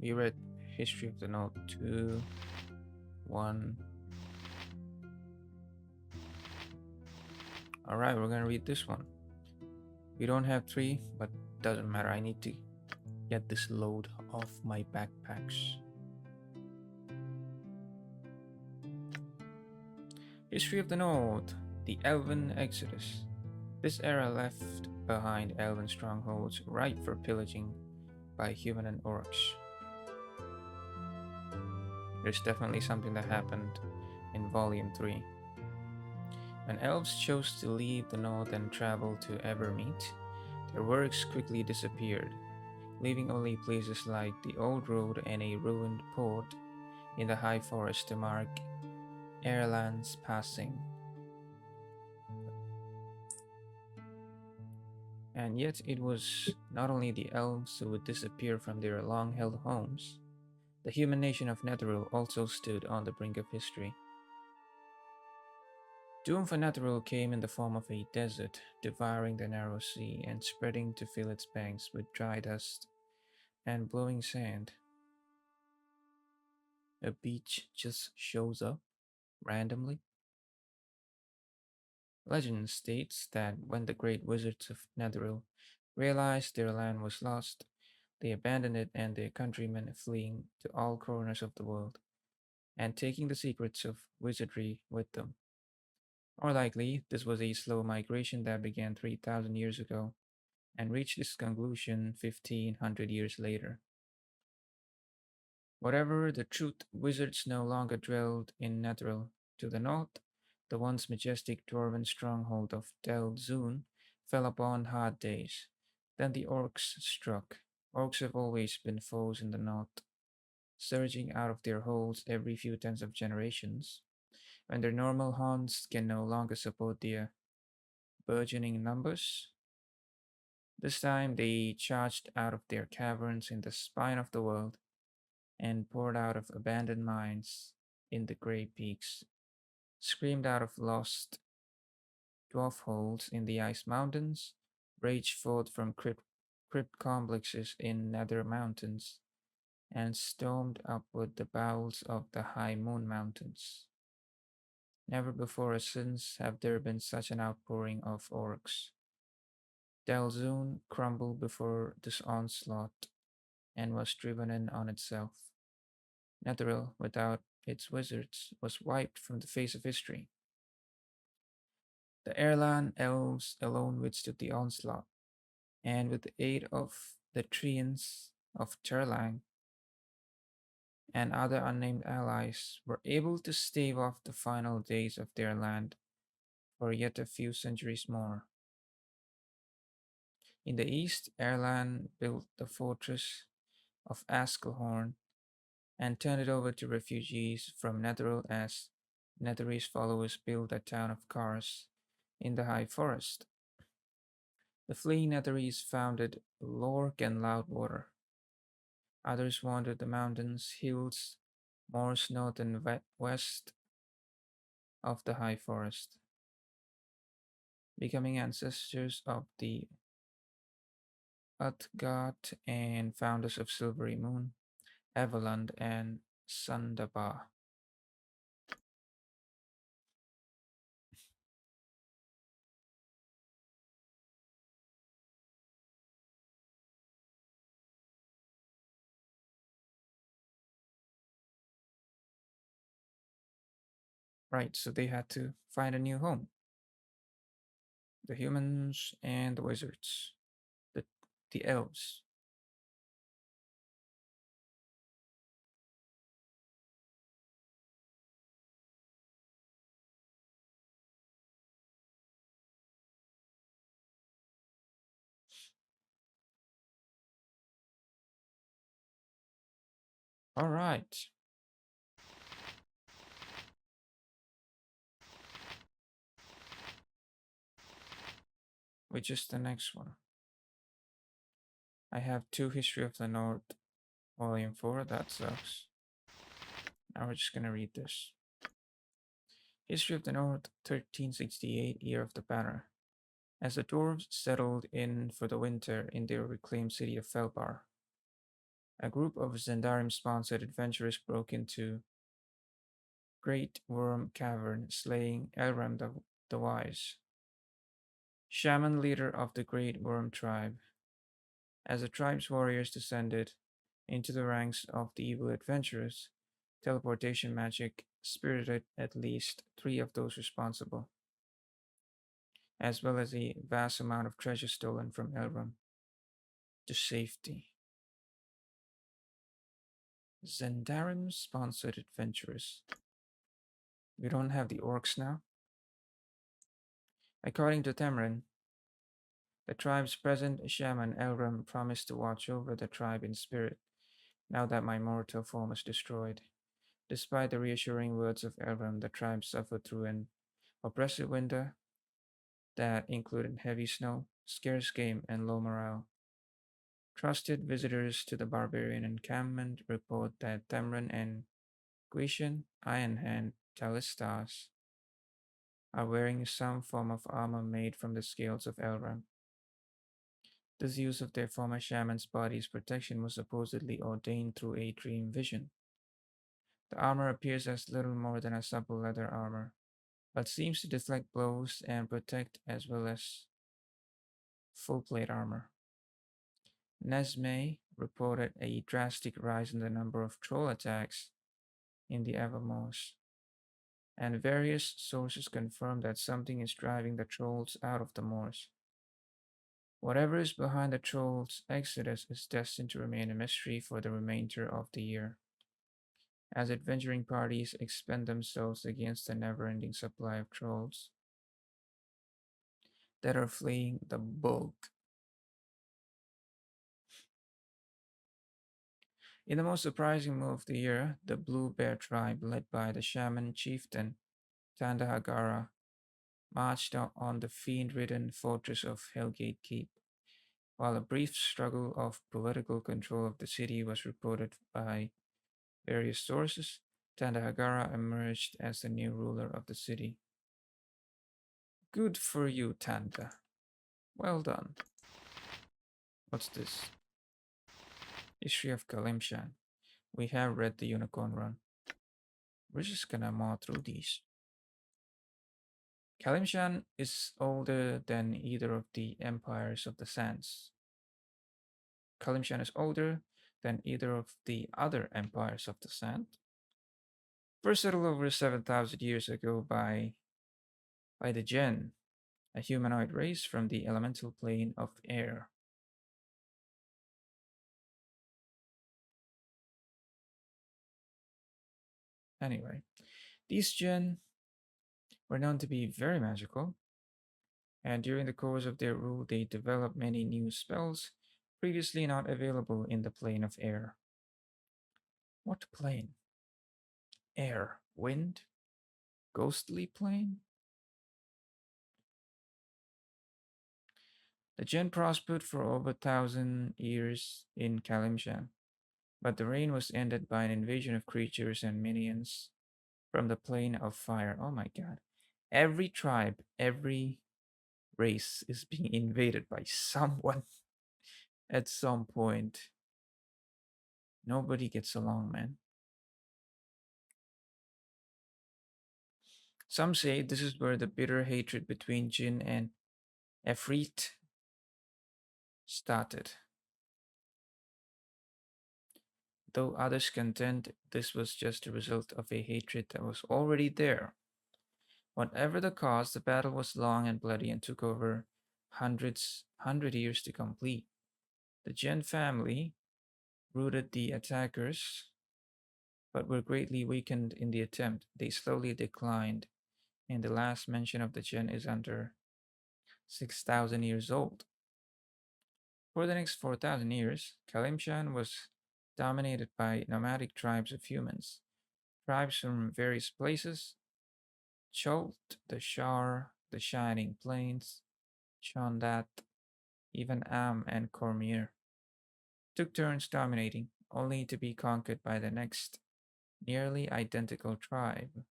We read History of the North 2, 1. Alright, we're gonna read this one. We don't have 3, but doesn't matter. I need to get this load off my backpacks. History of the North, the Elven Exodus. This era left behind elven strongholds ripe for pillaging by human and orcs. There's definitely something that happened in Volume 3. When elves chose to leave the north and travel to Evermeet, their works quickly disappeared, leaving only places like the old road and a ruined port in the high forest to mark Erland's passing. And yet it was not only the elves who would disappear from their long-held homes. The human nation of Netheril also stood on the brink of history. Doom for Netheril came in the form of a desert, devouring the narrow sea and spreading to fill its banks with dry dust and blowing sand. A beach just shows up randomly. Legend states that when the great wizards of Netheril realized their land was lost, they abandoned it and their countrymen fleeing to all corners of the world and taking the secrets of wizardry with them. More likely, this was a slow migration that began 3,000 years ago and reached its conclusion 1,500 years later. Whatever the truth, wizards no longer dwelled in Netheril. To the north, the once majestic dwarven stronghold of Del Zun fell upon hard days. Then the orcs struck. Orcs have always been foes in the north, surging out of their holes every few tens of generations. When their normal haunts can no longer support their burgeoning numbers, this time they charged out of their caverns in the spine of the world and poured out of abandoned mines in the grey peaks, screamed out of lost dwarf holes in the ice mountains, raged forth from crypt complexes in nether mountains, and stormed upward the bowels of the high moon mountains. Never before or since have there been such an outpouring of orcs. Delzoun crumbled before this onslaught and was driven in on itself. Netheril, without its wizards, was wiped from the face of history. The Erlan elves alone withstood the onslaught, and with the aid of the Treants of Terlang and other unnamed allies, were able to stave off the final days of their land for yet a few centuries more. In the east, Erlan built the fortress of Askelhorn and turned it over to refugees from Netheril as Netherese followers built a town of Kars in the high forest. The fleeing Netherese founded Lork and Loudwater. Others wandered the mountains, hills, moors north and west of the high forest, becoming ancestors of the Utgard and founders of Silvery Moon, Everland, and Sundaba. Right, so they had to find a new home. The humans and the wizards, the, the elves. All right, which is the next one? I have two History of the North, Volume 4. That sucks. Now we're just gonna read this. History of the North, 1368, Year of the Banner. As the dwarves settled in for the winter in their reclaimed city of Felbar, A group of Zendarium-sponsored adventurers broke into Great Worm Cavern, slaying Elram the Wise, shaman leader of the Great Worm tribe. As the tribe's warriors descended into the ranks of the evil adventurers, teleportation magic spirited at least three of those responsible, as well as a vast amount of treasure stolen from Elram to safety. Zendarium sponsored adventurers. We don't have the orcs now. According to Tamrin, the tribe's present shaman Elram promised to watch over the tribe in spirit now that my mortal form is destroyed. Despite the reassuring words of Elram, the tribe suffered through an oppressive winter that included heavy snow, scarce game, and low morale. Trusted visitors to the barbarian encampment report that Tamran and Guishan, Iron Hand, Talistas are wearing some form of armor made from the scales of Elram. This use of their former shaman's body's protection was supposedly ordained through a dream vision. The armor appears as little more than a supple leather armor, but seems to deflect blows and protect as well as full plate armor. Nesme reported a drastic rise in the number of troll attacks in the Evermoors, and various sources confirm that something is driving the trolls out of the moors. Whatever is behind the trolls' exodus is destined to remain a mystery for the remainder of the year, as adventuring parties expend themselves against the never ending supply of trolls that are fleeing the bog. In the most surprising move of the year, the Blue Bear tribe, led by the shaman chieftain Tandahagara, marched on the fiend-ridden fortress of Hellgate Keep. While a brief struggle of political control of the city was reported by various sources, Tandahagara emerged as the new ruler of the city. Good for you, Tanda. Well done. What's this? History of Kalimshan. We have read the Unicorn Run. We're just gonna maw through these. Kalimshan is older than either of the empires of the sands. Kalimshan is older than either of the other empires of the sand. First settled over 7,000 years ago by the Gen, a humanoid race from the elemental plane of air. Anyway, these Gen were known to be very magical, and during the course of their rule, they developed many new spells previously not available in the plane of air. What plane? Air, wind, ghostly plane? The Gen prospered for over 1,000 years in Kalimshan, but the reign was ended by an invasion of creatures and minions from the plane of fire. Oh my god. Every tribe, every race is being invaded by someone at some point. Nobody gets along, man. Some say this is where the bitter hatred between Jin and Efreet started, though others contend this was just a result of a hatred that was already there. Whatever the cause, the battle was long and bloody and took over 100 years to complete. The Jin family routed the attackers, but were greatly weakened in the attempt. They slowly declined, and the last mention of the Jin is under 6,000 years old. For the next 4,000 years, Kalimshan was dominated by nomadic tribes of humans. Tribes from various places, Cholt, the Shar, the Shining Plains, Chondat, even Am and Cormier, took turns dominating, only to be conquered by the next nearly identical tribe.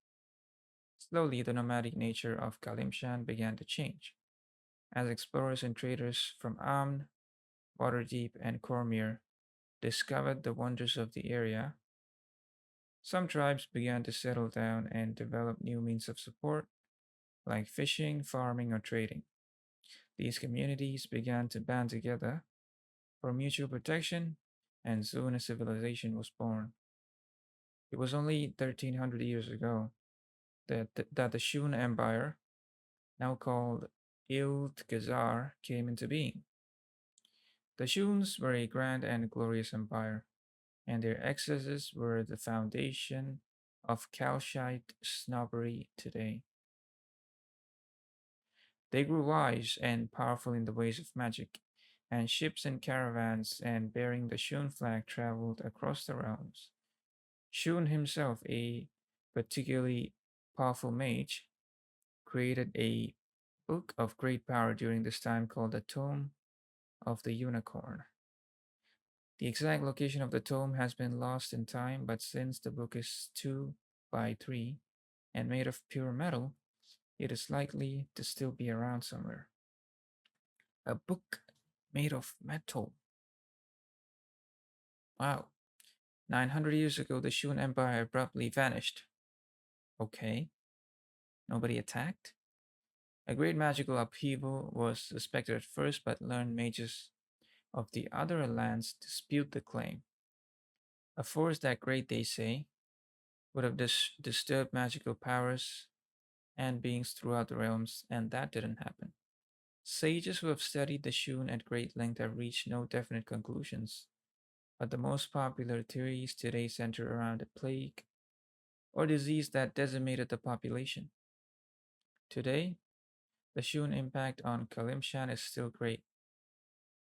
Slowly, the nomadic nature of Kalimshan began to change, as explorers and traders from Amn, Waterdeep, and Cormier discovered the wonders of the area, some tribes began to settle down and develop new means of support, like fishing, farming, or trading. These communities began to band together for mutual protection, and soon a civilization was born. It was only 1300 years ago that the Shun Empire, now called Iltgazar, came into being. The Shuns were a grand and glorious empire, and their excesses were the foundation of Kalshite snobbery today. They grew wise and powerful in the ways of magic, and ships and caravans and bearing the Shun flag traveled across the realms. Shun himself, a particularly powerful mage, created a book of great power during this time called the Tome of the Unicorn. The exact location of the tome has been lost in time, but since the book is 2 by 3 and made of pure metal, it is likely to still be around somewhere. A book made of metal. Wow. 900 years ago, the Shun Empire abruptly vanished. Okay. Nobody attacked? A great magical upheaval was suspected at first, but learned mages of the other lands dispute the claim. A force that great, they say, would have disturbed magical powers and beings throughout the realms, and that didn't happen. Sages who have studied the Shun at great length have reached no definite conclusions, but the most popular theories today center around a plague or disease that decimated the population. Today, the Shun impact on Kalimshan is still great.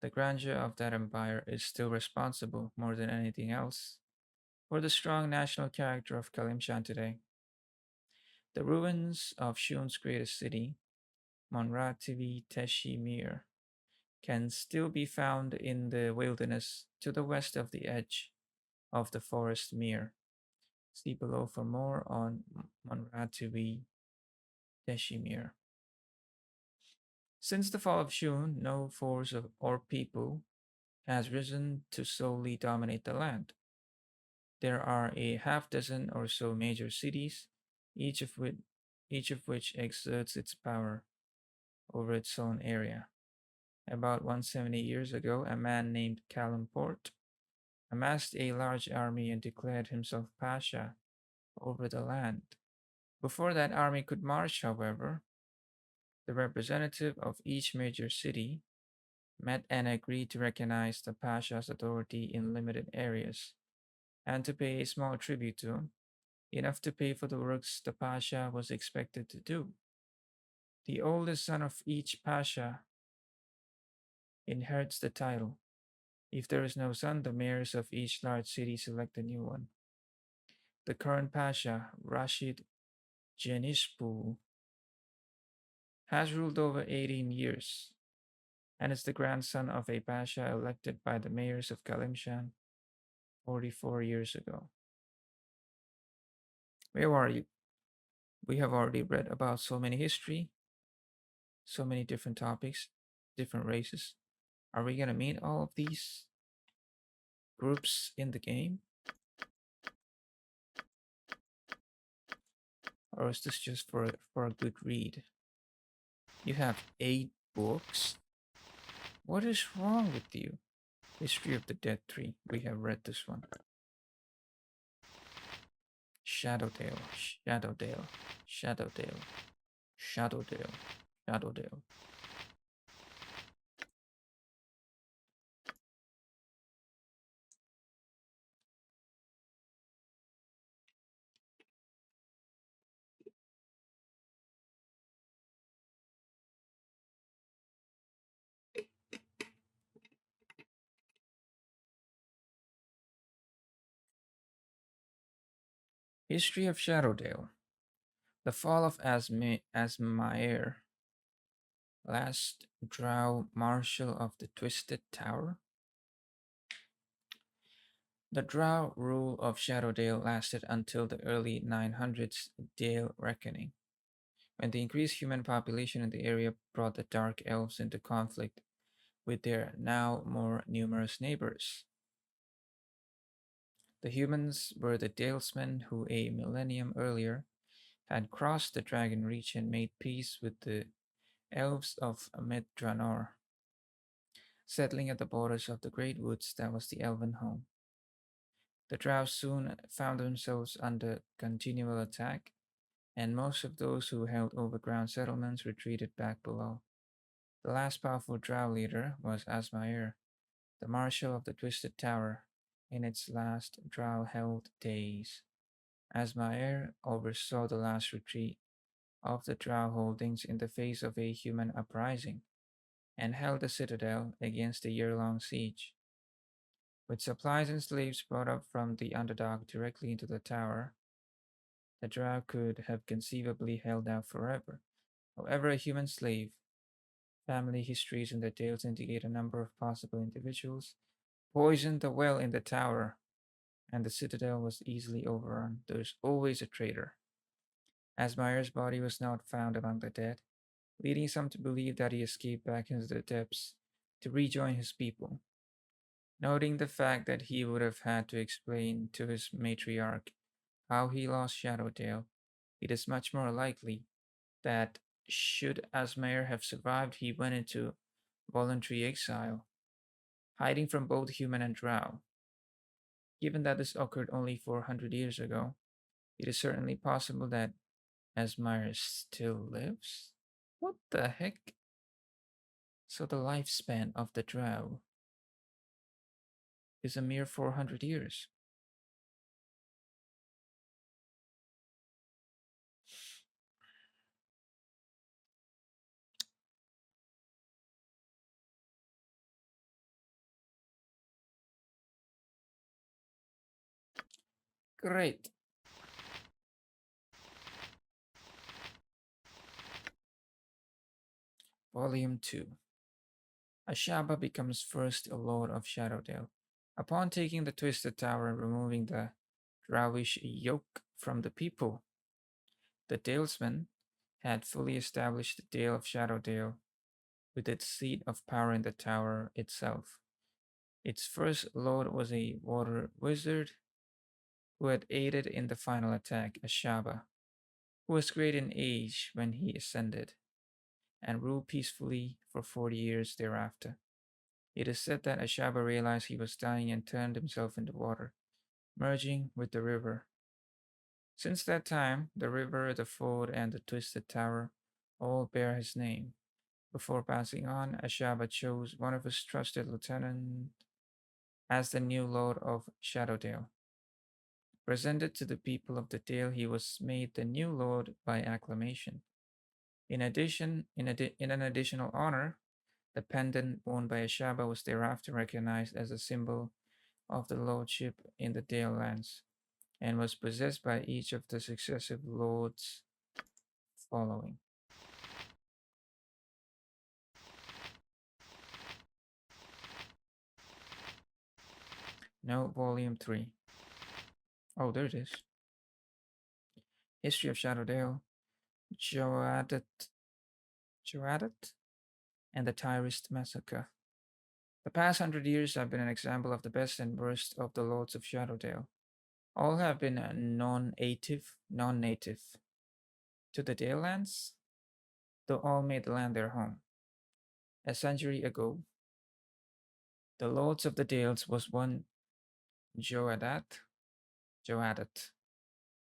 The grandeur of that empire is still responsible, more than anything else, for the strong national character of Kalimshan today. The ruins of Shun's greatest city, Monrativi Teshi Mir, can still be found in the wilderness to the west of the edge of the forest Mir. See below for more on Monrativi Teshi Mir. Since the fall of Shun, no force or people has risen to solely dominate the land. There are a half dozen or so major cities, each of which, each of which exerts its power over its own area. About 170 years ago, a man named Calimport amassed a large army and declared himself Pasha over the land. Before that army could march, however, the representative of each major city met and agreed to recognize the Pasha's authority in limited areas and to pay a small tribute to him, enough to pay for the works the Pasha was expected to do. The oldest son of each Pasha inherits the title. If there is no son, the mayors of each large city select a new one. The current Pasha, Rashid Jenishpu, has ruled over 18 years and is the grandson of a Pasha elected by the mayors of Kalimshan 44 years ago. Where are you? We have already read about so many history, so many different topics, different races. Are we gonna meet all of these groups in the game? Or is this just for a good read? You have 8 books? What is wrong with you? History of the Dead Tree. We have read this one. Shadowdale, Shadowdale, Shadowdale, Shadowdale, Shadowdale. History of Shadowdale. The fall of Asmaer, last Drow Marshal of the Twisted Tower. The Drow rule of Shadowdale lasted until the early 900s Dale Reckoning, when the increased human population in the area brought the Dark Elves into conflict with their now more numerous neighbors. The humans were the Dalesmen who a millennium earlier had crossed the Dragon Reach and made peace with the elves of Midranor, settling at the borders of the great woods that was the elven home. The Drow soon found themselves under continual attack, and most of those who held overground settlements retreated back below. The last powerful Drow leader was Asmaer, the Marshal of the Twisted Tower, in its last Drow-held days. Asmaer oversaw the last retreat of the Drow holdings in the face of a human uprising, and held the citadel against a year-long siege. With supplies and slaves brought up from the Underdark directly into the tower, the Drow could have conceivably held out forever. However, a human slave, family histories and the tales indicate a number of possible individuals, poisoned the well in the tower, and the citadel was easily overrun. There's always a traitor. Asmaer's body was not found among the dead, leading some to believe that he escaped back into the depths to rejoin his people. Noting the fact that he would have had to explain to his matriarch how he lost Shadowdale, it is much more likely that should Asmaer have survived, he went into voluntary exile, hiding from both human and drow. Given that this occurred only 400 years ago, it is certainly possible that Asmaer still lives? What the heck? So the lifespan of the drow is a mere 400 years. Great. Volume 2. Ashaba becomes first a lord of Shadowdale. Upon taking the Twisted Tower and removing the Drowish yoke from the people, the Dalesmen had fully established the Dale of Shadowdale with its seat of power in the tower itself. Its first lord was a water wizard who had aided in the final attack, Ashaba, who was great in age when he ascended, and ruled peacefully for 40 years thereafter. It is said that Ashaba realized he was dying and turned himself into water, merging with the river. Since that time, the river, the ford, and the Twisted Tower all bear his name. Before passing on, Ashaba chose one of his trusted lieutenants as the new lord of Shadowdale. Presented to the people of the Dale, he was made the new lord by acclamation. In an additional honor, the pendant worn by Ashaba was thereafter recognized as a symbol of the lordship in the Dale lands, and was possessed by each of the successive lords following. No, Volume 3. Oh, there it is. History of Shadowdale, Joadat, Joadat, and the Tyrist Massacre. The past 100 years have been an example of the best and worst of the Lords of Shadowdale. All have been non-native to the Dale lands, though all made the land their home. A century ago, the Lords of the Dales was one Joadat,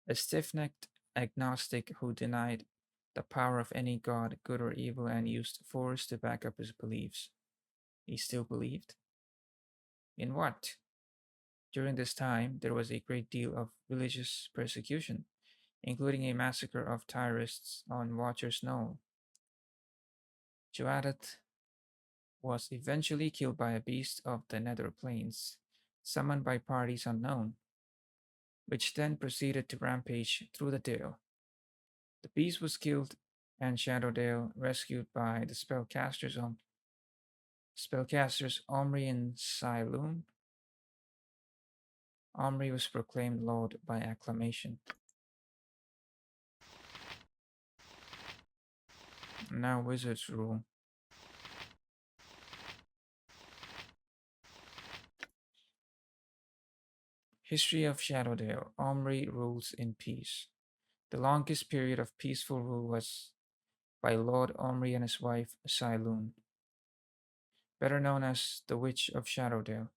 a stiff-necked agnostic who denied the power of any god, good or evil, and used force to back up his beliefs. He still believed? In what? During this time, there was a great deal of religious persecution, including a massacre of Tyrists on Watcher's Knoll. Joadat was eventually killed by a beast of the Nether Plains, summoned by parties unknown, which then proceeded to rampage through the Dale. The beast was killed, and Shadowdale rescued by the spellcasters Omri and Siloon. Omri was proclaimed Lord by acclamation. Now wizards rule. History of Shadowdale. Omri rules in peace. The longest period of peaceful rule was by Lord Omri and his wife Silun, better known as the Witch of Shadowdale.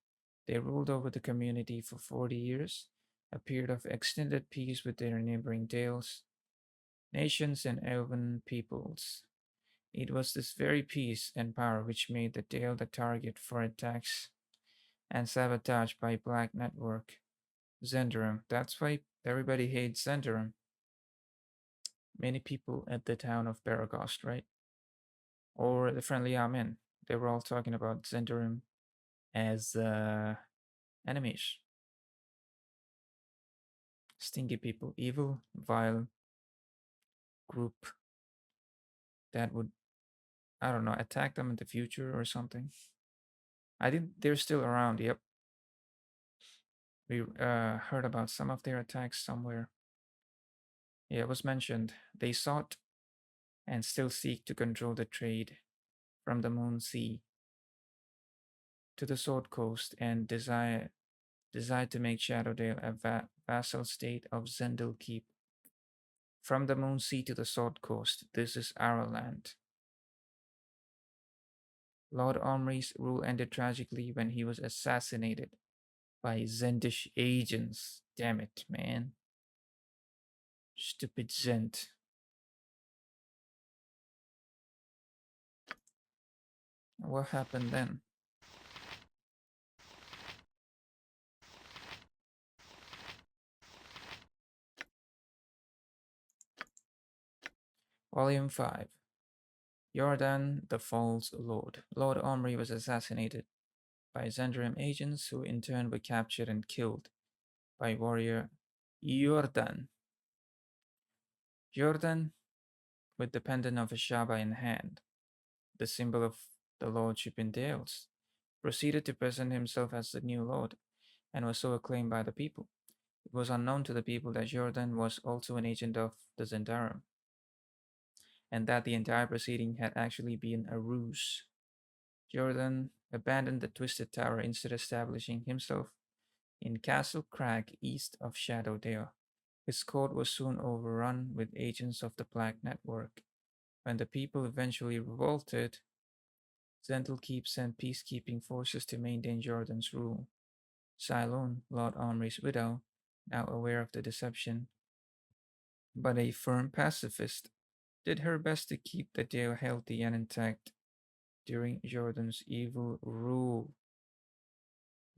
They ruled over the community for 40 years, a period of extended peace with their neighboring dales, nations, and elven peoples. It was this very peace and power which made the Dale the target for attacks and sabotage by Black Network. Zendrum. That's why everybody hates Zendrum. Many people at the town of Baragost, right? Or the Friendly Amen. They were all talking about Zendrum as enemies. Stinky people, evil, vile group that would, I don't know, attack them in the future or something. I think they're still around. Yep. We heard about some of their attacks somewhere. Yeah, it was mentioned. They sought and still seek to control the trade from the Moon Sea to the Sword Coast and desire to make Shadowdale a vassal state of Zendel Keep. From the Moon Sea to the Sword Coast, this is our land. Lord Omri's rule ended tragically when he was assassinated by Zendish agents. Damn it, man. Stupid Zend. What happened then? Volume 5. Jordan the False Lord. Lord Omri was assassinated by Zendrim agents who in turn were captured and killed by warrior Jordan. Jordan, with the pendant of a Shaba in hand, the symbol of the lordship in Dales, proceeded to present himself as the new lord and was so acclaimed by the people. It was unknown to the people that Jordan was also an agent of the Zendara, and that the entire proceeding had actually been a ruse. Jordan abandoned the Twisted Tower, instead establishing himself in Castle Crag east of Shadowdale. His court was soon overrun with agents of the Black Network. When the people eventually revolted, Keep sent peacekeeping forces to maintain Jordan's rule. Cylon, Lord Omri's widow, now aware of the deception, but a firm pacifist, did her best to keep the Dale healthy and intact during Jordan's evil rule.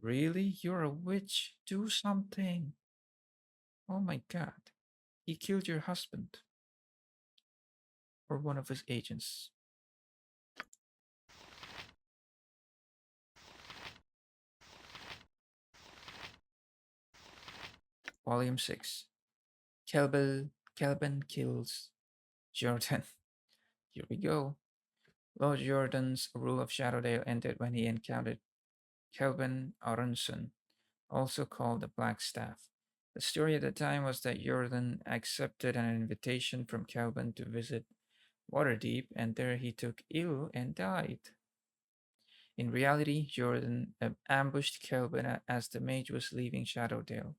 Really? You're a witch? Do something! Oh my god. He killed your husband. Or one of his agents. Volume 6. Kelben kills Jordan. Here we go. Lord Jordan's rule of Shadowdale ended when he encountered Kelben Aronson, also called the Black Staff. The story at the time was that Jordan accepted an invitation from Kelben to visit Waterdeep, and there he took ill and died. In reality, Jordan ambushed Kelben as the mage was leaving Shadowdale,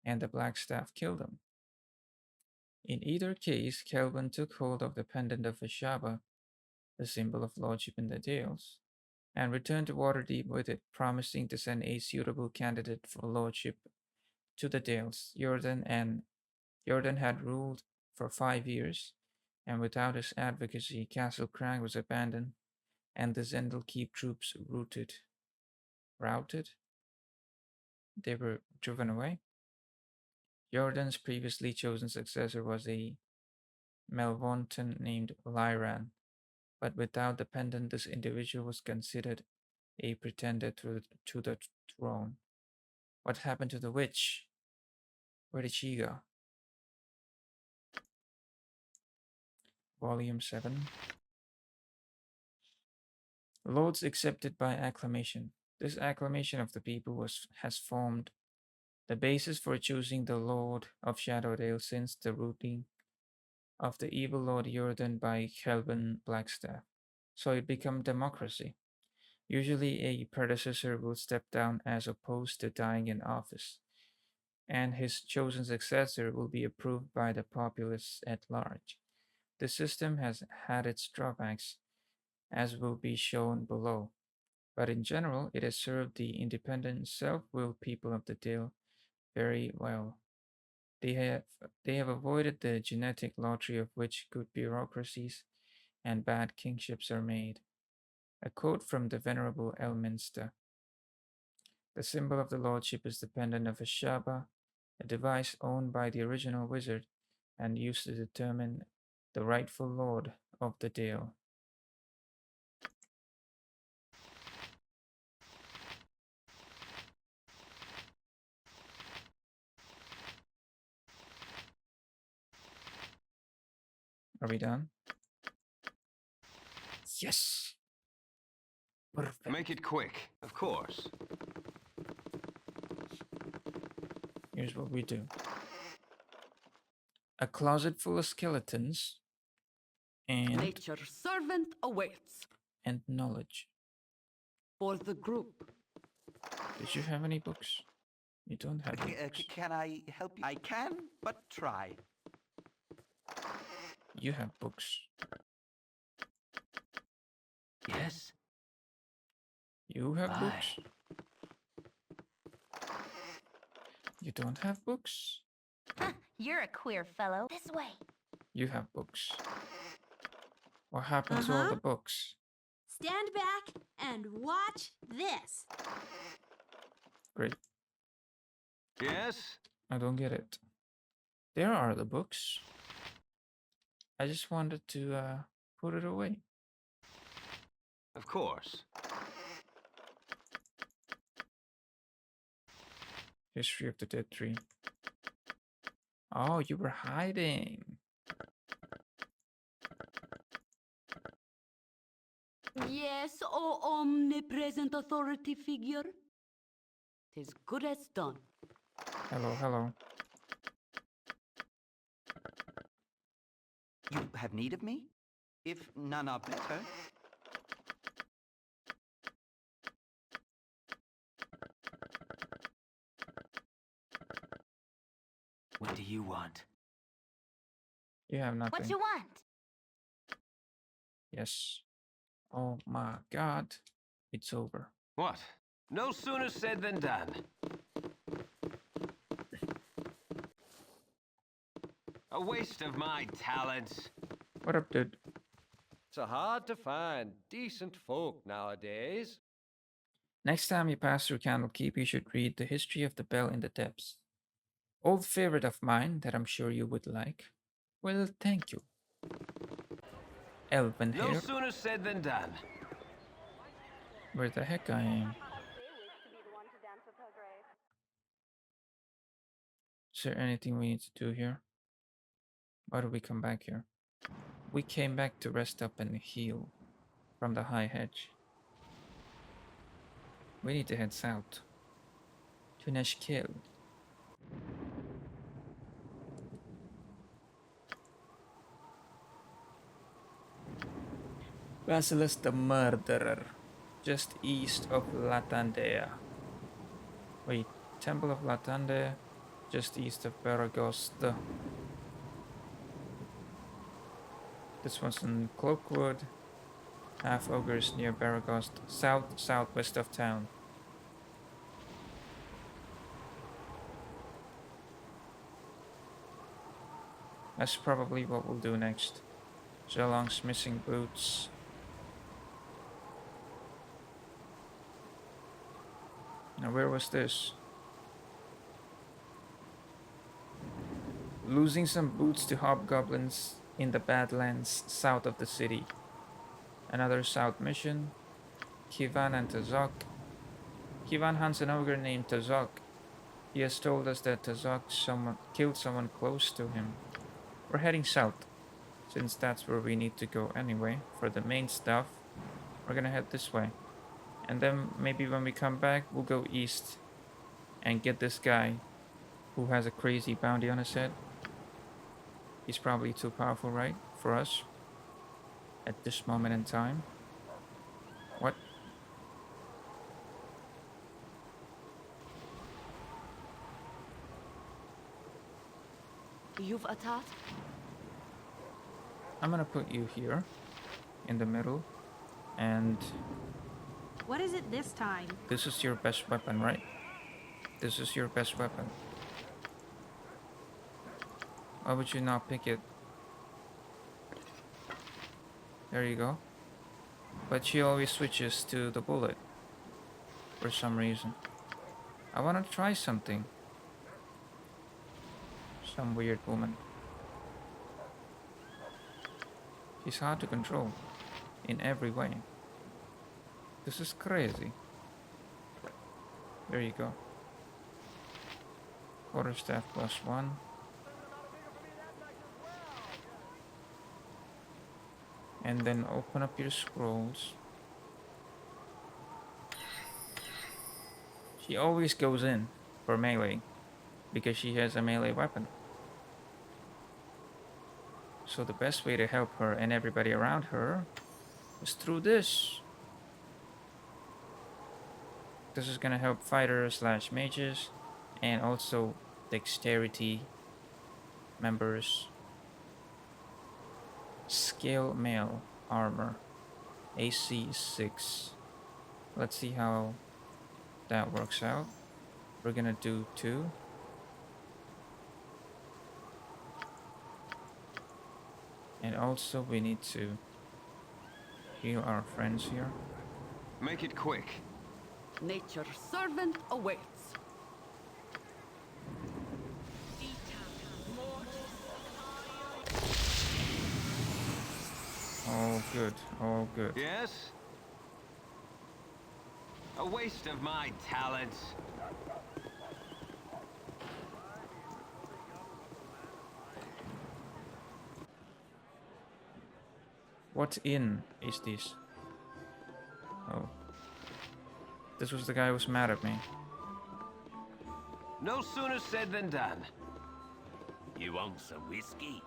and the Black Staff killed him. In either case, Kelben took hold of the pendant of Ashaba, the symbol of lordship in the Dales, and returned to Waterdeep with it, promising to send a suitable candidate for lordship to the Dales. Jordan had ruled for 5 years, and without his advocacy, Castle Crag was abandoned, and the Zendel Keep troops routed. They were driven away. Jordan's previously chosen successor was a Melvontan named Lyran, but without the pendant, this individual was considered a pretender to the throne. What happened to the witch? Where did she go? Volume 7. Lords accepted by acclamation. This acclamation of the people has formed the basis for choosing the Lord of Shadowdale since the routing of the evil Lord Jordan by Kelvin Blackstaff. So it became democracy. Usually a predecessor will step down as opposed to dying in office. and his chosen successor will be approved by the populace at large. The system has had its drawbacks, as will be shown below, but in general it has served the independent, self-willed people of the Dale very well. They have they have avoided the genetic lottery of which good bureaucracies and bad kingships are made. A quote from the Venerable Elminster. The symbol of the lordship is the pendant of a Shaba, a device owned by the original wizard and used to determine the rightful lord of the Dale. Are we done? Yes! Perfect. Make it quick, of course. Here's what we do. A closet full of skeletons and Nature's servant awaits and knowledge. for the group. Did you have any books? You don't have any books. Can I help you? I can, but try. You have books. Yes? You have Aye. books. You don't have books. You're a queer fellow. This way. You have books. What happened to all the books? Stand back and watch this. Great. Yes? I don't get it. There are the books. I just wanted to put it away. Of course. History of the Dead Tree. Oh, you were hiding. Yes, O omnipresent authority figure. 'Tis good as done. Hello, hello. You have need of me? If none are better. What do you want? You have nothing. What you want? Yes. Oh my god. It's over. What? No sooner said than done. A waste of my talents. What up, dude? It's hard to find decent folk nowadays. Next time you pass through Candlekeep, you should read The History of the Bell in the Depths. Old favorite of mine that I'm sure you would like. Well, thank you. Elven No hair. sooner said than done. Where the heck I am? Is there anything we need to do here? Why did we come back here? We came back to rest up and heal from the high hedge. We need to head south to Neshkel. Basilisk the Murderer, just east of Latandea. Wait, Temple of Latandea, just east of Baragost. This one's in Cloakwood. Half Ogres near Baragost, southwest of town. That's probably what we'll do next. Zhelong's missing boots. Now where was this? Losing some boots to hobgoblins in the Badlands south of the city. Another south mission. Kivan and Tazok. Kivan hunts an ogre named Tazok. He has told us that Tazok killed someone close to him. We're heading south, since that's where we need to go anyway. For the main stuff, we're gonna head this way. And then maybe when we come back, we'll go east and get this guy who has a crazy bounty on his head. He's probably too powerful, right, for us at this moment in time. What? You've a task? I'm gonna put you here in the middle, and What is it this time? this is your best weapon, right? This is your best weapon. Why would you not pick it? There you go. But she always switches to the bullet for some reason. I want to try something. Some weird woman. She's hard to control in every way. This is crazy. There you go. Quarterstaff +1. And then open up your scrolls. She always goes in for melee because she has a melee weapon. So the best way to help her and everybody around her is through this. This is gonna help fighters / mages and also dexterity members. Scale mail armor AC 6. Let's see how that works out. We're gonna do 2. And also we need to heal our friends here. Make it quick. Nature's servant awaits. All good, all good. Yes? A waste of my talents. What inn is this? Oh. This was the guy who was mad at me. No sooner said than done. You want some whiskey?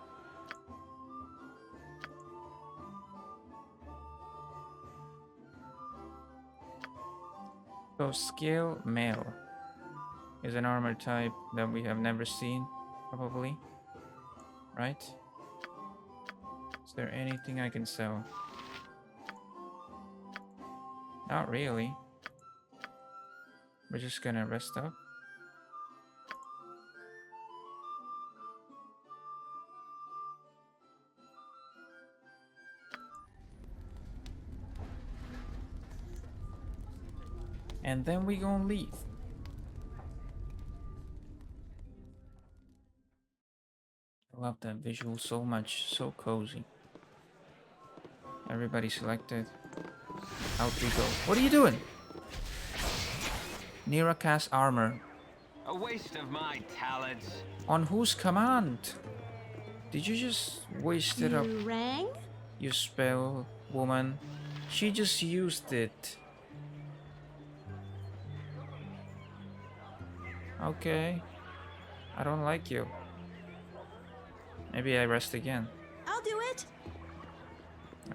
So scale mail is an armor type that we have never seen, probably. Right? Is there anything I can sell? Not really. We're just gonna rest up. And then we gonna leave. I love that visual so much, so cozy. Everybody selected. Out we go. What are you doing? Nira cast armor. A waste of my talents. On whose command? Did you just waste it up? You rang? You spell, woman. She just used it. Okay. I don't like you. Maybe I rest again. I'll do it.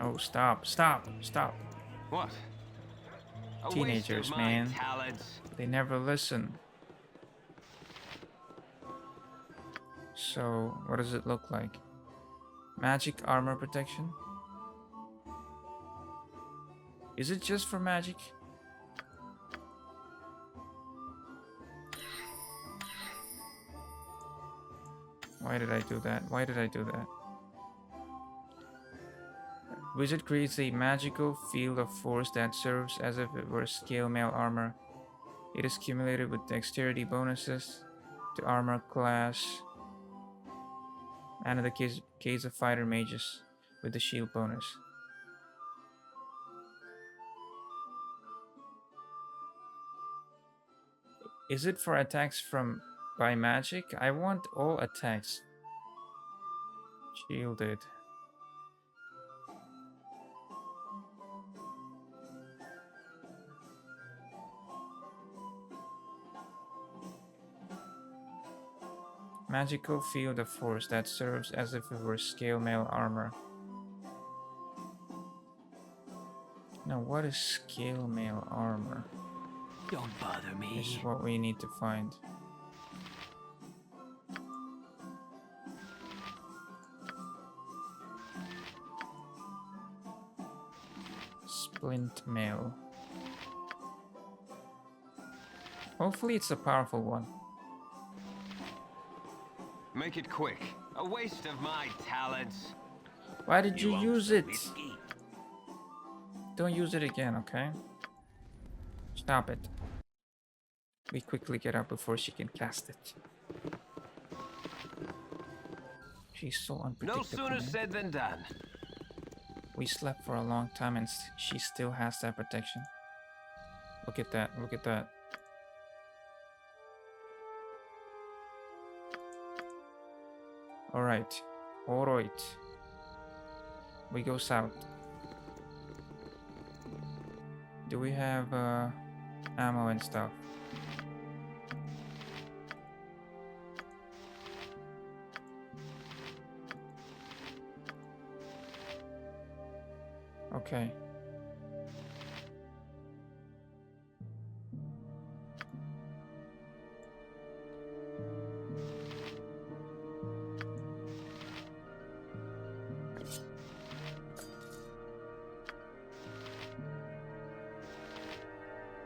Oh, stop, stop, stop. What? A Teenagers, waste of my man. talents. They never listen. So, what does it look like? Magic armor protection? Is it just for magic? Why did I do that? Why did I do that? Wizard creates a magical field of force that serves as if it were scale mail armor. It is cumulated with dexterity bonuses to armor class, and in the case of fighter mages, with the shield bonus. Is it for attacks by magic? I want all attacks shielded. Magical field of force that serves as if it were scale mail armor. Now, what is scale mail armor? Don't bother This is me. what we need to find. Splint mail. Hopefully it's a powerful one. Make it quick. A waste of my talents. Why did you want use some it? whiskey? Don't use it again, okay? Stop it. We quickly get up before she can cast it. She's so unpredictable. No sooner man. said than done. We slept for a long time and she still has that protection. Look at that, look at that. Alright. Alright. We go south. Do we have ammo and stuff? Okay.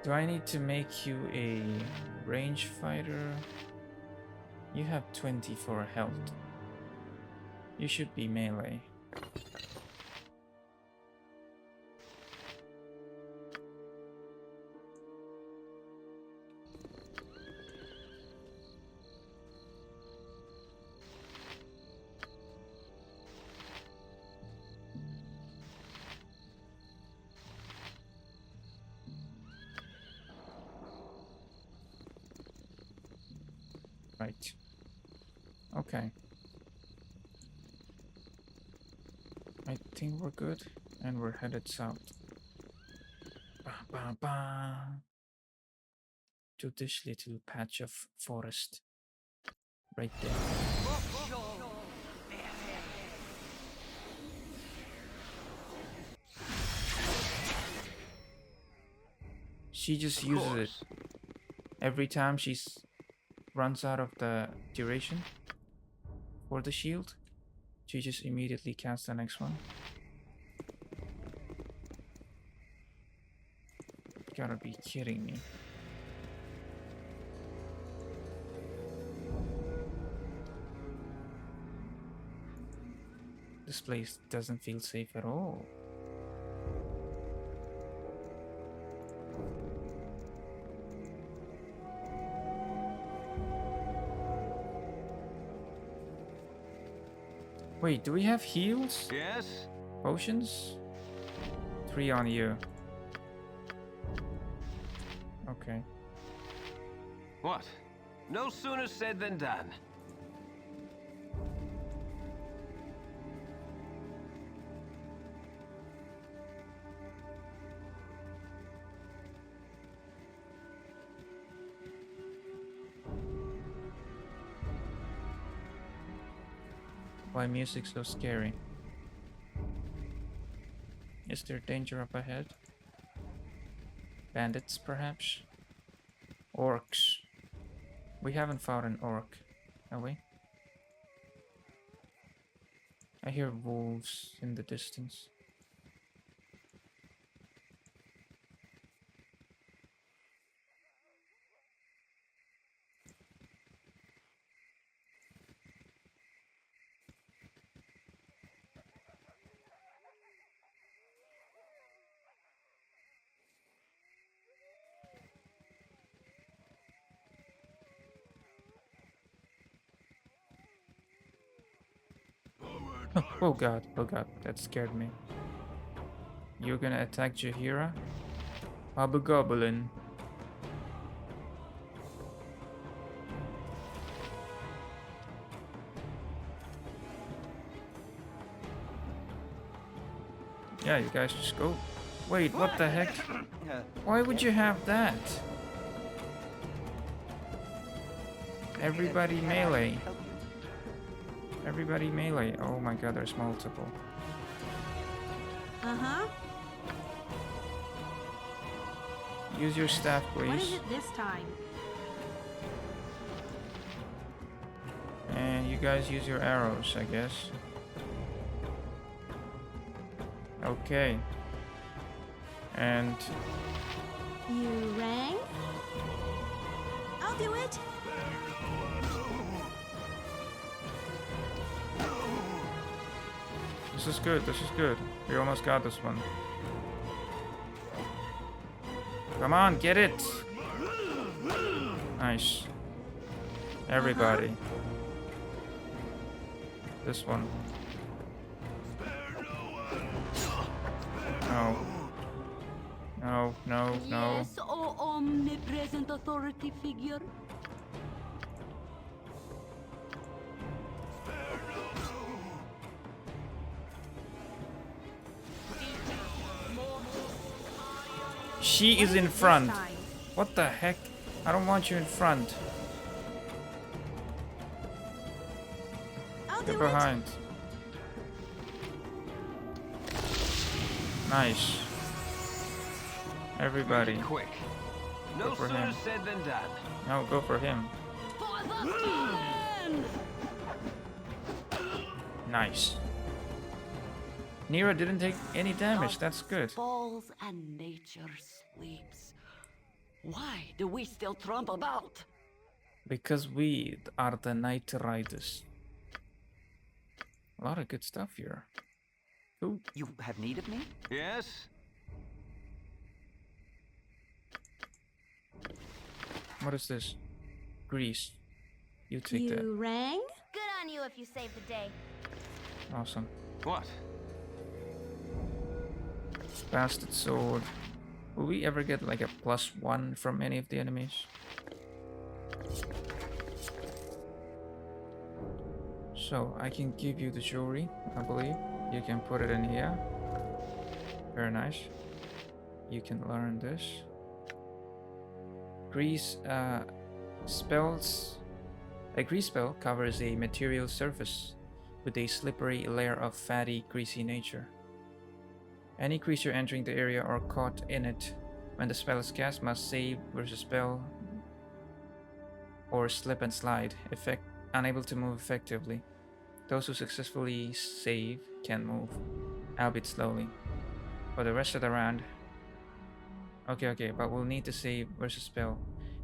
Do I need to make you a range fighter? You have 24 health. You should be melee. Right. Okay. I think we're good, and we're headed south. Ba, ba, ba. To this little patch of forest. Right there. She just uses it every time she's runs out of the duration for the shield. She just immediately casts the next one. Gotta be kidding me. This place doesn't feel safe at all. Wait, do we have heals? Yes? Potions? 3 on you. Okay. What? No sooner said than done. Why music so scary? Is there danger up ahead? Bandits, perhaps? Orcs. We haven't fought an orc, have we? I hear wolves in the distance. Oh god, that scared me. You're gonna attack Jahira? Goblin. Yeah, you guys just go. Wait, what the heck? Why would you have that? Everybody melee. Everybody melee. Oh my god, there's multiple. Uh-huh. Use your staff, please. What is it this time? And you guys use your arrows, I guess. Okay. And You rang? I'll do it. this is good. This is good. We almost got this one. Come on, get it. Nice. Everybody. This one. No. No, no, no. Yes, oh omnipresent authority figure. She is in front. What the heck? I don't want you in front. I'll Get do behind. Nice. Everybody. Quick. Go No for sooner him. said than done. No, go for him. For the king! Nice. Nira didn't take any damage. Earth That's good. Falls and nature sleeps. Why do we still trump about? Because we are the Night Riders. A lot of good stuff here. Ooh, You have need of me? Yes? what is this? Grease. You take that. You rang? Good on you if you save the day. Awesome. What? Bastard sword. Will we ever get like a +1 from any of the enemies? So I can give you the jewelry, I believe. You can put it in here. Very nice. You can learn this. Grease spells. A grease spell covers a material surface with a slippery layer of fatty, greasy nature. Any creature entering the area or caught in it when the spell is cast must save versus spell or slip and slide, unable to move effectively. Those who successfully save can move, albeit slowly. For the rest of the round, okay, but we'll need to save versus spell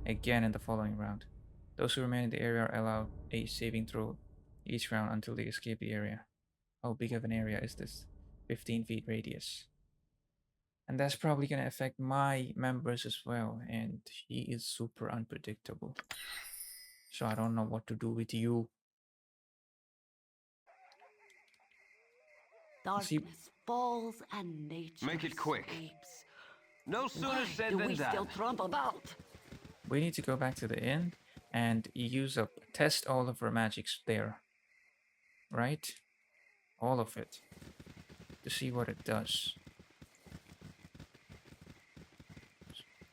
again in the following round. Those who remain in the area are allowed a saving throw each round until they escape the area. How big of an area is this? 15 feet radius. And that's probably going to affect my members as well. And he is super unpredictable. So I don't know what to do with you. See- Darkness falls and nature Make it quick. sleeps. No sooner Why said do than we done. still trump about? We need to go back to the inn and test all of our magics there. Right? All of it. To see what it does.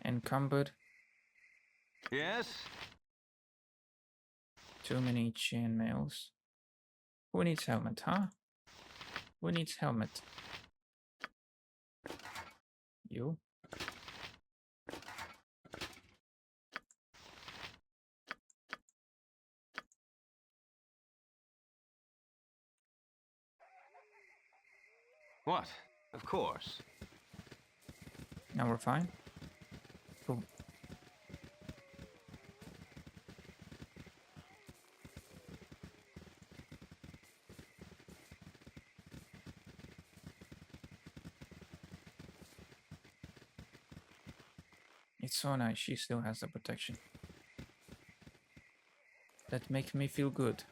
Encumbered. Yes? Too many chainmails. Who needs helmet, huh? Who needs helmet? You? What? Of course. Now we're fine? Cool. It's so nice she still has the protection. That makes me feel good.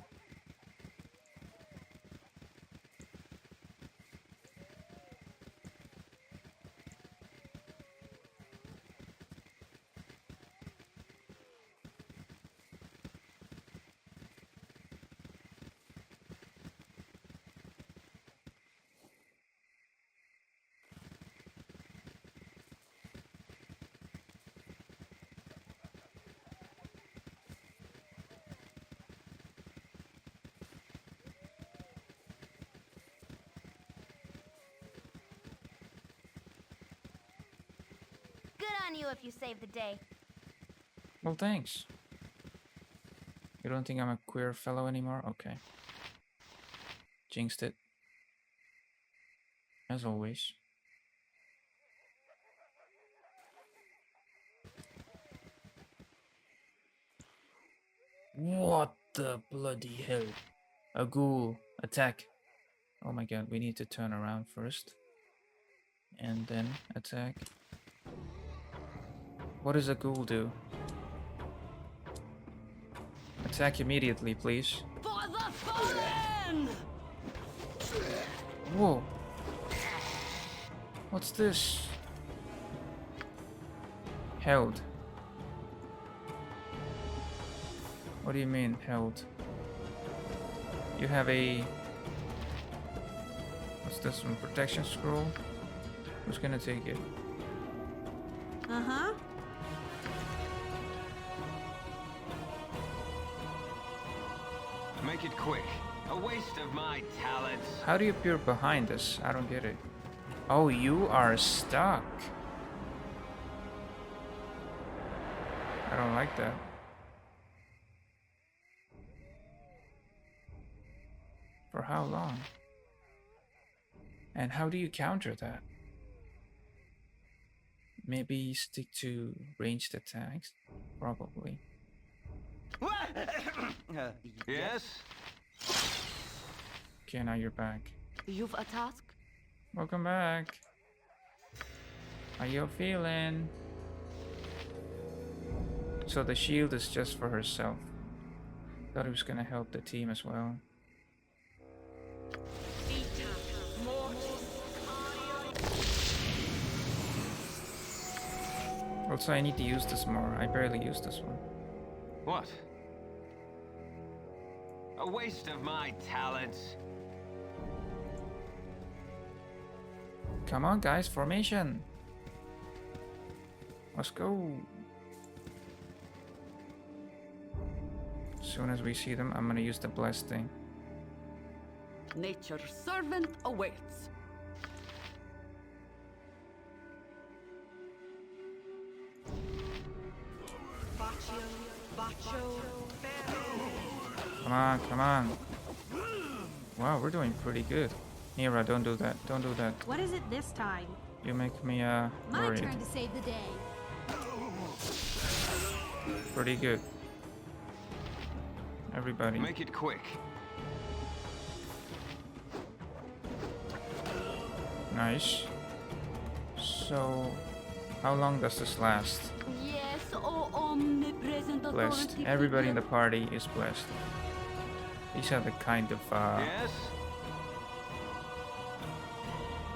Good on you if you save the day. Well, thanks. You don't think I'm a queer fellow anymore? Okay. Jinxed it. As always. What the bloody hell? A ghoul. Attack. Oh my god, we need to turn around first. And then attack. What does a ghoul do? Attack immediately, please. For the fallen! Whoa. What's this? Held. What do you mean, held? You have a... What's this one? Protection scroll? Who's gonna take it? Uh-huh. Make it quick. A waste of my talents. How do you appear behind us? I don't get it. Oh, you are stuck. I don't like that. For how long? And how do you counter that? Maybe stick to ranged attacks? Probably. Yes? Okay, now you're back. You've a task? Welcome back. How you feeling? So the shield is just for herself. Thought it was gonna help the team as well. Also, I need to use this more. I barely use this one. What? A waste of my talents. Come on, guys, formation. Let's go. As soon as we see them, I'm gonna use the blessed thing. Nature's servant awaits. Come on, come on. Wow, we're doing pretty good. Mira, don't do that. Don't do that. What is it this time? You make me My worried. turn to save the day. Pretty good. Everybody. Make it quick. Nice. So, how long does this last? Yes, oh omnipresent Blessed. authority. Everybody in the party is blessed. These are the kind of Yes?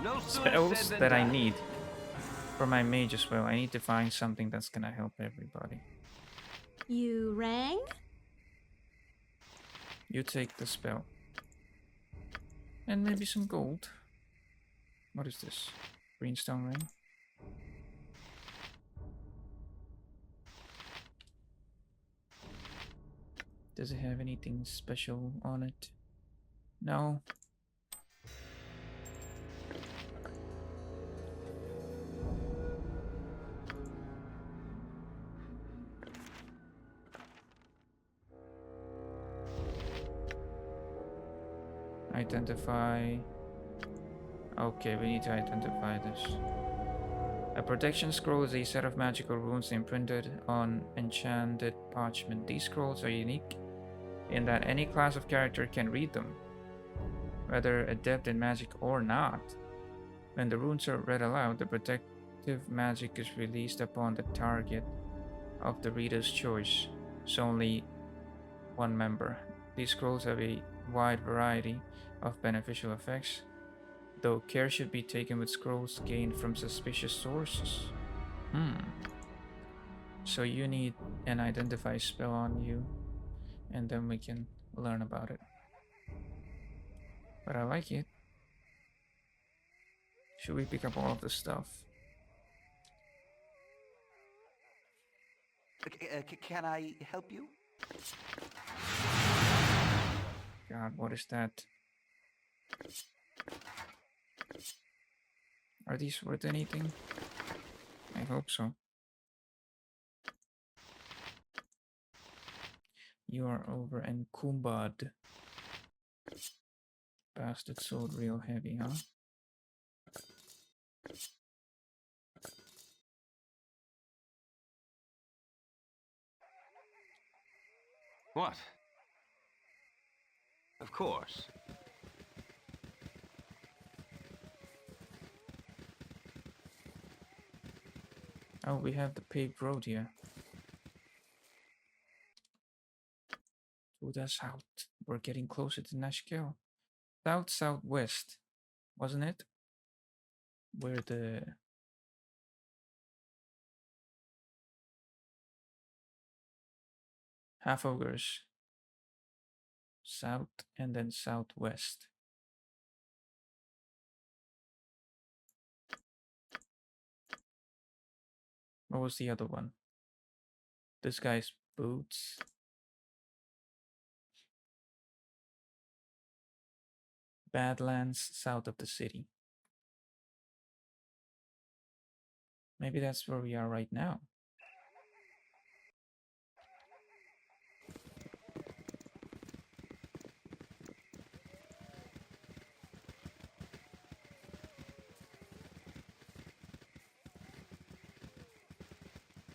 No sooner spells said than that I done. need for my mage as well. I need to find something that's gonna help everybody. You rang? You take the spell. And maybe some gold. What is this? Greenstone ring? Does it have anything special on it? No. Identify. Okay, we need to identify this. A protection scroll is a set of magical runes imprinted on enchanted parchment. These scrolls are unique in that any class of character can read them, whether adept in magic or not. When the runes are read aloud, the protective magic is released upon the target of the reader's choice, so only one member. These scrolls have a wide variety of beneficial effects, though care should be taken with scrolls gained from suspicious sources. So you need an identify spell on you, and then we can learn about it. But I like it. Should we pick up all of the stuff? Can I help you? God, what is that? Are these worth anything? I hope so. You are over encumbered. Bastard sword real heavy, huh? What? Of course. Oh, we have the paved road here. To the south. We're getting closer to Nashkel. South-southwest, wasn't it? Where the half ogres. South and then southwest. What was the other one? This guy's boots. Badlands south of the city. Maybe that's where we are right now.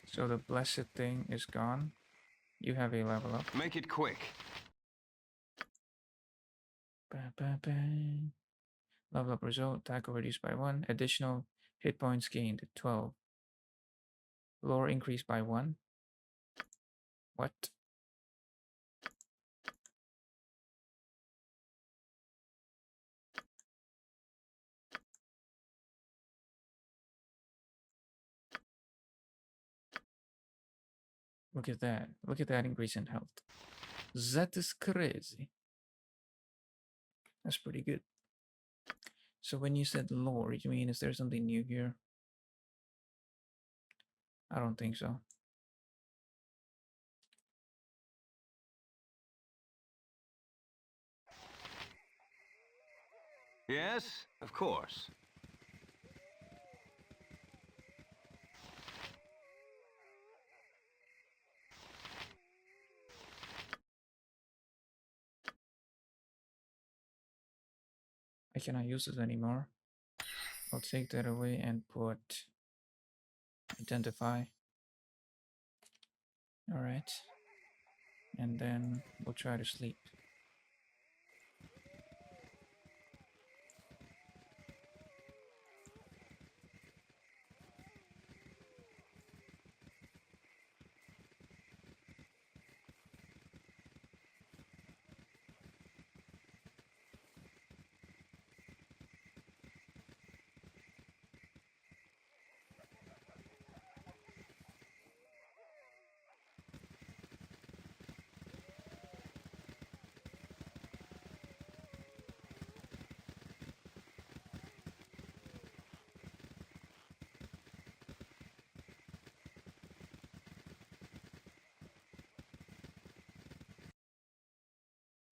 So the blessed thing is gone. You have a level up. Make it quick. Ba, ba, ba. Level up result. Attack reduced by 1. Additional hit points gained 12. Lore increased by 1. What? Look at that. Look at that increase in health. That is crazy. That's pretty good. So when you said lore, you mean is there something new here? I don't think so. Yes, of course. I cannot use this anymore. I'll take that away and put identify. All right. And then we'll try to sleep.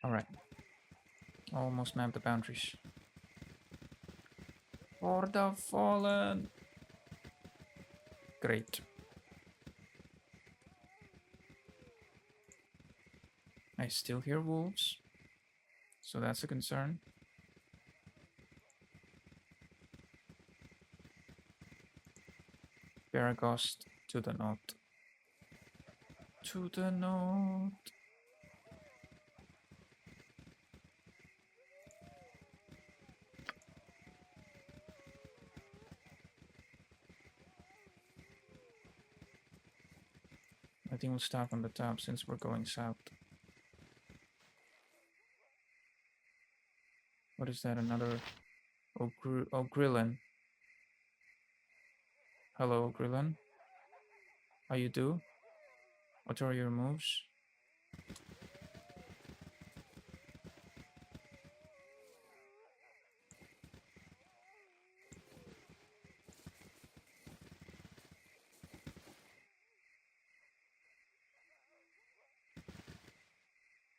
All right. Almost mapped the boundaries. For the fallen. Great. I still hear wolves, so that's a concern. Baragost to the north. To the north. I think we'll start on the top since we're going south. What is that? Another Ogrillan. Hello, Ogrillan. How you do? What are your moves?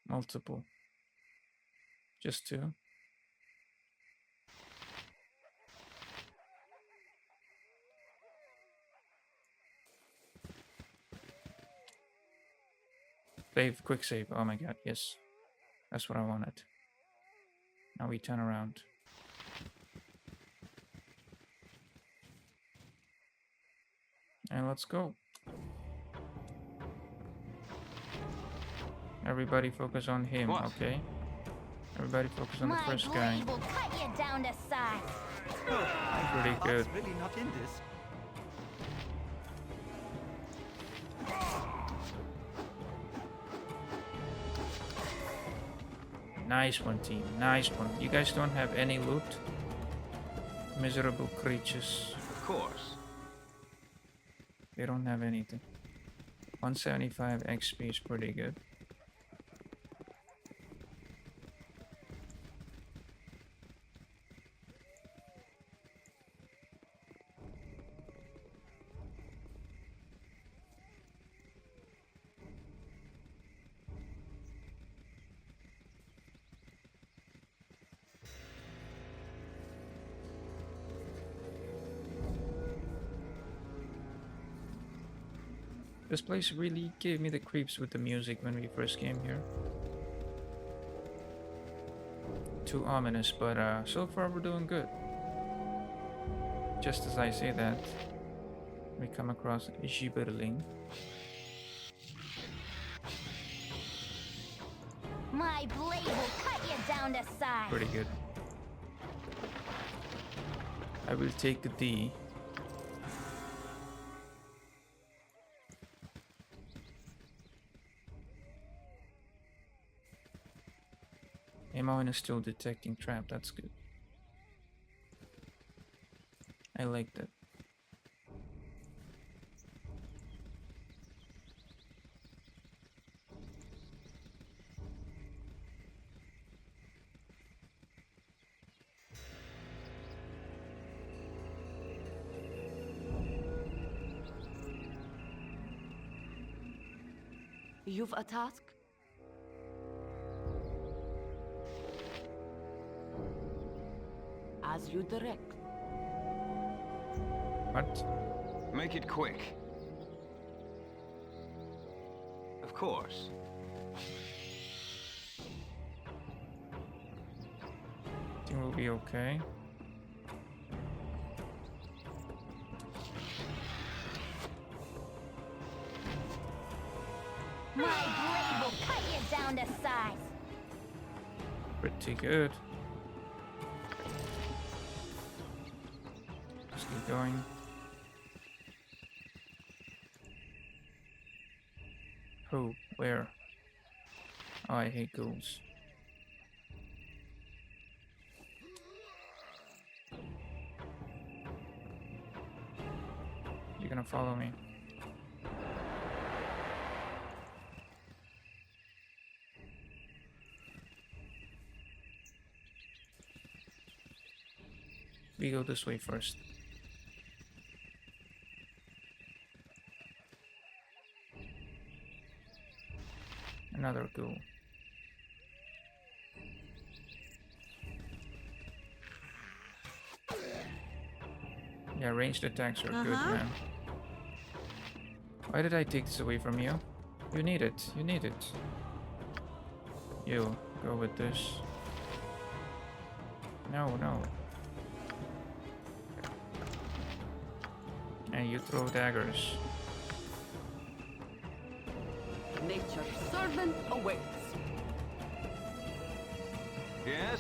Multiple. Just two. Save, quick save. Oh my god, yes. That's what I wanted. Now we turn around. And let's go. Everybody focus on him, What? okay? Everybody focus on the My first guy. blade will cut you down to size. Pretty good. Heart's really not in this. Nice one, team. Nice one. You guys don't have any loot? Miserable creatures. Of course. They don't have anything. 175 XP is pretty good. This place really gave me the creeps with the music when we first came here. Too ominous, but so far we're doing good. Just as I say that, we come across Gibberling. My blade will cut you down to size. Pretty good. I will take thee. Amon is still detecting trap, that's good. I like that. You've a task? As you direct. What? Make it quick. Of course. Think we'll be okay. My blade will cut you down to size. Pretty good. Let's keep going. Who? Where? Oh, I hate ghouls. You're gonna follow me. We go this way first. Another ghoul. Yeah, ranged attacks are good, man. Why did I take this away from you? You need it. You need it. You, go with this. No, no. And you throw daggers. Nature's servant awaits. Yes?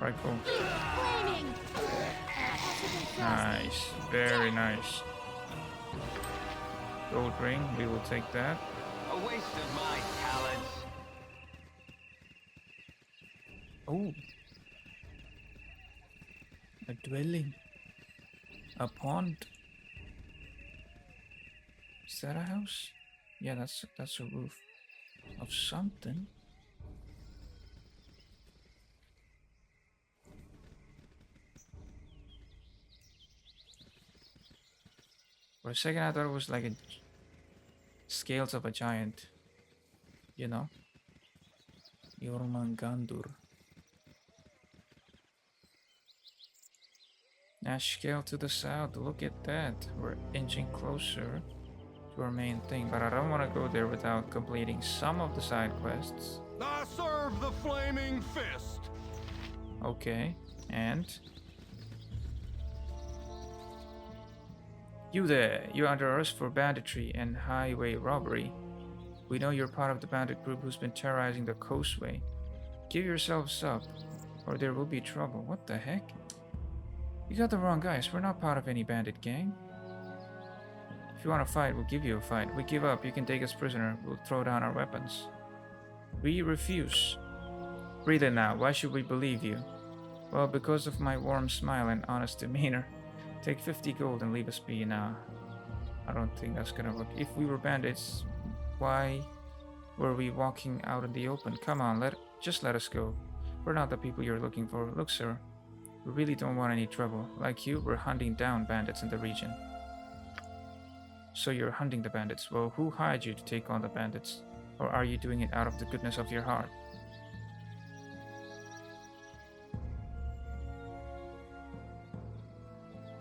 Rifle. Flaming! Nice. Very nice. Gold ring, we will take that. A waste of my talents. Oh. A dwelling. A pond. Is that a house? Yeah, that's a roof of something. For a second I thought it was like scales of a giant. You know? Jormungandr. Now scale to the south, look at that. We're inching closer to our main thing, but I don't want to go there without completing some of the side quests. I serve the flaming fist. Okay, and You there, you're under arrest for banditry and highway robbery. We know you're part of the bandit group who's been terrorizing the coastway. Give yourselves up, or there will be trouble. What the heck? You got the wrong guys. We're not part of any bandit gang. If you want to fight, we'll give you a fight. We give up. You can take us prisoner. We'll throw down our weapons. We refuse. Really now, why should we believe you? Well, because of my warm smile and honest demeanor. Take 50 gold and leave us be now. I don't think that's gonna work. If we were bandits, why were we walking out in the open? Come on, just let us go. We're not the people you're looking for. Look, sir, we really don't want any trouble. Like you, we're hunting down bandits in the region. So you're hunting the bandits. Well, who hired you to take on the bandits? Or are you doing it out of the goodness of your heart?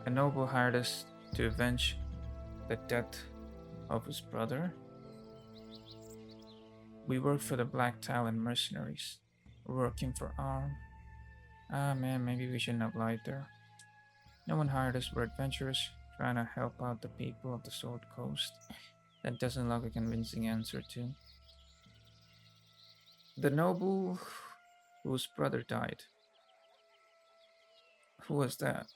A noble hired us to avenge the death of his brother. We work for the Black Talon mercenaries. We're working for arm. Ah man, maybe we shouldn't have lied there. No one hired us. We're adventurers trying to help out the people of the Sword Coast. That doesn't look a convincing answer too. The noble whose brother died. Who was that?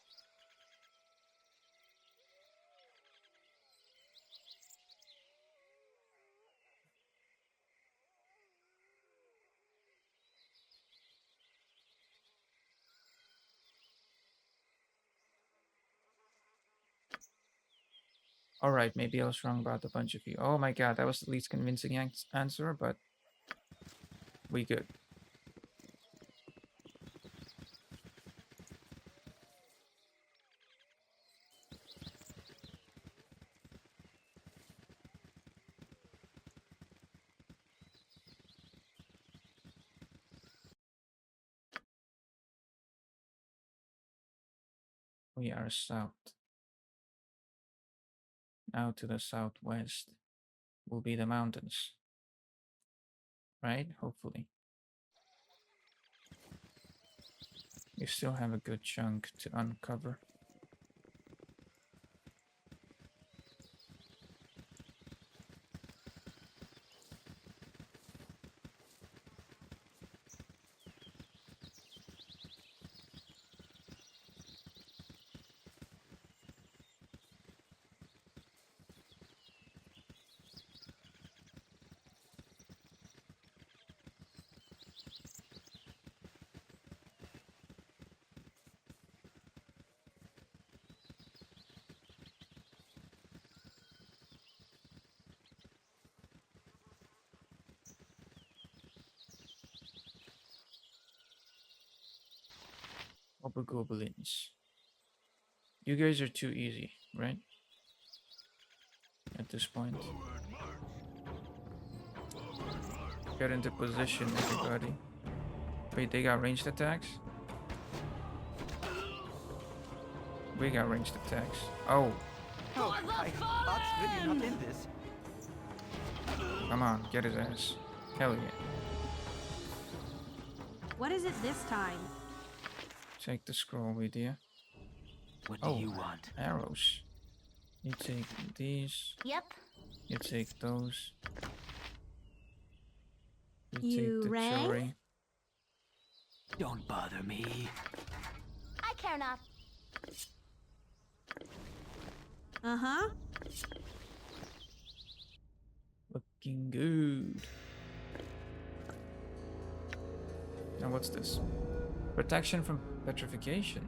Alright, maybe I was wrong about a bunch of you. Oh my god, that was the least convincing answer, but we good. We are south. Now to the southwest will be the mountains. Right? Hopefully. We still have a good chunk to uncover. Goblins. You guys are too easy, right? At this point. Get into position, everybody. Wait, they got ranged attacks? We got ranged attacks. Oh, Oh, Art's really not in this. come on, get his ass. Hell yeah. What is it this time? Take the scroll with you. What do you want? Arrows. You take these. Yep. You take those. You take the rang? jewelry. Don't bother me. I care not. Uh-huh. Looking good. Now what's this? Protection from petrification.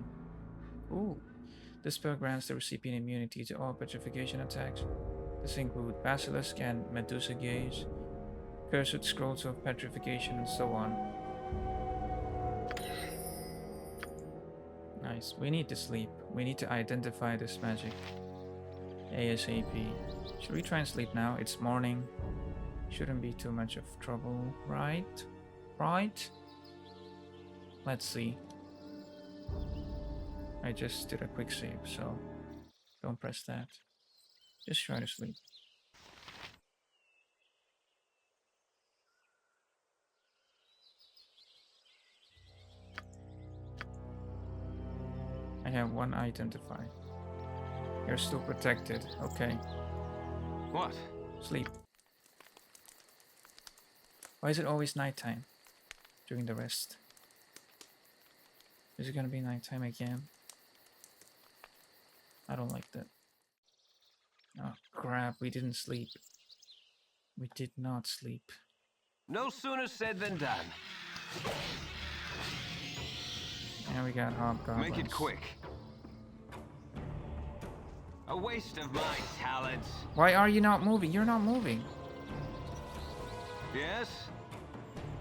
Ooh. This spell grants the recipient immunity to all petrification attacks. This include Basilisk and Medusa Gaze, Cursed Scrolls of Petrification, and so on. Nice. We need to sleep. We need to identify this magic. ASAP. Should we try and sleep now? It's morning. Shouldn't be too much of trouble, right? Right? Let's see. I just did a quick save, so don't press that. Just try to sleep. I have one identified. You're still protected. Okay. What? Sleep. Why is it always nighttime during the rest? Is it gonna be nighttime again? I don't like that. Oh crap, we didn't sleep. We did not sleep. No sooner said than done. And we got hobgoblins. Make it quick. A waste of my talents. Why are you not moving? You're not moving. Yes?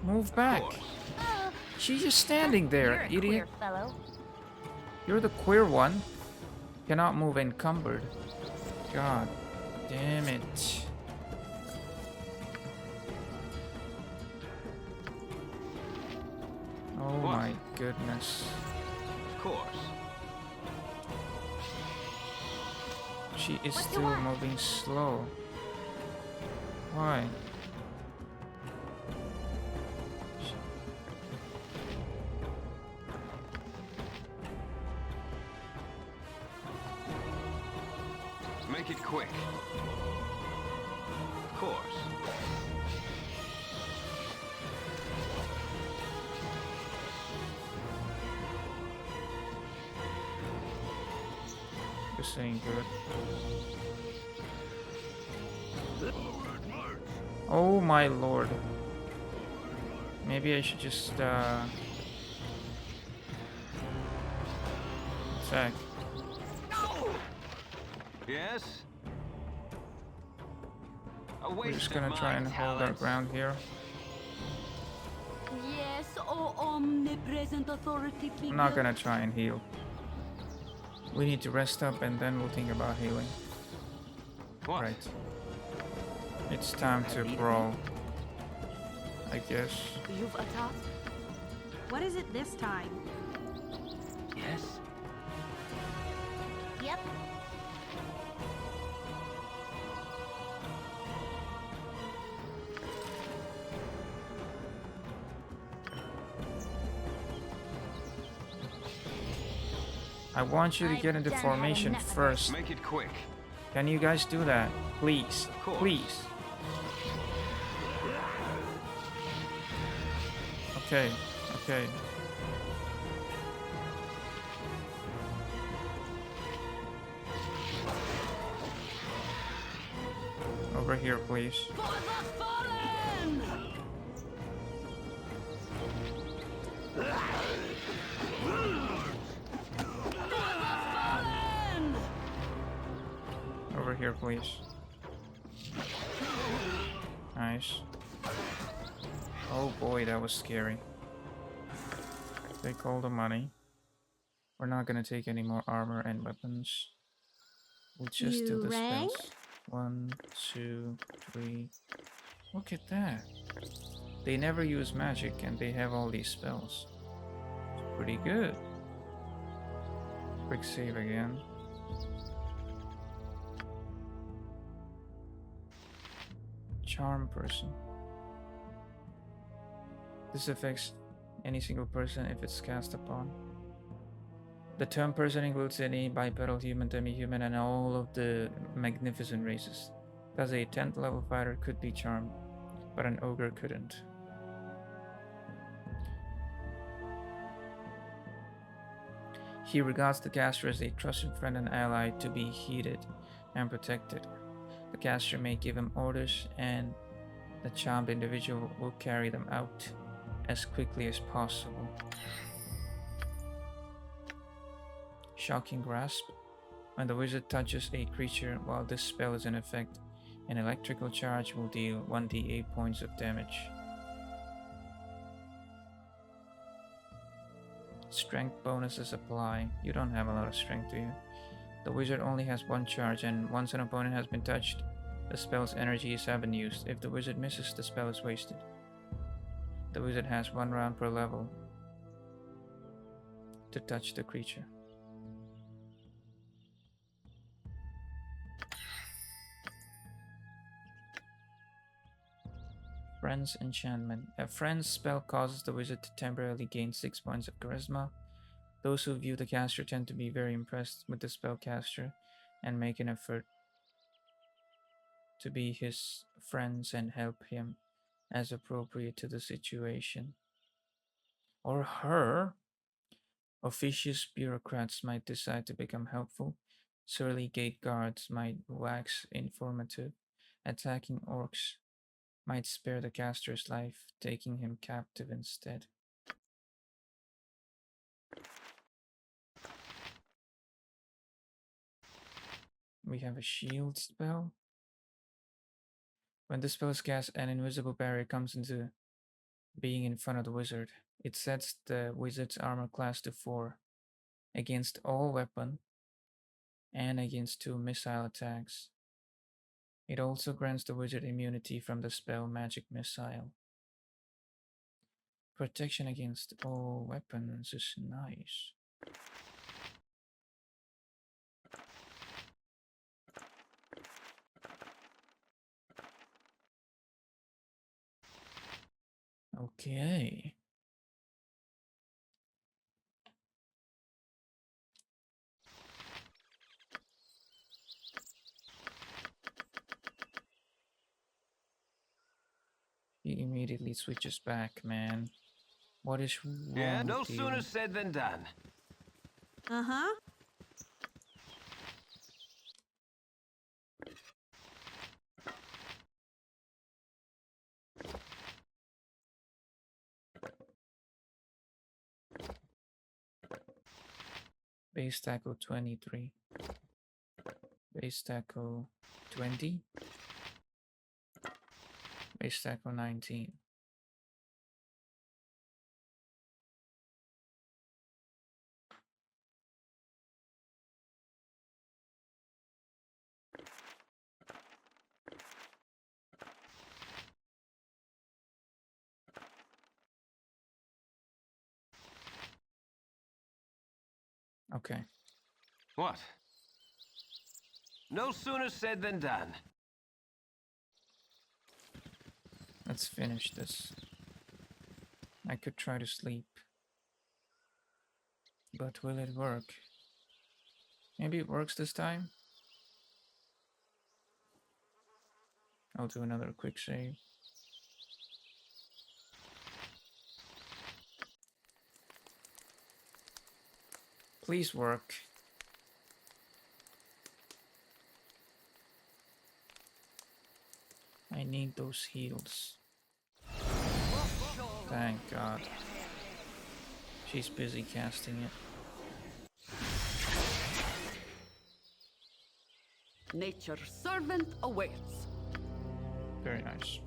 Move Of back. course. Oh, She's just standing there, you're a idiot. queer fellow. You're the queer one. Cannot move encumbered. God damn it. Oh What? my goodness. Of course. She is What you still want? moving slow. Why? Make it quick. Of course. Just saying good. Oh my lord. Maybe I should just attack. Yes? A We're waste just gonna of try my and hold our talents. ground here. Yes, oh omnipresent authority figure. I'm not gonna try and heal. We need to rest up and then we'll think about healing. What? Right. It's time to brawl. I guess. You've attacked? What is it this time? Yes? Yep. I want you to I've get into done formation enough of first. Make it quick. Can you guys do that? Please. Of course. Please. Okay. Okay. Over here, please. For the fallen! Over here, please. Nice. Oh boy, that was scary. Take all the money. We're not gonna take any more armor and weapons. We'll just do You the rang? spells. 1, 2, 3. Look at that. They never use magic and they have all these spells. Pretty good. Quick save again. Charm person. This affects any single person if it's cast upon. The term person includes any bipedal human, demi-human, and all of the magnificent races. Thus a 10th level fighter could be charmed, but an ogre couldn't. He regards the caster as a trusted friend and ally to be heeded and protected. The caster may give him orders, and the charmed individual will carry them out as quickly as possible. Shocking Grasp. When the wizard touches a creature while this spell is in effect, an electrical charge will deal 1d8 points of damage. Strength bonuses apply. You don't have a lot of strength, do you? The wizard only has one charge, and once an opponent has been touched, the spell's energy is haven't used. If the wizard misses, the spell is wasted. The wizard has 1 round per level to touch the creature. Friend's Enchantment. A friend's spell causes the wizard to temporarily gain 6 points of charisma. Those who view the caster tend to be very impressed with the spellcaster. and make an effort to be his friends and help him as appropriate to the situation. Or her. Officious bureaucrats might decide to become helpful. Surly gate guards might wax informative. Attacking orcs might spare the caster's life, taking him captive instead. We have a shield spell. When the spell is cast, an invisible barrier comes into being in front of the wizard. It sets the wizard's armor class to 4 against all weapon and against 2 missile attacks. It also grants the wizard immunity from the spell Magic Missile. Protection against all weapons is nice. Okay. He immediately switches back, man. What is wrong Yeah, no with you? sooner said than done. Uh-huh. Base tackle 23. Base tackle 20. Base tackle 19. Okay. What? No sooner said than done. Let's finish this. I could try to sleep. But will it work? Maybe it works this time? I'll do another quick save. Please work. I need those heals. Thank God. She's busy casting it. Nature's servant awaits. Very nice.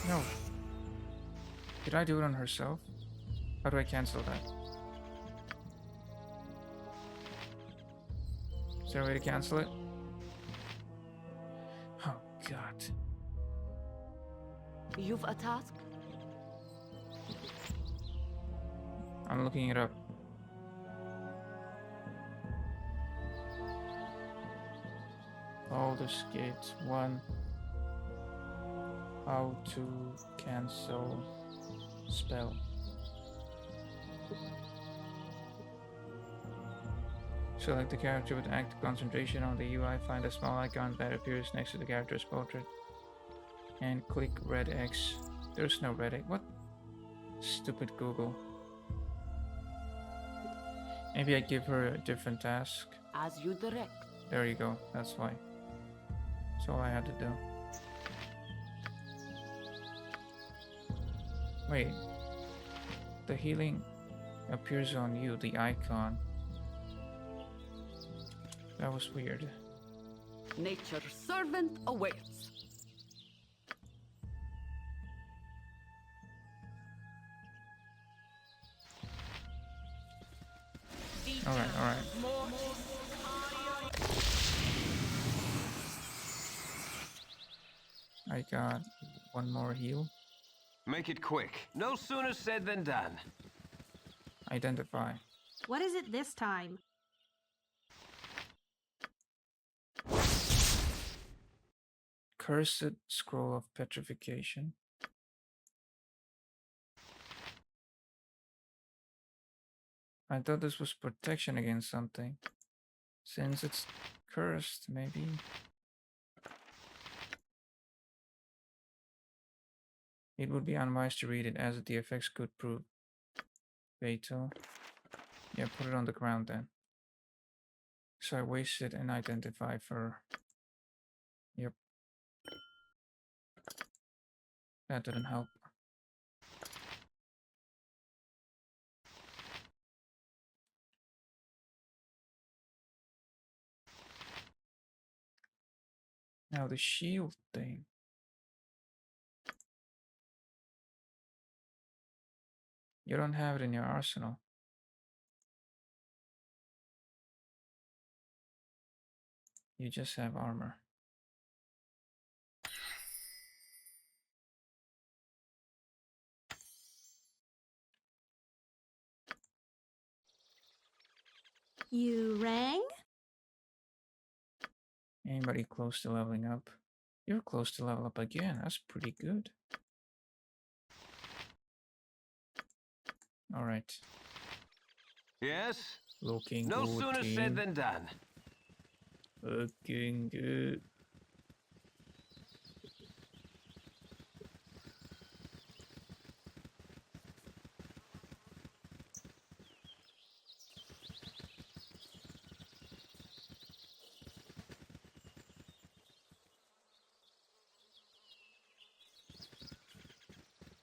No. Did I do it on herself? How do I cancel that? Is there a way to cancel it? Oh, God. You've a task? I'm looking it up. Baldur's Gate 1. How to cancel spell. Select the character with active concentration on the UI. Find a small icon that appears next to the character's portrait. And click red X. There's no red X. What? Stupid Google. Maybe I give her a different task. As you direct. There you go. That's why. That's all I had to do. Wait. The healing appears on you, the icon. That was weird. Nature's servant awaits. Alright, alright. I got one more heal. Make it quick. No sooner said than done. Identify. What is it this time? Cursed Scroll of Petrification. I thought this was protection against something. Since it's cursed, maybe. It would be unwise to read it, as the effects could prove fatal. Yeah, put it on the ground then. So I wasted an identify for... Yep. That didn't help. Now the shield thing. You don't have it in your arsenal. You just have armor. You rang? Anybody close to leveling up? You're close to level up again. That's pretty good. Alright. Yes? Looking No good, sooner team. said than done. Looking good.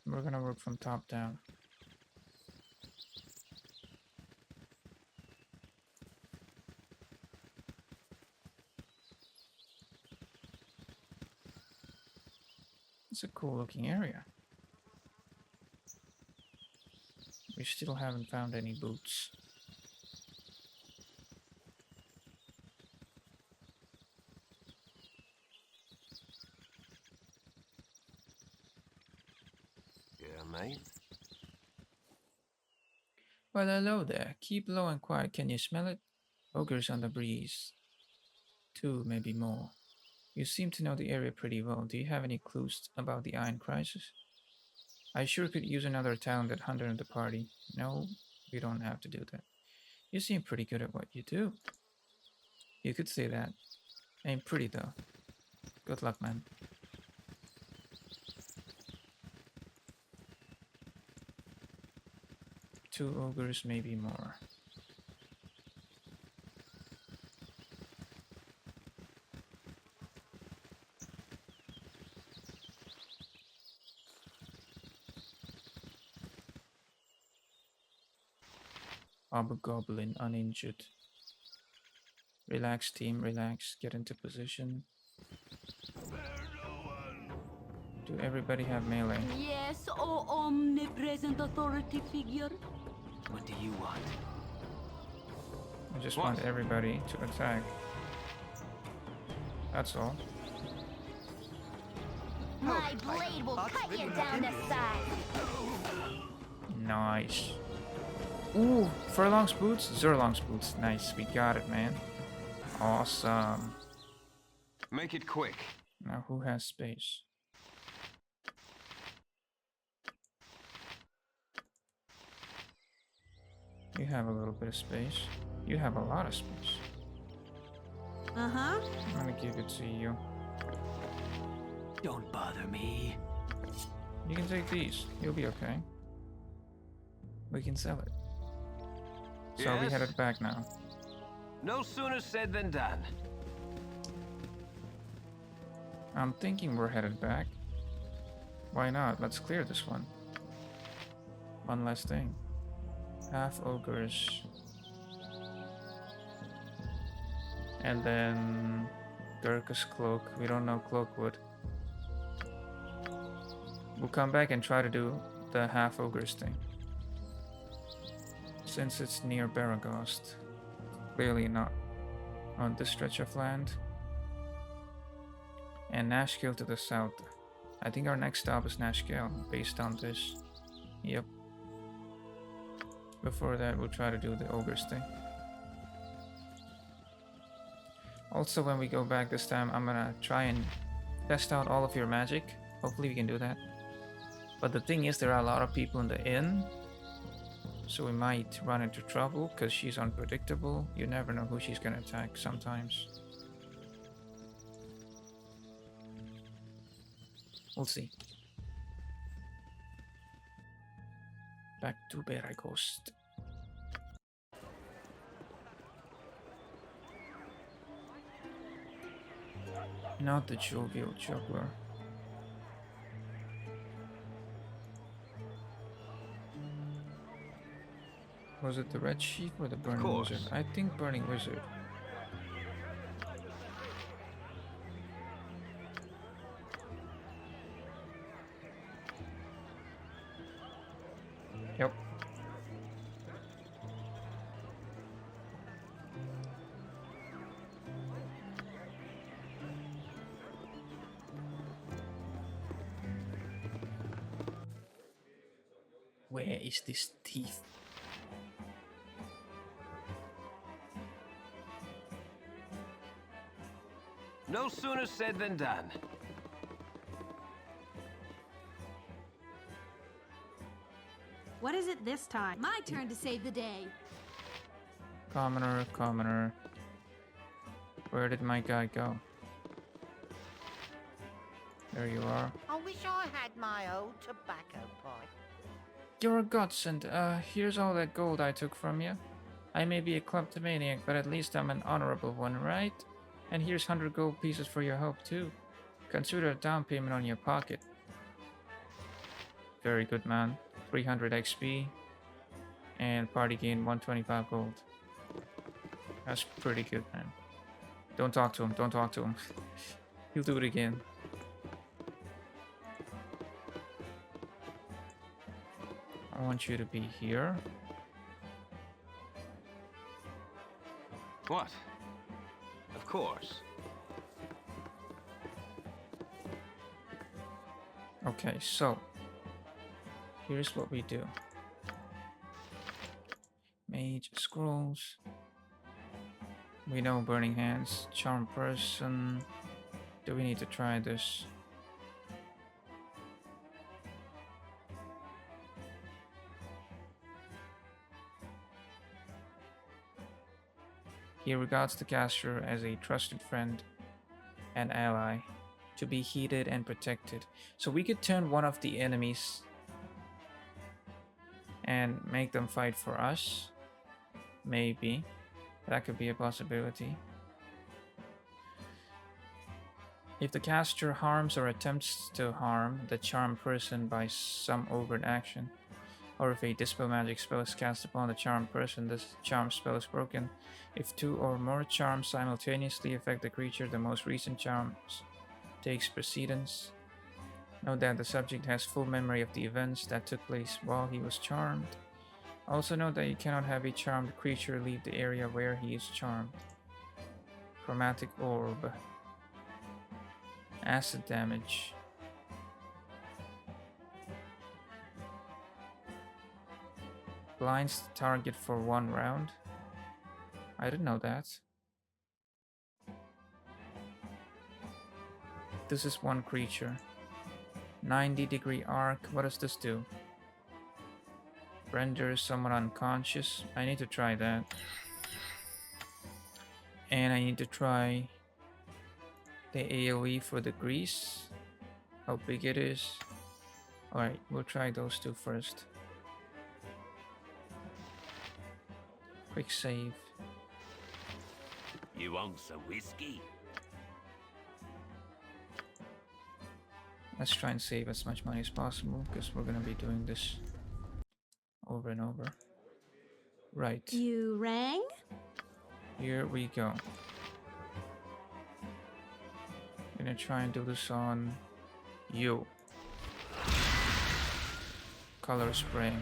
We're gonna work from top down. It's a cool looking area. We still haven't found any boots. Yeah, mate. Well, hello there. Keep low and quiet. Can you smell it? Ogres on the breeze. 2, maybe more. You seem to know the area pretty well. Do you have any clues about the Iron Crisis? I sure could use another talented hunter in the party. No, you don't have to do that. You seem pretty good at what you do. You could say that. Ain't pretty though. Good luck, man. Two ogres, maybe more. Goblin uninjured. Relax, team, relax. Get into position. Do everybody have melee? Yes, oh omnipresent authority figure. What do you want? I just What? want everybody to attack. That's all. My blade will cut you down to size. Nice. Ooh, Furlong's boots? Zurlong's boots. Nice, we got it, man. Awesome. Make it quick. Now who has space? You have a little bit of space. You have a lot of space. Uh-huh. I'm gonna give it to you. Don't bother me. You can take these. You'll be okay. We can sell it. So are we Yes? headed back now? No sooner said than done. I'm thinking we're headed back. Why not? Let's clear this one. One last thing. Half ogres. And then Gurkha's cloak. We don't know Cloakwood. We'll come back and try to do the half ogres thing. Since it's near Baragost. Clearly not on this stretch of land. And Nashkill to the south. I think our next stop is Nashkill, based on this. Yep. Before that, we'll try to do the ogres thing. Also, when we go back this time, I'm gonna try and test out all of your magic. Hopefully we can do that. But the thing is, there are a lot of people in the inn. So we might run into trouble because she's unpredictable. You never know who she's gonna attack sometimes. We'll see. Back to Bear Ghost. Not the jovial juggler. Was it the red sheep or the burning course. wizard? I think burning wizard. Yep. Where is this thief? No sooner said than done. What is it this time? My turn to save the day. Commoner, commoner. Where did my guy go? There you are. I wish I had my old tobacco pipe. You're a godsend. Here's all that gold I took from you. I may be a kleptomaniac, but at least I'm an honorable one, right? And here's 100 gold pieces for your help, too. Consider a down payment on your pocket. Very good, man. 300 XP. And party gain 125 gold. That's pretty good, man. Don't talk to him. Don't talk to him. He'll do it again. I want you to be here. What? Of course. Okay, so here's what we do. Mage scrolls. We know burning hands, charm person. Do we need to try this? He regards the caster as a trusted friend and ally, to be heeded and protected. So we could turn one of the enemies and make them fight for us. Maybe. That could be a possibility. If the caster harms or attempts to harm the charmed person by some overt action, or if a dispel magic spell is cast upon the charmed person, this charm spell is broken. If two or more charms simultaneously affect the creature, the most recent charms takes precedence. Note that the subject has full memory of the events that took place while he was charmed. Also note that you cannot have a charmed creature leave the area where he is charmed. Chromatic orb. Acid damage. Blinds the target for 1 round. I didn't know that. This is one creature. 90-degree arc. What does this do? Render someone unconscious. I need to try that. And I need to try the AoE for the grease. How big it is. Alright, we'll try those two first. Quick save. You want some whiskey? Let's try and save as much money as possible because we're gonna be doing this over and over. Right. You rang? Here we go. Gonna try and do this on you. Color spray.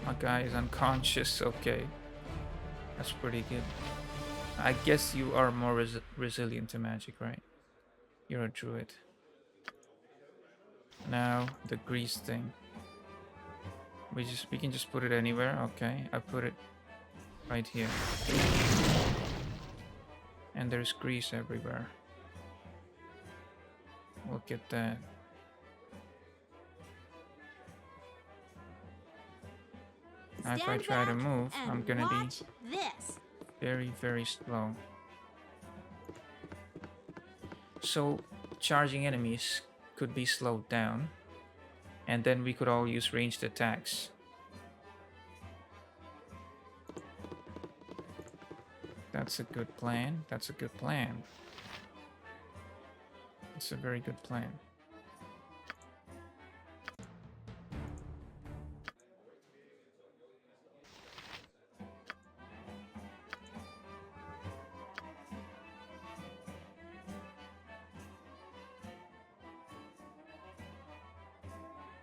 My guy is unconscious. Okay. That's pretty good. I guess you are more resilient to magic, right? You're a druid. Now the grease thing. We can just put it anywhere. Okay, I put it right here. And there's grease everywhere. Look at that. Now if I Stand try to back move, and I'm gonna be watch this. very, very slow. So charging enemies could be slowed down, and then we could all use ranged attacks. That's a good plan. That's a good plan. It's a very good plan.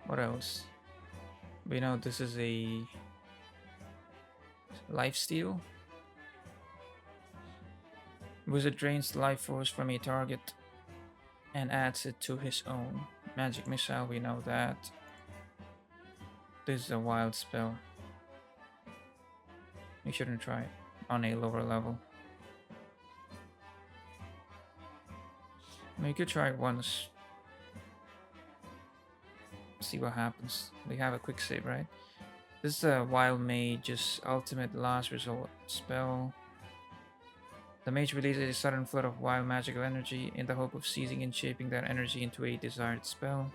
What else? We know this is a lifesteal. Wizard drains the life force from a target and adds it to his own. Magic missile, we know that. This is a wild spell. You shouldn't try it on a lower level. I mean, you could try it once. See what happens. We have a quick save, right? This is a wild mage's ultimate last resort spell. The mage releases a sudden flood of wild magical energy in the hope of seizing and shaping that energy into a desired spell.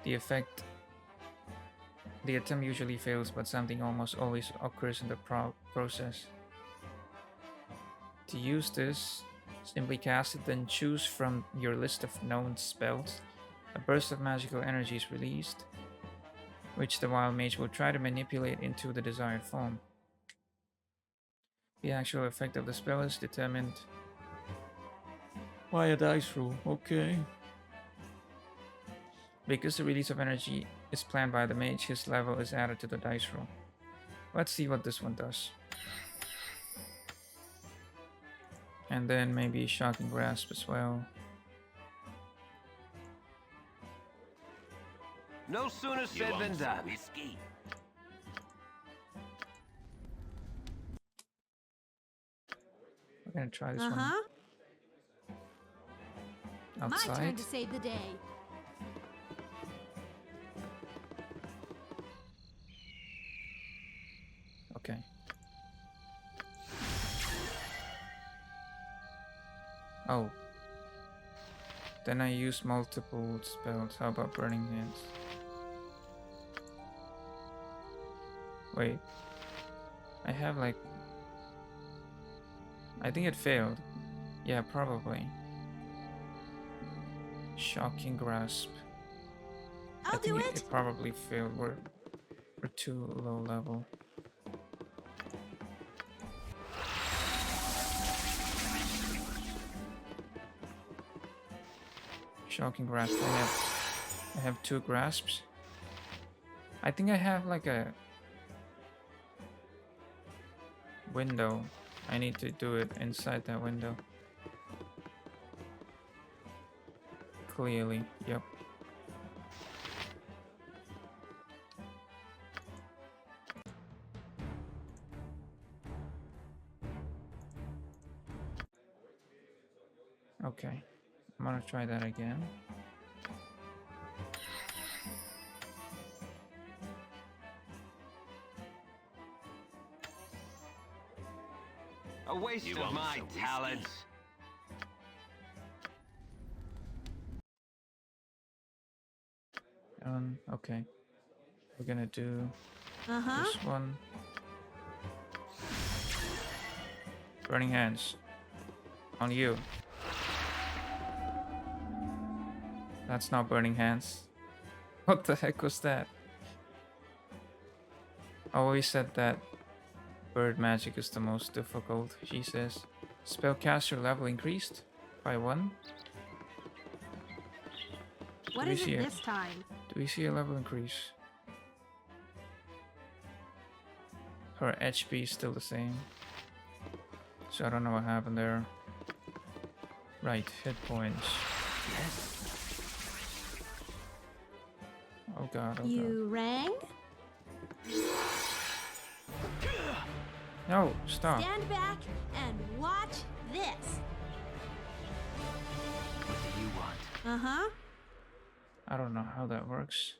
The attempt usually fails, but something almost always occurs in the process. To use this, simply cast it, then choose from your list of known spells. A burst of magical energy is released, which the wild mage will try to manipulate into the desired form. The actual effect of the spell is determined by a dice roll. Okay. Because the release of energy is planned by the mage, his level is added to the dice roll. Let's see what this one does. And then maybe Shocking Grasp as well. No sooner said than done. Whiskey. We're gonna try this Uh-huh. one My turn outside. to save the day. Okay. Oh. Then I use multiple spells. How about Burning Hands? Wait. I have like... I think it failed. Yeah, probably. Shocking Grasp. I'll do it. It probably failed. We're too low level. Shocking Grasp. I have 2 grasps. I think I have like a window. I need to do it inside that window. Clearly, yep. Okay, I'm gonna try that again. A waste of my talents. Okay. We're gonna do Uh-huh. this one. Burning Hands. On you. That's not Burning Hands. What the heck was that? I always said that bird magic is the most difficult, she says. Spellcaster level increased by 1. What we is see it it? this time? Do we see a level increase? Her HP is still the same. So I don't know what happened there. Right, hit points. Oh god, oh You rang? god. No, stop. Stand back and watch this. What do you want? Uh-huh. I don't know how that works.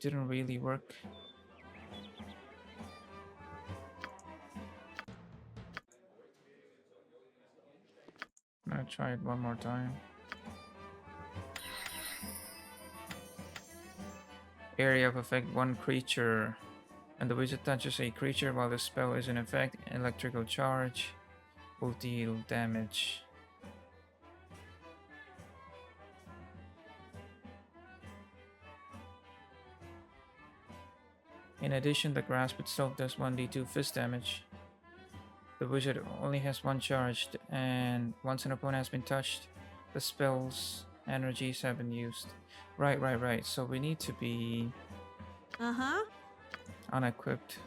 didn't really work. I'm gonna try it one more time. Area of effect 1 creature. And the wizard touches a creature while the spell is in effect. Electrical charge will deal damage. In addition, the grasp itself does 1d2 fist damage. The wizard only has 1 charged, and once an opponent has been touched, the spell's energies have been used. Right. So we need to be unequipped.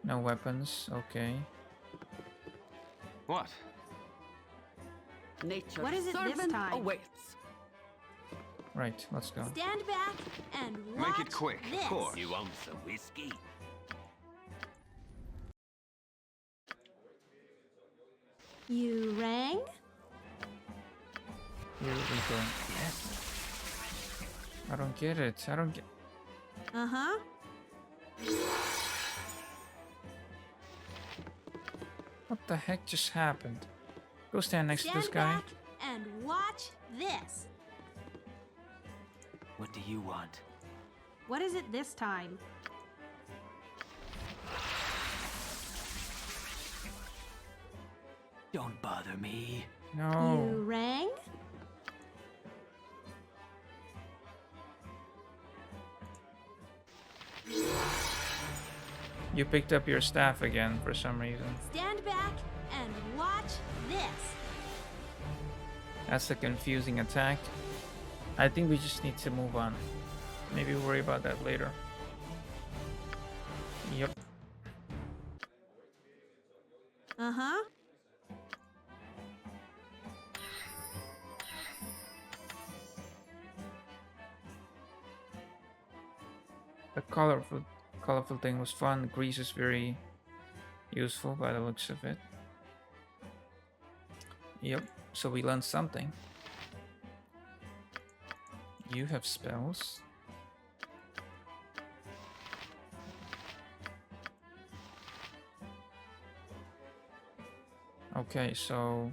No weapons, okay. What? Nature's What is it this servant time? awaits. Right, let's go. Stand back and watch Make it quick, this. of course. You want some whiskey? You rang? Here we go. I don't get it. I don't get. What the heck just happened? Go stand next to this Stand guy. back and watch this. What do you want? What is it this time? Don't bother me. No. You rang? You picked up your staff again for some reason. Stand back and watch this. That's a confusing attack. I think we just need to move on. Maybe worry about that later. Yep. The colorful thing was fun. Grease is very useful by the looks of it. Yep, so we learned something. You have spells. Okay, so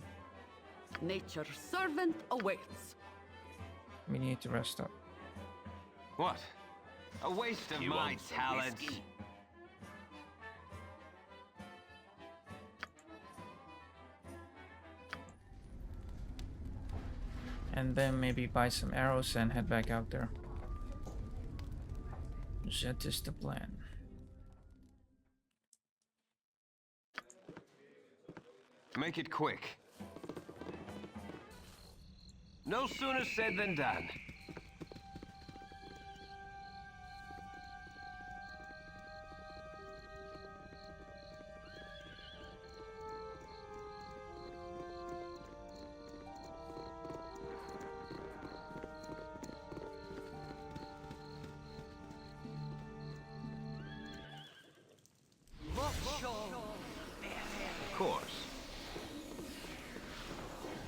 Nature's servant awaits. we need to rest up. What? A waste of You my want some talents. whiskey? And then maybe buy some arrows and head back out there. That is the plan. Make it quick. No sooner said than done. Of course.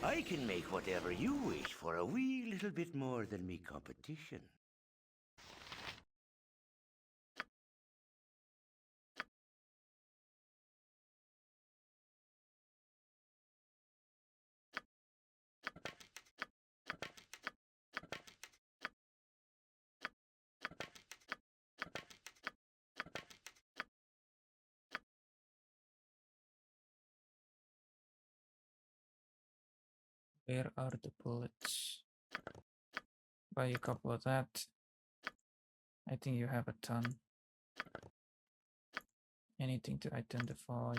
I can make whatever you wish for a wee little bit more than me competition. Where are the bullets? Buy a couple of that. I think you have a ton. Anything to identify?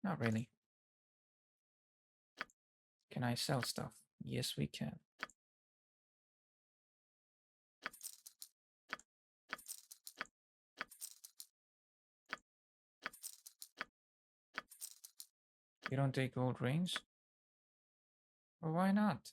Not really. Can I sell stuff? Yes, we can. You don't take gold rings? Well, why not?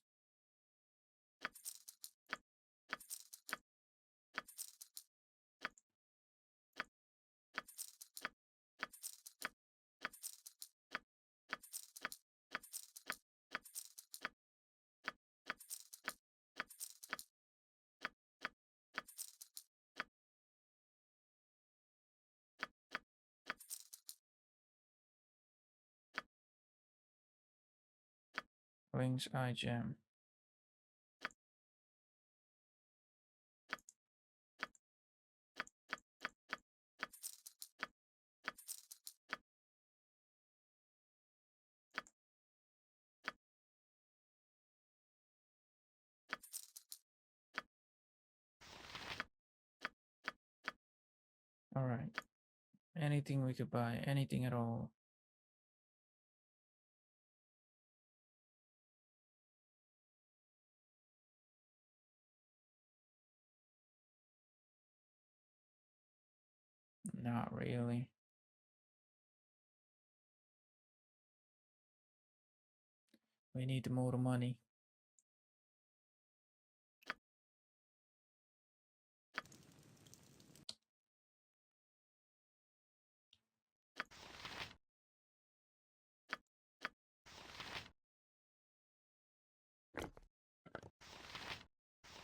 Wings eye gem. All right. Anything we could buy, anything at all. Not really. We need more money.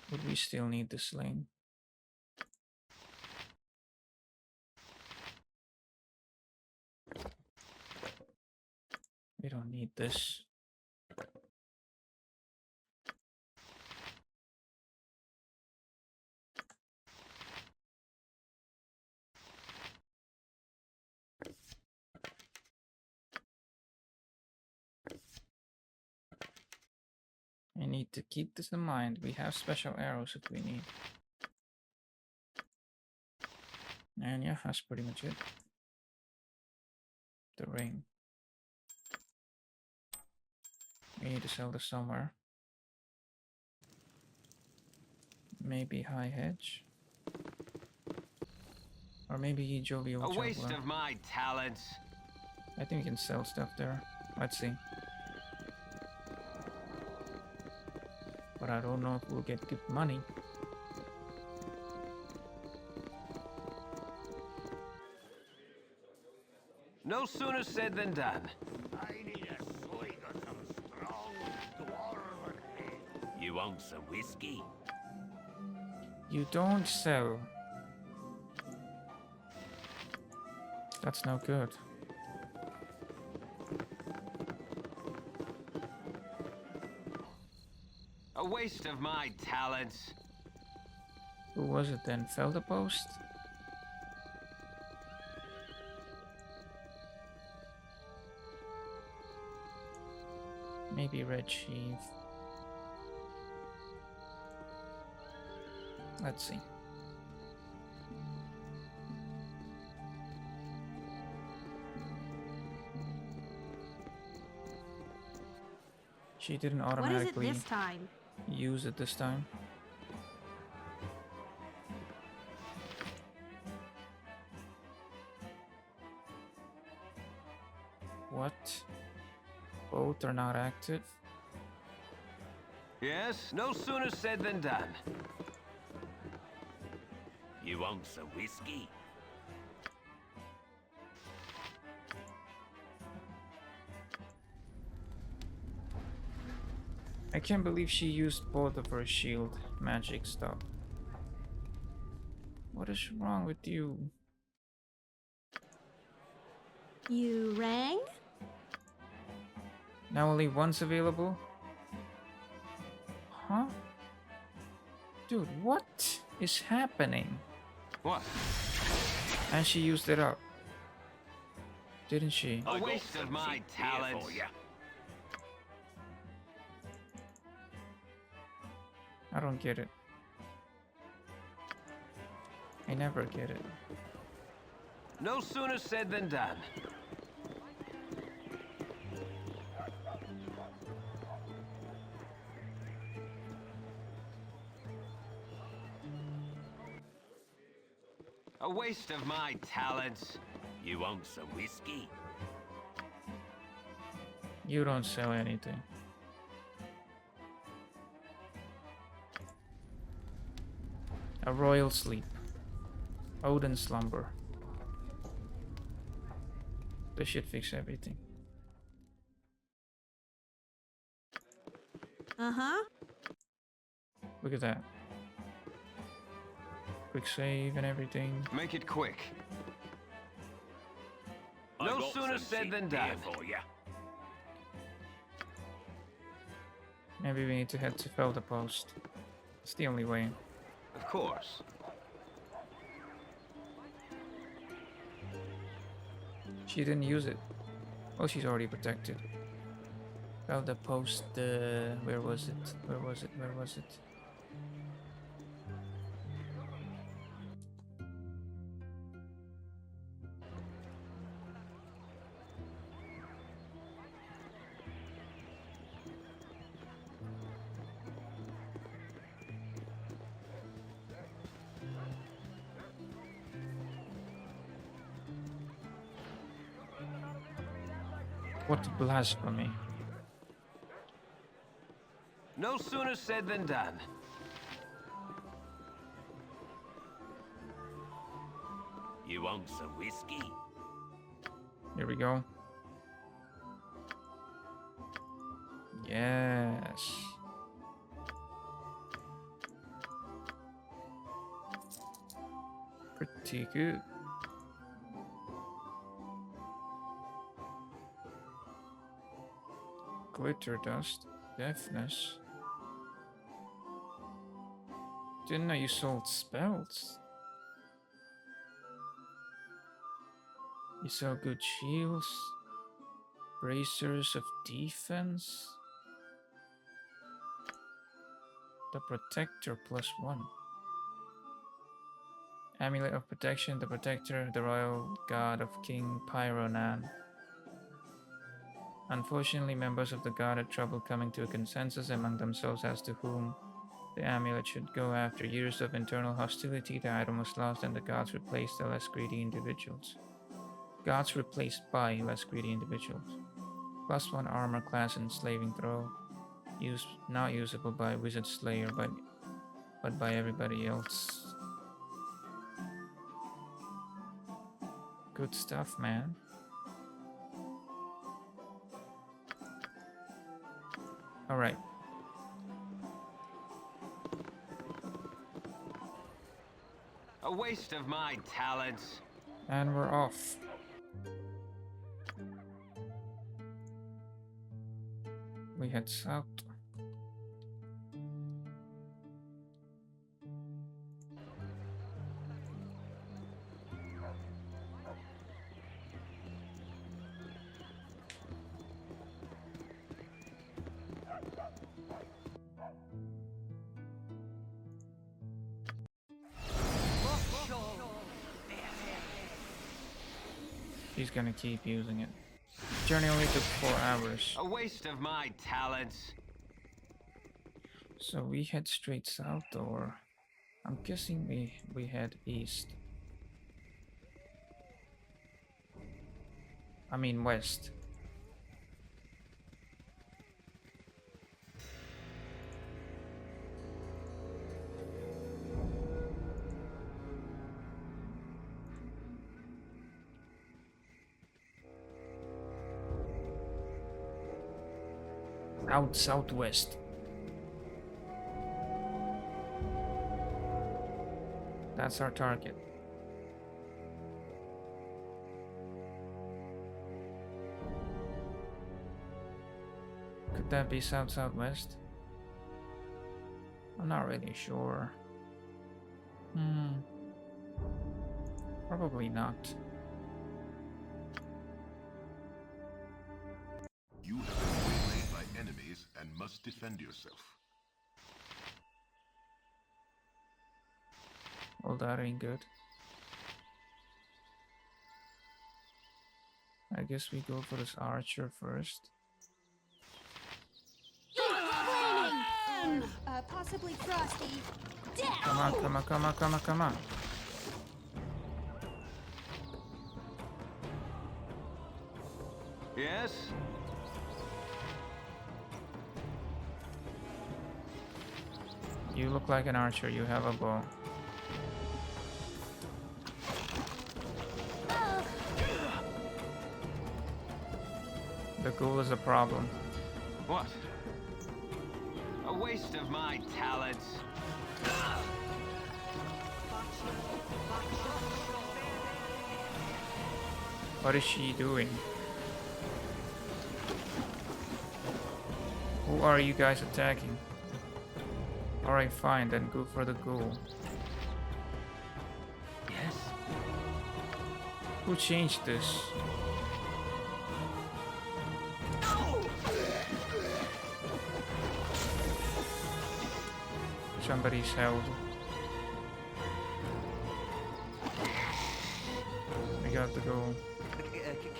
But we still need the sling. We don't need this. I need to keep this in mind. We have special arrows if we need. And yeah, that's pretty much it. The ring. We need to sell this somewhere. Maybe High Hedge. Or maybe Jovial A waste Juggler. of my talents. I think we can sell stuff there. Let's see. But I don't know if we'll get good money. No sooner said than done. I need a swig of some strong dwarven ale. You want some whiskey? You don't sell. That's no good. A waste of my talents. Who was it then? Felderpost? Maybe Red Sheaf. Let's see. She didn't What is it automatically this time? use it this time. What? Both are not active. Yes, no sooner said than done. You want some whiskey? I can't believe she used both of her shield magic stuff. What is wrong with you? You rang? Now only one's available? Huh? Dude, what is happening? What? And she used it up. Didn't she? A waste of my talents. I don't get it. I never get it. No sooner said than done. A waste of my talents. You want some whiskey? You don't sell anything. A royal sleep. Odin slumber. This should fix everything. Uh-huh. Look at that. Quick save and everything. Make it quick. No sooner said than done. For you. Maybe we need to head to Felder Post. It's the only way. Of course. She didn't use it. Oh, she's already protected. Felder Post, where was it? Where was it? Where was it? What blasphemy. No sooner said than done. You want some whiskey? Here we go. Yes. Pretty good. Glitter dust. Deafness. Didn't know you sold spells. You sell good shields. Bracers of defense. The Protector +1. Amulet of Protection, the Protector, the Royal God of King Pyronan. Unfortunately, members of the God had trouble coming to a consensus among themselves as to whom the amulet should go. After years of internal hostility, the item was lost and the gods replaced the less greedy individuals. Gods replaced by less greedy individuals. +1 armor class enslaving throw. Not usable by Wizard Slayer, but by everybody else. Good stuff, man. Alright. A waste of my talents. And we're off. We head south. He's gonna keep using it. Journey only took 4 hours. A waste of my talents. So we head straight south, or I'm guessing we head east. I mean west. Southwest. That's our target. Could that be southwest? I'm not really sure. Probably not. You have been waylaid by enemies and must defend yourself. Well, that ain't good. I guess we go for this archer first. Possibly frosty. Come on, come on, come on, come on, come on. Yes? You look like an archer, you have a bow. The ghoul is a problem. What? A waste of my talents. What is she doing? Who are you guys attacking? Alright, fine, then go for the goal. Yes? Who changed this? Somebody's held. We got the goal.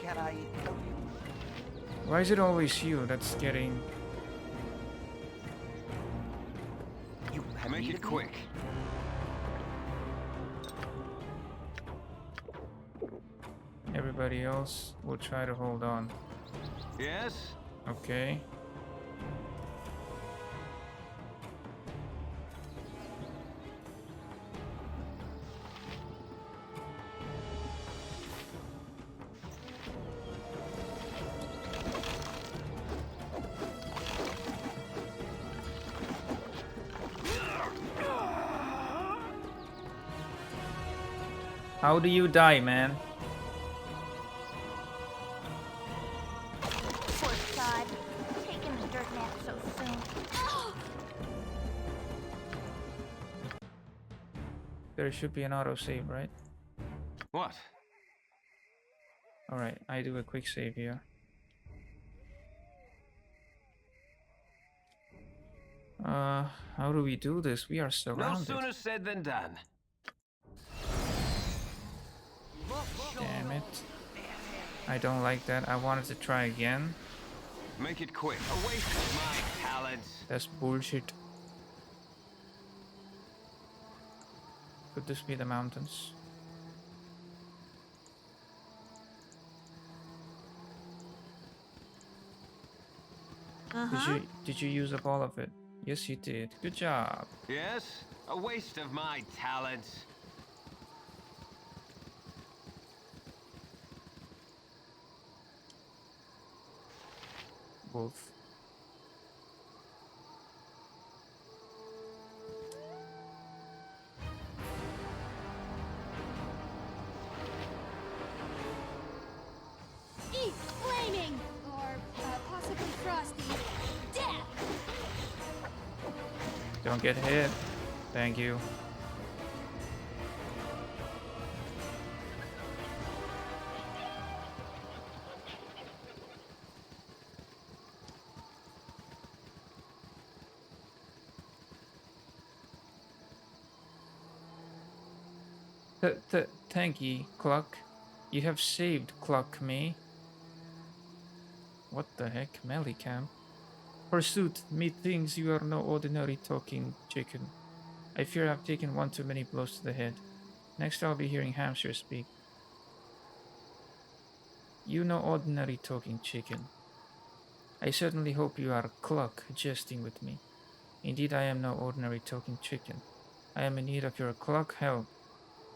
Can I help you? Why is it always you that's getting... You have Make needed it me? quick. Everybody else will try to hold on. Yes? Okay. How do you die, man? Poor sod. Taking the dirt nap so soon. There should be an autosave, right? What? Alright, I do a quick save here. How do we do this? We are No surrounded. sooner said than done. Damn it. I don't like that. I wanted to try again. Make it quick. A waste of my talents. That's bullshit. Could this be the mountains? Did you use up all of it? Yes, you did. Good job. Yes? A waste of my talents. Wolf. Eat flaming! Or possibly frosty. Death! Don't get hit. Thank you. Thank ye, Cluck. You have saved Cluck me. What the heck, Melicam? Pursuit, methinks you are no ordinary talking chicken. I fear I've taken one too many blows to the head. Next I'll be hearing Hamster speak. You no ordinary talking chicken. I certainly hope you are Cluck jesting with me. Indeed I am no ordinary talking chicken. I am in need of your Cluck help.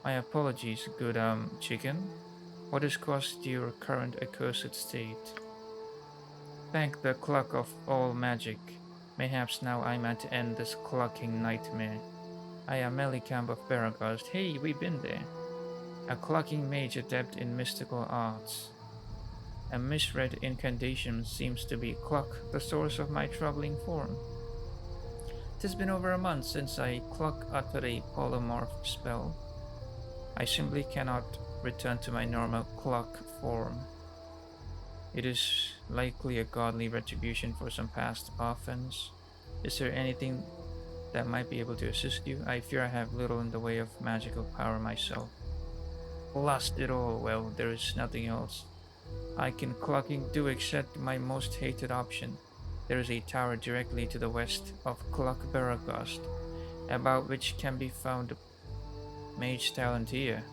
My apologies, good chicken. What has caused your current accursed state? Thank the Cluck of all magic. Mayhaps now I might end this clucking nightmare. I am Melicamp of Baragast. Hey, we've been there. A clucking mage adept in mystical arts. A misread incantation seems to be Cluck, the source of my troubling form. 'Tis been over a month since I Cluck uttered a polymorph spell. I simply cannot return to my normal Cluck form. It is likely a godly retribution for some past offense. Is there anything that might be able to assist you? I fear I have little in the way of magical power myself. Lost it all. Well, there is nothing else I can clucking do except my most hated option. There is a tower directly to the west of Cluck Baragast, about which can be found Mage Talentia.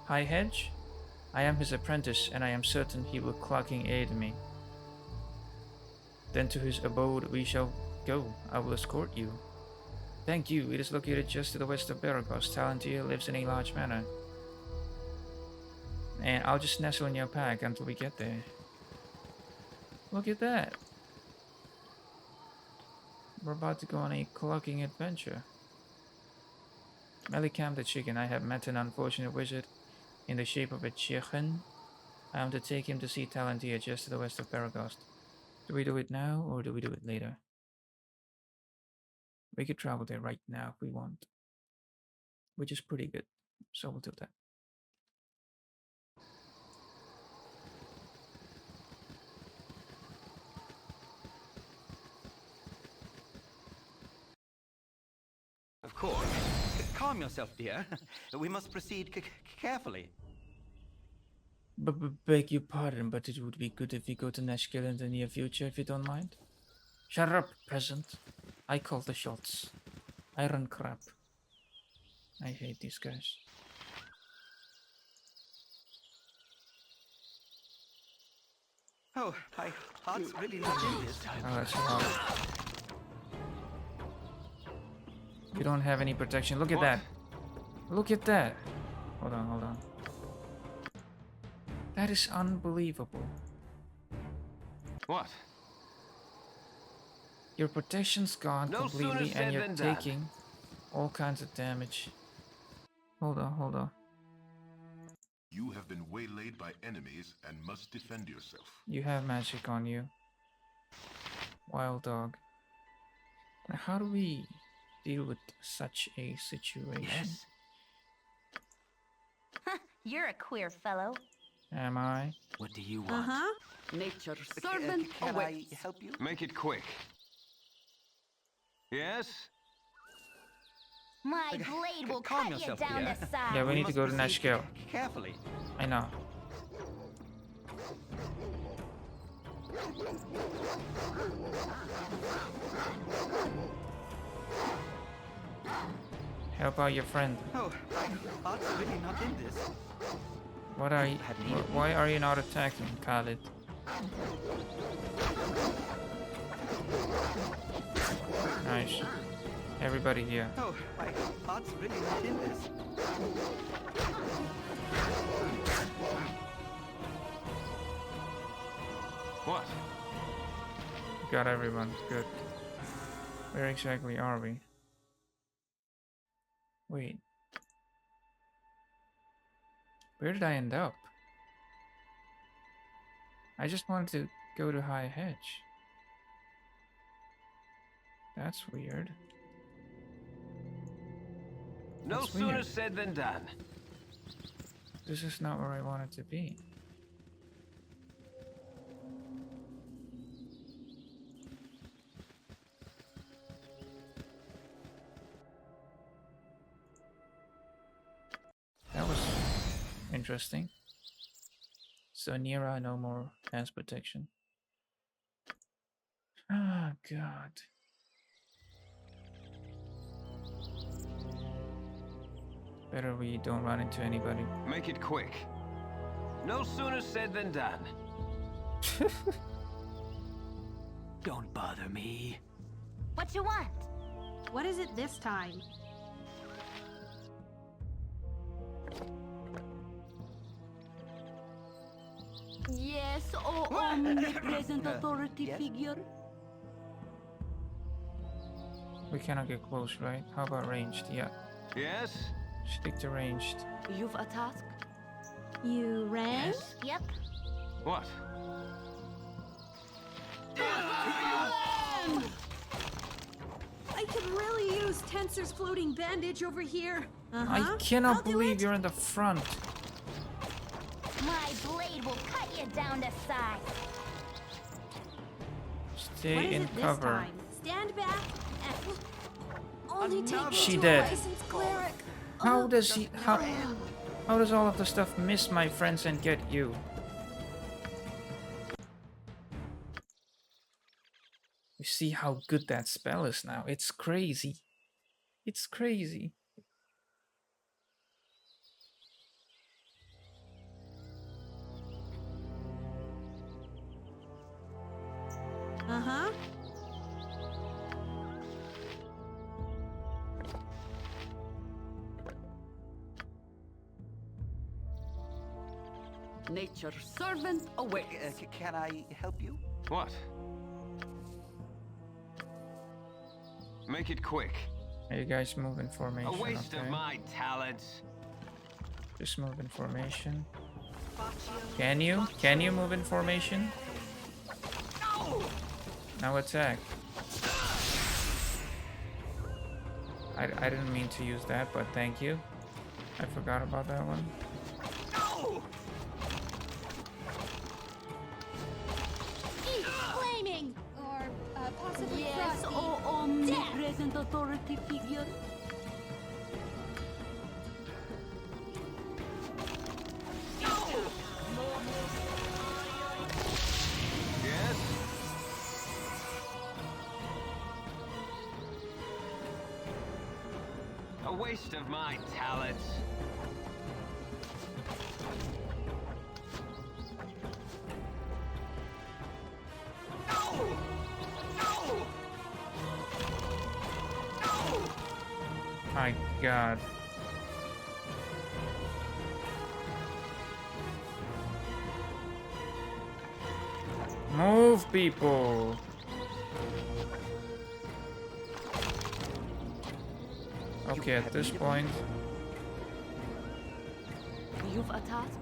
Hi Hedge? I am his apprentice, and I am certain he will clucking aid me. Then to his abode we shall go. I will escort you. Thank you. It is located just to the west of Baragos. Talentia lives in a large manor. And I'll just nestle in your pack until we get there. Look at that. We're about to go on a clucking adventure. Melicam the chicken. I have met an unfortunate wizard in the shape of a chicken. I am to take him to see Talentia just to the west of Baragos. Do we do it now or do we do it later? We could travel there right now if we want, which is pretty good. So we'll do that. Of course. Calm yourself, dear. We must proceed carefully. Beg your pardon, but it would be good if we go to Nashville in the near future, if you don't mind. Shut up, peasant. I call the shots. I run crap. I hate these guys. Oh, my heart's really not in this. Oh, that's hard. You don't have any protection. Look at that. Look at that. Hold on, hold on. That is unbelievable. What? Your protection's gone No sooner completely said and you're than done. taking all kinds of damage. Hold on, hold on. You have been waylaid by enemies and must defend yourself. You have magic on you. Wild dog. Now, how do we deal with such a situation? Yes? You're a queer fellow. Am I? What do you want? Uh-huh. Nature's servant Can awaits. I help you? Make it quick. Yes? My blade will calm cut you yourself, down dear. to size. Yeah, we need to must go to proceed Nashville. Carefully. I know. Help out your friend. Oh, my heart's really not in this. What are you? Have needed Why are you not attacking, Khalid? Nice. Everybody here. Oh, my heart's really not in this. What? Got everyone. Good. Where exactly are we? Wait. Where did I end up? I just wanted to go to High Hedge. That's weird. No That's sooner weird. said than done. This is not where I wanted to be. That was interesting. So Nira no more has protection. Ah, God. Better we don't run into anybody. Make it quick. No sooner said than done. Don't bother me. What you want? What is it this time? Yes, oh omnipresent authority Yes? figure. We cannot get close, right? How about ranged? Yeah. Yes? Stick to ranged. You've a task? You rang? Yes? Yep. What? I could really use Tensor's floating bandage over here. I cannot believe you're in the front. My blade will cut you down to size. Stay What is in it this cover. time? Stand back and only take it She to dead. a licensed cleric. How does he? How does all of the stuff miss my friends and get you? You see how good that spell is now. It's crazy. It's crazy. Uh-huh. Nature's servant awaits. Can I help you? What? Make it quick. Hey, you guys move in formation. A waste Okay? of my talents. Just move in formation. Can you? Can you move in formation? No! Now attack. I didn't mean to use that, but thank you. I forgot about that one. Eat flaming! Or possibly Yes, frosty. oh omnipresent authority figure. Yes? A waste of my talents. My God. Move, people. Okay, at this point, You've a task?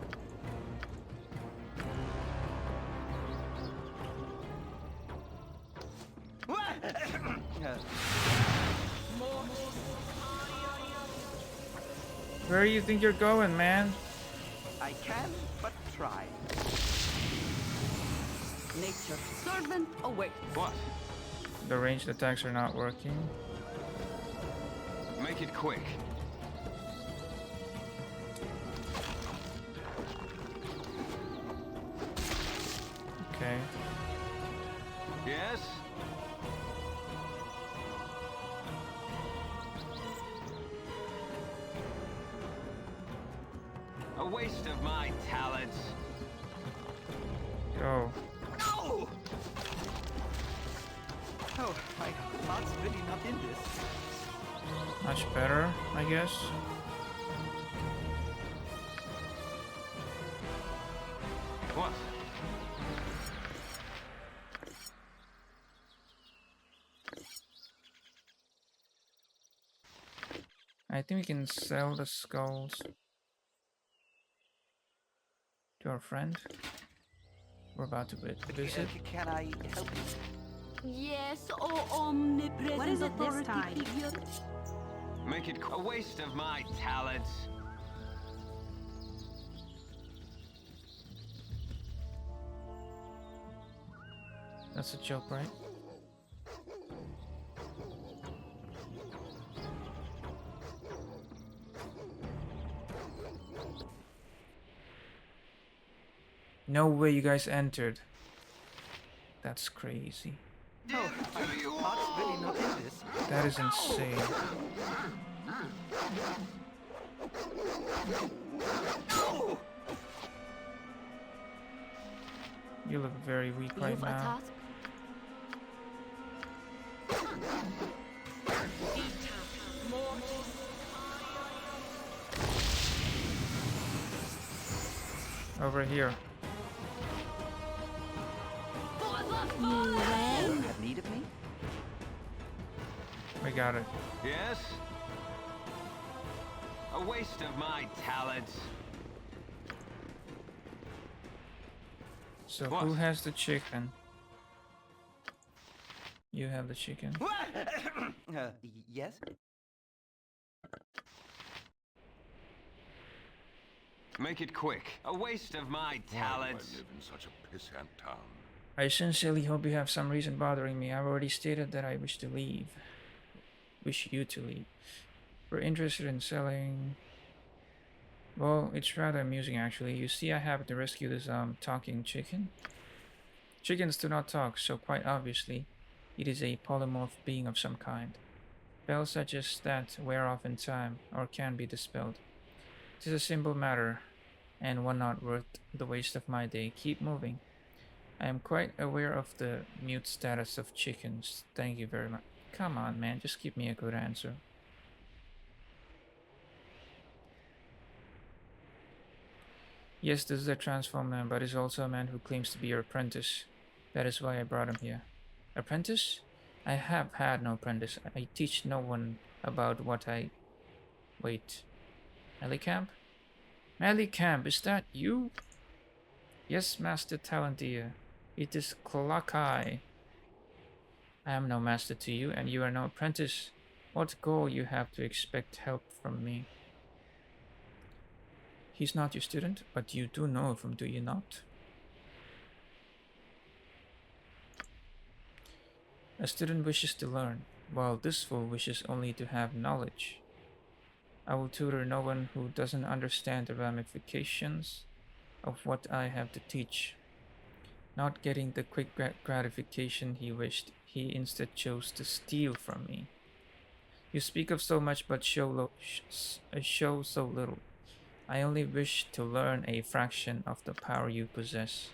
where do you think you're going, man? I can but try. Nature's servant away. What? The ranged attacks are not working. Make it quick. Okay. Yes? A waste of my talents. Go. Oh, my heart's really not in this. Much better, I guess. What? I think we can sell the skulls to our friend. We're about to visit. Can I help you? Yes, oh omnipresent What is it this authority time? figure. Make it a waste of my talents. That's a joke, right? No way you guys entered. That's crazy. Oh, my heart's really not in this. That is insane. You look very weak right You've a now. task? Over here. You have need of me? We got it. Yes? A waste of my talents. So What? who has the chicken? You have the chicken. Yes? Make it quick. A waste of my Why do I talents. live in such a pissant town? I sincerely hope you have some reason bothering me. I've already stated that I wish to leave. Wish you to leave. We're interested in selling... Well, it's rather amusing actually. You see, I happen to rescue this talking chicken. Chickens do not talk, so quite obviously, it is a polymorph being of some kind. Spells such as that wear off in time, or can be dispelled. It is a simple matter, and one not worth the waste of my day. Keep moving. I am quite aware of the mute status of chickens. Thank you very much. Come on, man, just give me a good answer. Yes, this is a transformed man, but he's also a man who claims to be your apprentice. That is why I brought him here. Apprentice? I have had no apprentice. I teach no one about what I... Wait. Melicamp? Melicamp, is that you? Yes, Master Talentia. It is Klakai. I am no master to you, and you are no apprentice. What goal you have to expect help from me? He's not your student, but you do know of him, do you not? A student wishes to learn, while this fool wishes only to have knowledge. I will tutor no one who doesn't understand the ramifications of what I have to teach. Not getting the quick gratification he wished, he instead chose to steal from me. You speak of so much but show so little. I only wish to learn a fraction of the power you possess.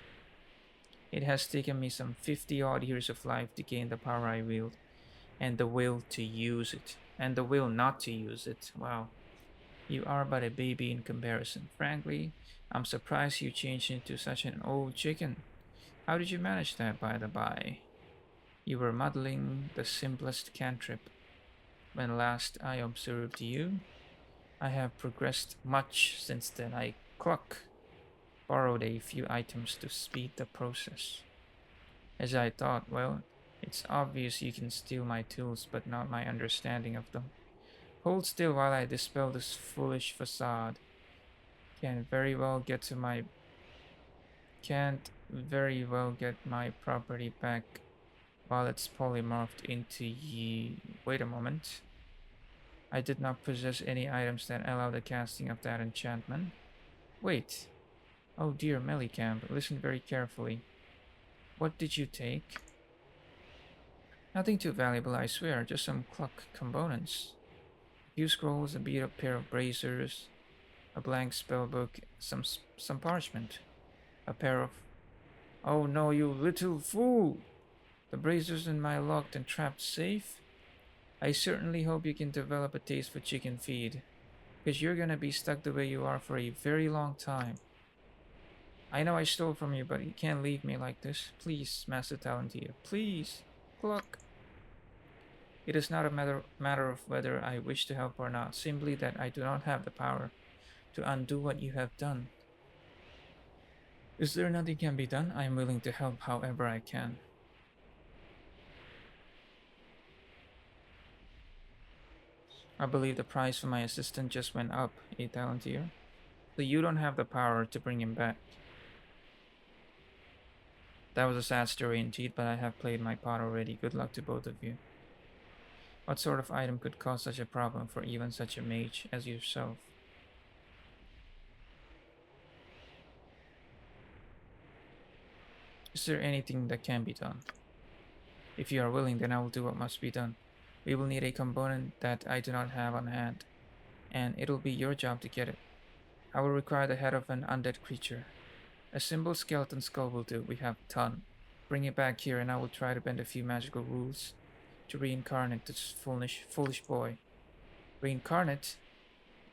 It has taken me some 50 odd years of life to gain the power I wield, and the will to use it, and the will not to use it. Wow. You are but a baby in comparison. Frankly, I'm surprised you changed into such an old chicken. How did you manage that, by the by? You were muddling the simplest cantrip. When last I observed you, I have progressed much since then. I borrowed a few items to speed the process. As I thought, well, it's obvious you can steal my tools, but not my understanding of them. Hold still while I dispel this foolish facade. Can't very well get my property back while it's polymorphed into ye. Wait a moment. I did not possess any items that allow the casting of that enchantment. Wait. Oh dear, Melicamp, listen very carefully. What did you take? Nothing too valuable, I swear, just some clock components. A few scrolls, a beat up pair of bracers, a blank spellbook, some parchment, a pair of... Oh no, you little fool! The bracers in my locked and trapped safe? I certainly hope you can develop a taste for chicken feed, because you're gonna be stuck the way you are for a very long time. I know I stole from you, but you can't leave me like this. Please, Master Talentia, please. Cluck. It is not a matter of whether I wish to help or not, simply that I do not have the power to undo what you have done. Is there nothing can be done? I am willing to help however I can. I believe the price for my assistant just went up, Talentia. So you don't have the power to bring him back. That was a sad story indeed, but I have played my part already. Good luck to both of you. What sort of item could cause such a problem for even such a mage as yourself? Is there anything that can be done? If you are willing, then I will do what must be done. We will need a component that I do not have on hand, and it'll be your job to get it. I will require the head of an undead creature. A simple skeleton skull will do. We have a ton. Bring it back here and I will try to bend a few magical rules to reincarnate this foolish boy. Reincarnate?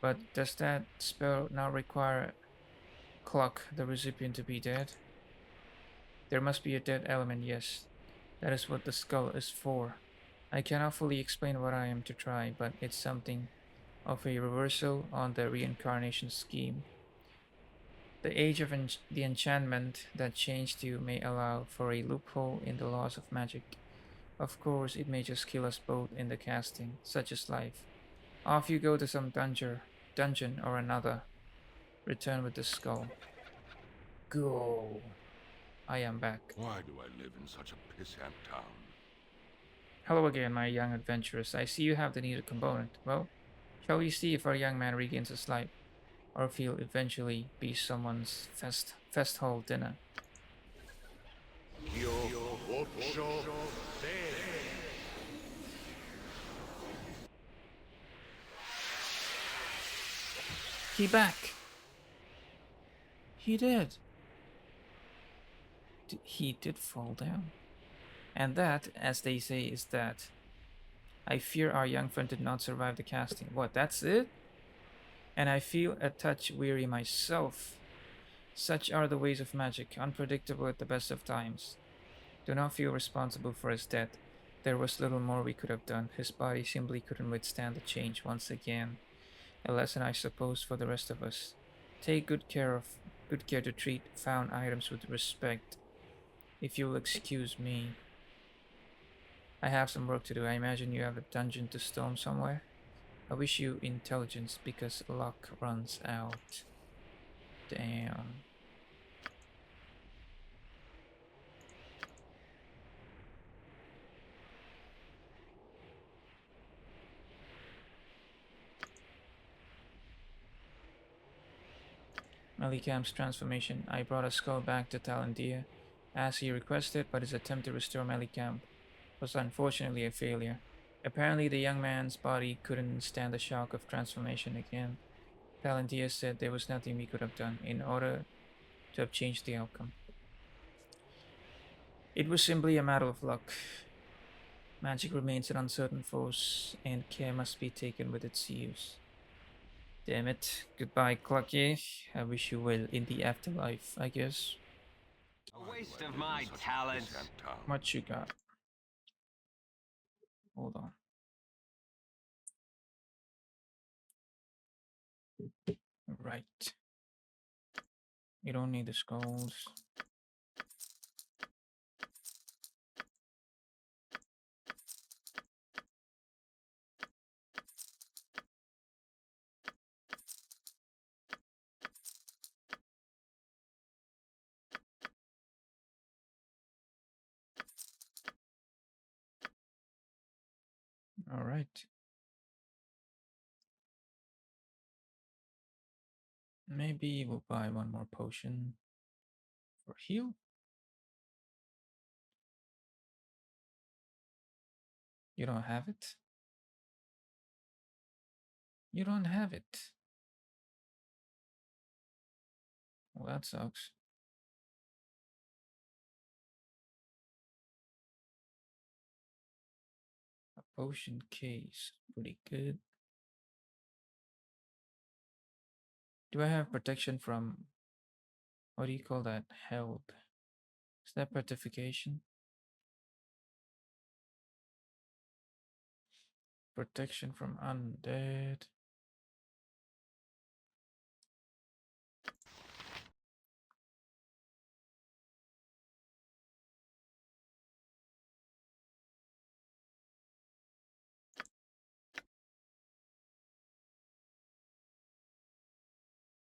But does that spell now require Clock, the recipient, to be dead? There must be a dead element, yes. That is what the skull is for. I cannot fully explain what I am to try, but it's something of a reversal on the reincarnation scheme. The age of the enchantment that changed you may allow for a loophole in the laws of magic. Of course, it may just kill us both in the casting, such is life. Off you go to some dungeon or another. Return with the skull. Go. I am back. Why do I live in such a pissant town? Hello again, my young adventurers. I see you have the needed component. Well, shall we see if our young man regains his life, or if he'll eventually be someone's fest hall dinner? He back. He did. He did fall down. And that, as they say, is that. I fear our young friend did not survive the casting. What, that's it? And I feel a touch weary myself. Such are the ways of magic, unpredictable at the best of times. Do not feel responsible for his death. There was little more we could have done. His body simply couldn't withstand the change once again. A lesson, I suppose, for the rest of us. Take good care to treat found items with respect. If you'll excuse me. I have some work to do. I imagine you have a dungeon to storm somewhere. I wish you intelligence because luck runs out. Damn. Melikam's transformation. I brought a skull back to Talandia as he requested, but his attempt to restore Melikam was unfortunately a failure. Apparently, the young man's body couldn't stand the shock of transformation again. Talandia said there was nothing we could have done in order to have changed the outcome. It was simply a matter of luck. Magic remains an uncertain force, and care must be taken with its use. Damn it. Goodbye, Clucky. I wish you well in the afterlife, I guess. A waste of my talent. What you got? Hold on. Right. You don't need the skulls. All right. Maybe we'll buy one more potion for heal. You don't have it? You don't have it. Well, that sucks. A potion case. Pretty good. Do I have protection from, what do you call that? Held. Is that petrification? Protection from undead.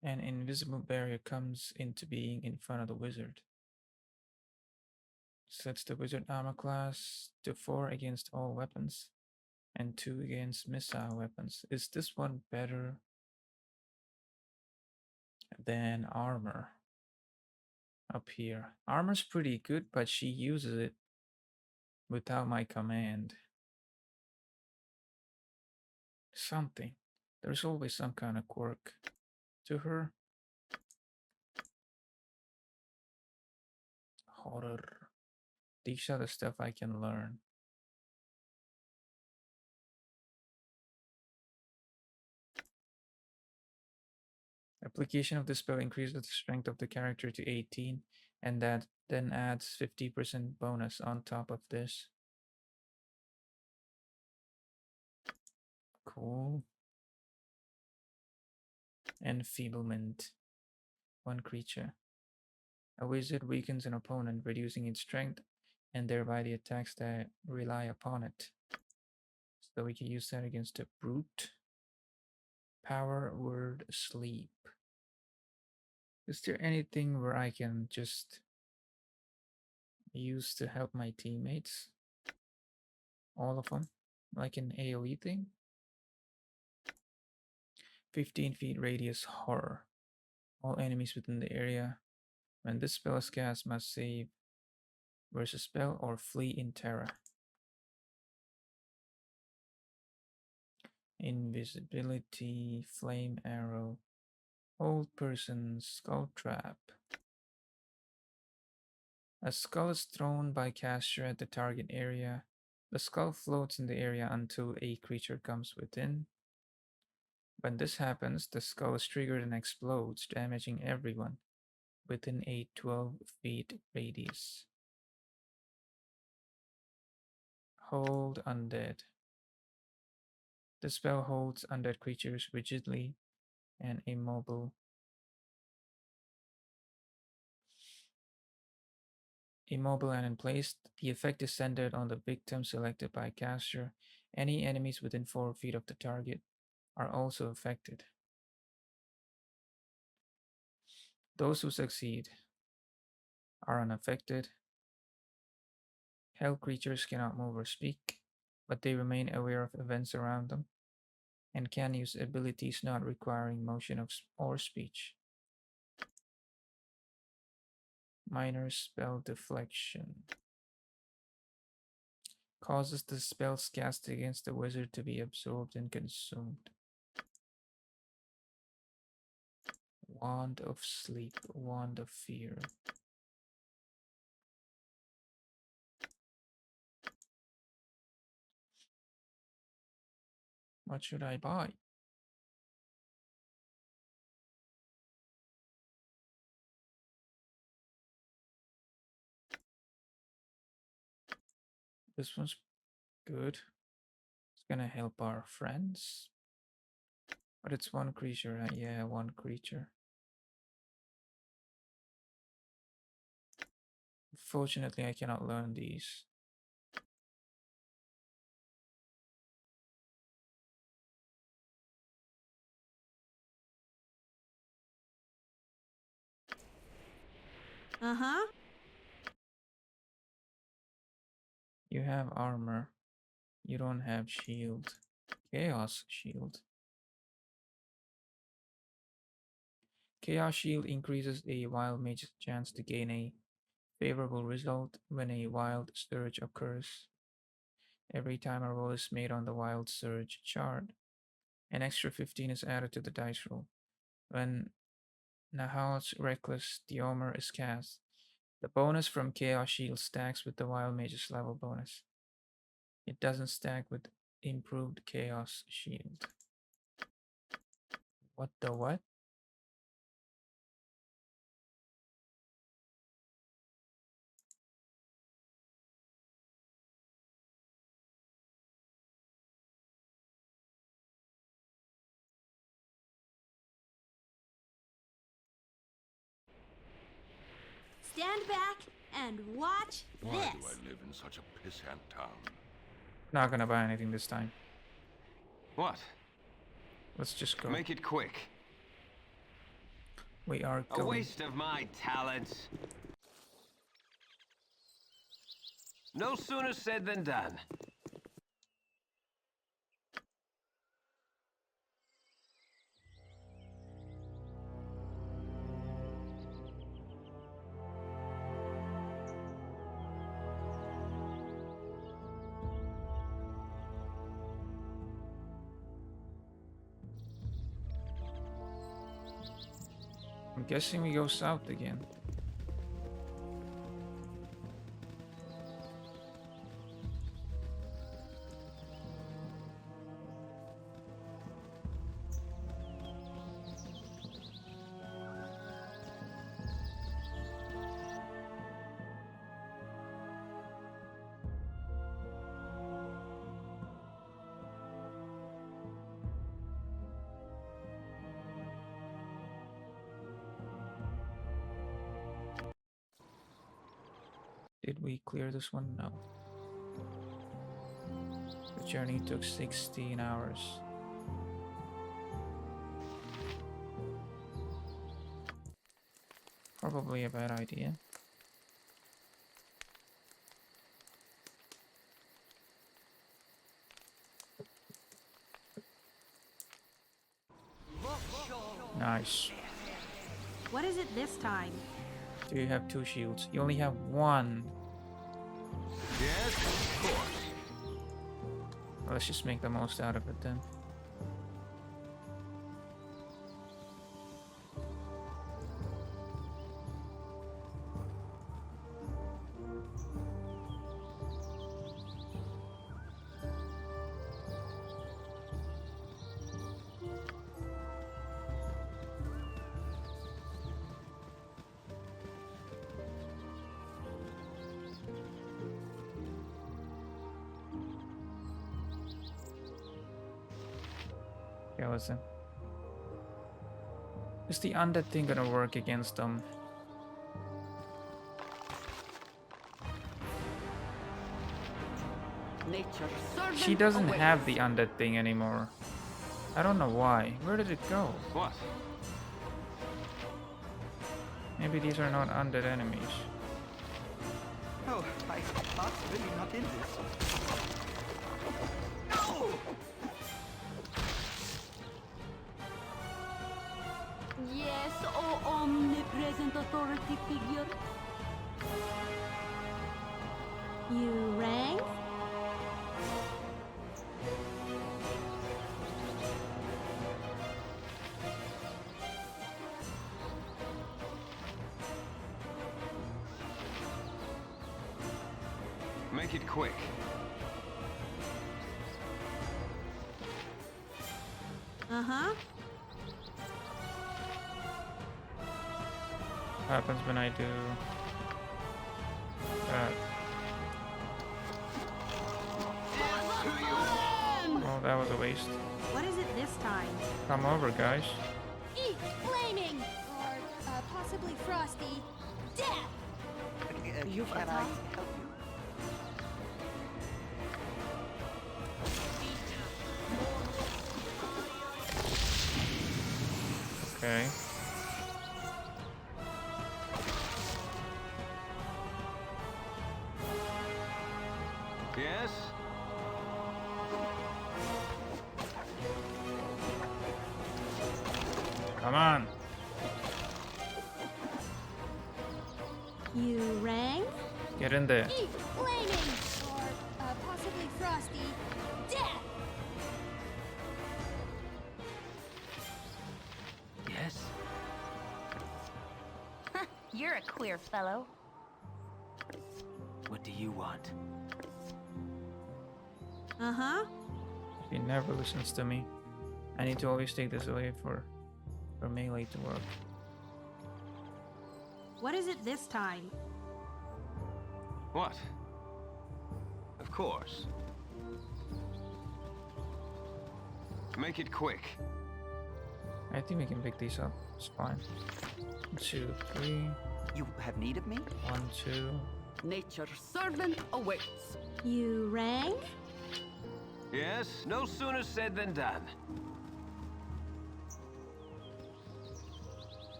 An invisible barrier comes into being in front of the wizard. Sets the wizard armor class to 4 against all weapons and 2 against missile weapons. Is this one better than armor? Up here. Armor's pretty good, but she uses it without my command. Something. There's always some kind of quirk to her. Horror. These are the stuff I can learn. Application of the spell increases the strength of the character to 18, and that then adds 50% bonus on top of this. Cool. Enfeeblement. 1 creature. A wizard weakens an opponent, reducing its strength, and thereby the attacks that rely upon it. So we can use that against a brute. Power word sleep. Is there anything where I can just use to help my teammates? All of them? Like an AoE thing? 15 feet radius horror. All enemies within the area. When this spell is cast, must save versus spell or flee in terror. Invisibility, flame arrow, old person, skull trap. A skull is thrown by caster at the target area. The skull floats in the area until a creature comes within. When this happens, the skull is triggered and explodes, damaging everyone within a 12 feet radius. Hold undead. The spell holds undead creatures rigidly and immobile. Immobile and in place, the effect is centered on the victim selected by caster. Any enemies within 4 feet of the target are also affected. Those who succeed are unaffected. Hell creatures cannot move or speak, but they remain aware of events around them and can use abilities not requiring motion or speech. Minor spell deflection causes the spells cast against the wizard to be absorbed and consumed. Wand of Sleep, Wand of Fear. What should I buy? This one's good. It's gonna help our friends. But it's one creature, yeah, one creature. Fortunately, I cannot learn these. Uh-huh. You have armor. You don't have shield. Chaos shield. Chaos shield increases a wild mage's chance to gain a favorable result when a wild surge occurs. Every time a roll is made on the wild surge chart, an extra 15 is added to the dice roll. When Nahal's Reckless Diomer is cast, the bonus from Chaos Shield stacks with the Wild Mage's level bonus. It doesn't stack with improved Chaos Shield. What the what? Stand back and watch Why this. do I live in such a pissant town? Not gonna buy anything this time. What? Let's just go. Make it quick. We are A going. waste of my talents. No sooner said than done. I'm guessing we go south again. Did we clear this one? No. The journey took 16 hours. Probably a bad idea. Nice. What is it this time? Do you have 2 shields? You only have 1. Yes, of course. Well, let's just make the most out of it then. Yeah, listen. Is the undead thing gonna work against them? Nature's servant She doesn't awaits. have the undead thing anymore. I don't know why. Where did it go? What? Maybe these are not undead enemies. Oh, my heart's really not in this. No! Yes, oh omnipresent authority figure. You rang? Make it quick. Uh-huh. What happens when I do that? Oh, that was a waste. What is it this time? Come over, guys. Eat flaming! Or possibly frosty. Death! You've Can I attacked. help you? Okay. Yes? Come on. You rang? Get in there. Eat flaming! Or possibly frosty. Death! Yes? You're a queer fellow. What do you want? Uh-huh. He never listens to me. I need to always take this away for melee to work. What is it this time? What? Of course. Make it quick. I think we can pick these up. It's fine. 1, 2, 3. You have need of me? 1, 2. Nature's servant awaits. You rang? Yes? No sooner said than done.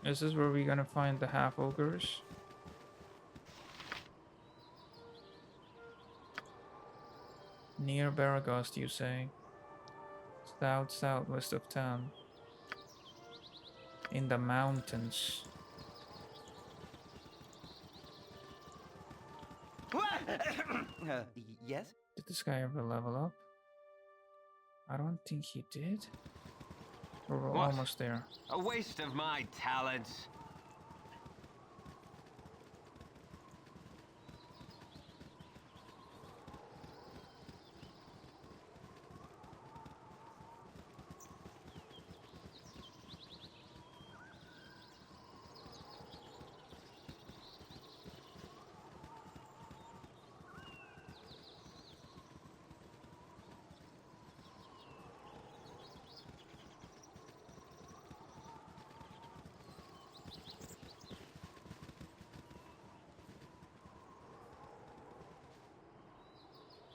Is this where we're gonna find the half ogres? Near Baragast, you say? Southwest of town. In the mountains. Yes? Did this guy ever level up? I don't think he did. We're What? almost there. A waste of my talents.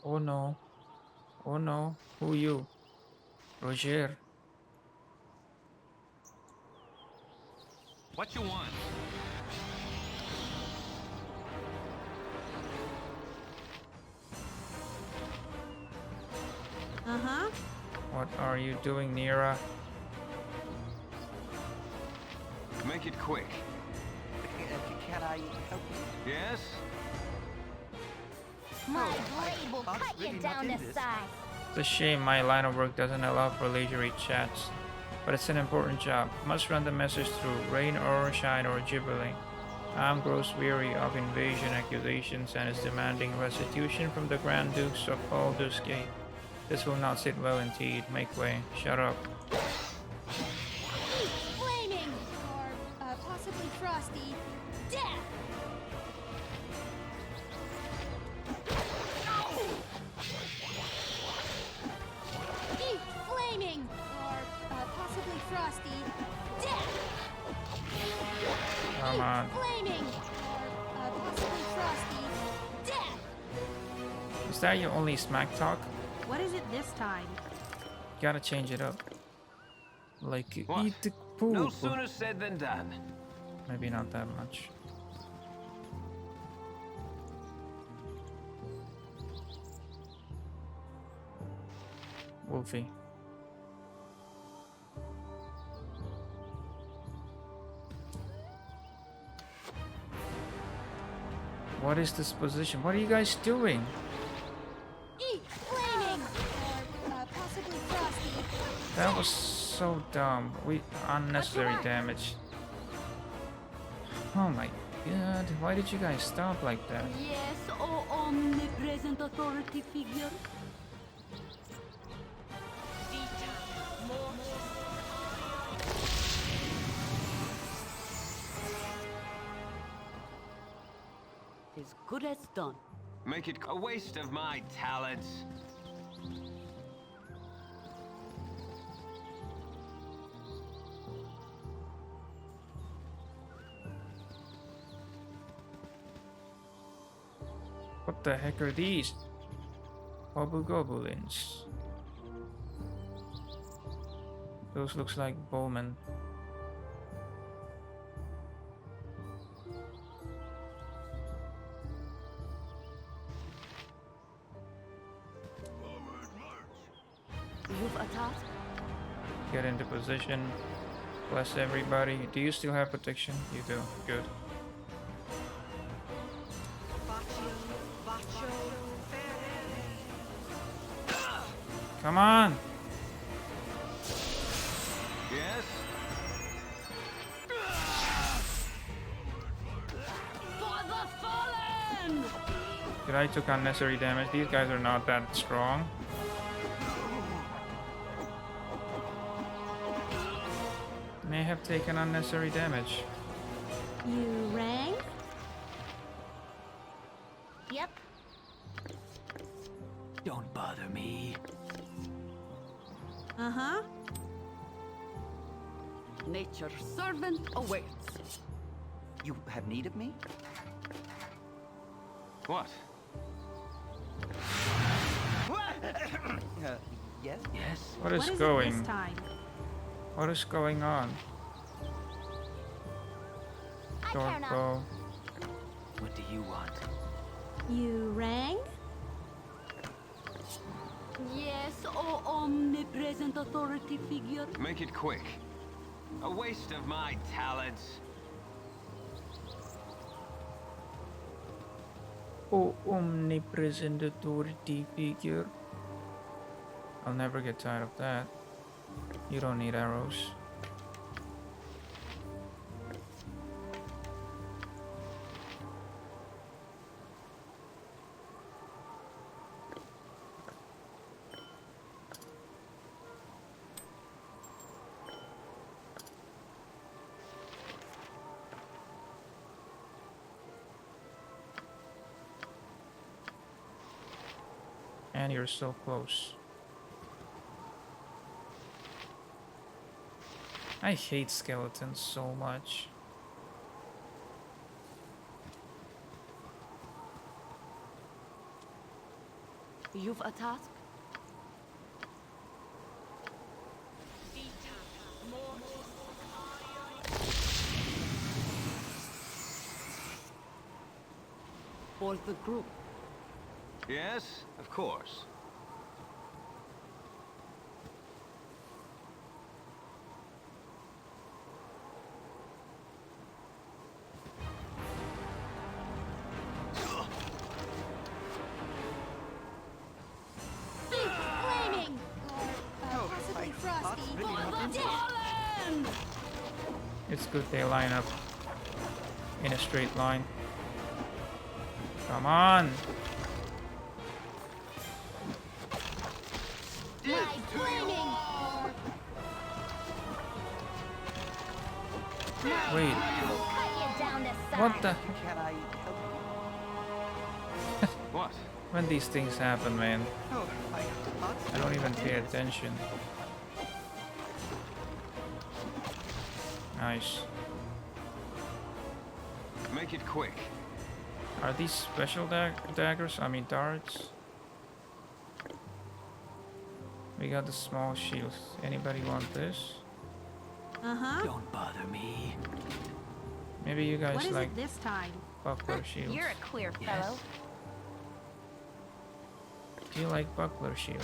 Oh no. Oh no. Who you? Roger. What you want? Uh-huh. What are you doing, Nira? Make it quick. Can I help you? Yes? My my blade will heart's cut you really down not to in this. size. It's a shame my line of work doesn't allow for leisurely chats, but it's an important job. Must run the message through rain or shine or gibberling. Am grows weary of invasion accusations and is demanding restitution from the Grand Dukes of Baldur's Gate. This will not sit well indeed. Make way. Shut up. Eat flaming! Or possibly frosty. Death! flaming! Or, possibly frosty. Death! Is that your only smack talk? What is it this time? Gotta change it up. Like you What? eat the poop. No sooner said than done. Maybe not that much. Wolfie. What is this position? What are you guys doing? Eat flaming! Or, possibly frosty. That was so dumb. We unnecessary damage. Oh my god, why did you guys stop like that? Yes, oh omnipresent authority figure. As good as done. Make it a waste of my talents. What the heck are these? Goblins. Those looks like bowmen. You've a task? Get into position. Bless everybody. Do you still have protection? You do. Good. Come on! Yes? For the fallen! Did I took unnecessary damage? These guys are not that strong. May have taken unnecessary damage. You rang? Yep. Don't bother me. Uh-huh. Nature's servant awaits. You have need of me? What? Yes? Yes? What is What is going? it this time? What is going on? I care Don't not. go. What do you want? You rang? Yes, oh omnipresent authority figure. Make it quick. A waste of my talents. Oh, omnipresent authority figure. I'll never get tired of that. You don't need arrows. And you're so close. I hate skeletons so much. You've a task? For the group. Yes, of course. Flaming! Or, possibly frosty. For the fallen! It's good they line up in a straight line. Come on! My flaming! Or, Wait, will cut you down to size. what the? Can I help you? What? When these things happen, man, Oh, I don't even pay attention. Make it quick. Are these special daggers? I mean darts? We got the small shields. Anybody want this? Uh-huh. Don't bother me. Maybe you guys What is like it this time? buckler shields. You're a queer fellow. Do you like buckler shield?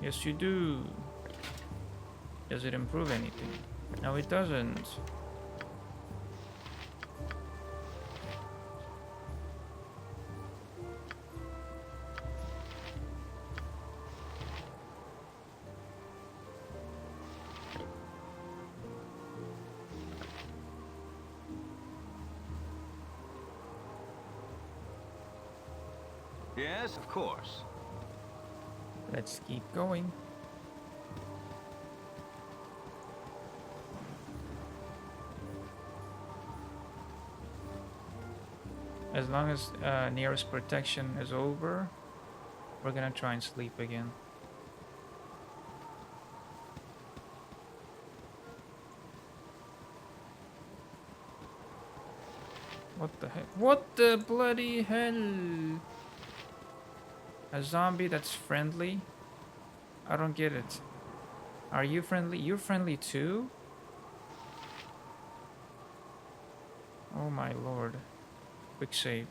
Yes, you do. Does it improve anything? No, it doesn't. Yes, of course. Let's keep going. As long as nearest protection is over, we're gonna try and sleep again. What the heck? What the bloody hell? A zombie that's friendly? I don't get it. Are you friendly? You're friendly too? Oh my lord. Quick save.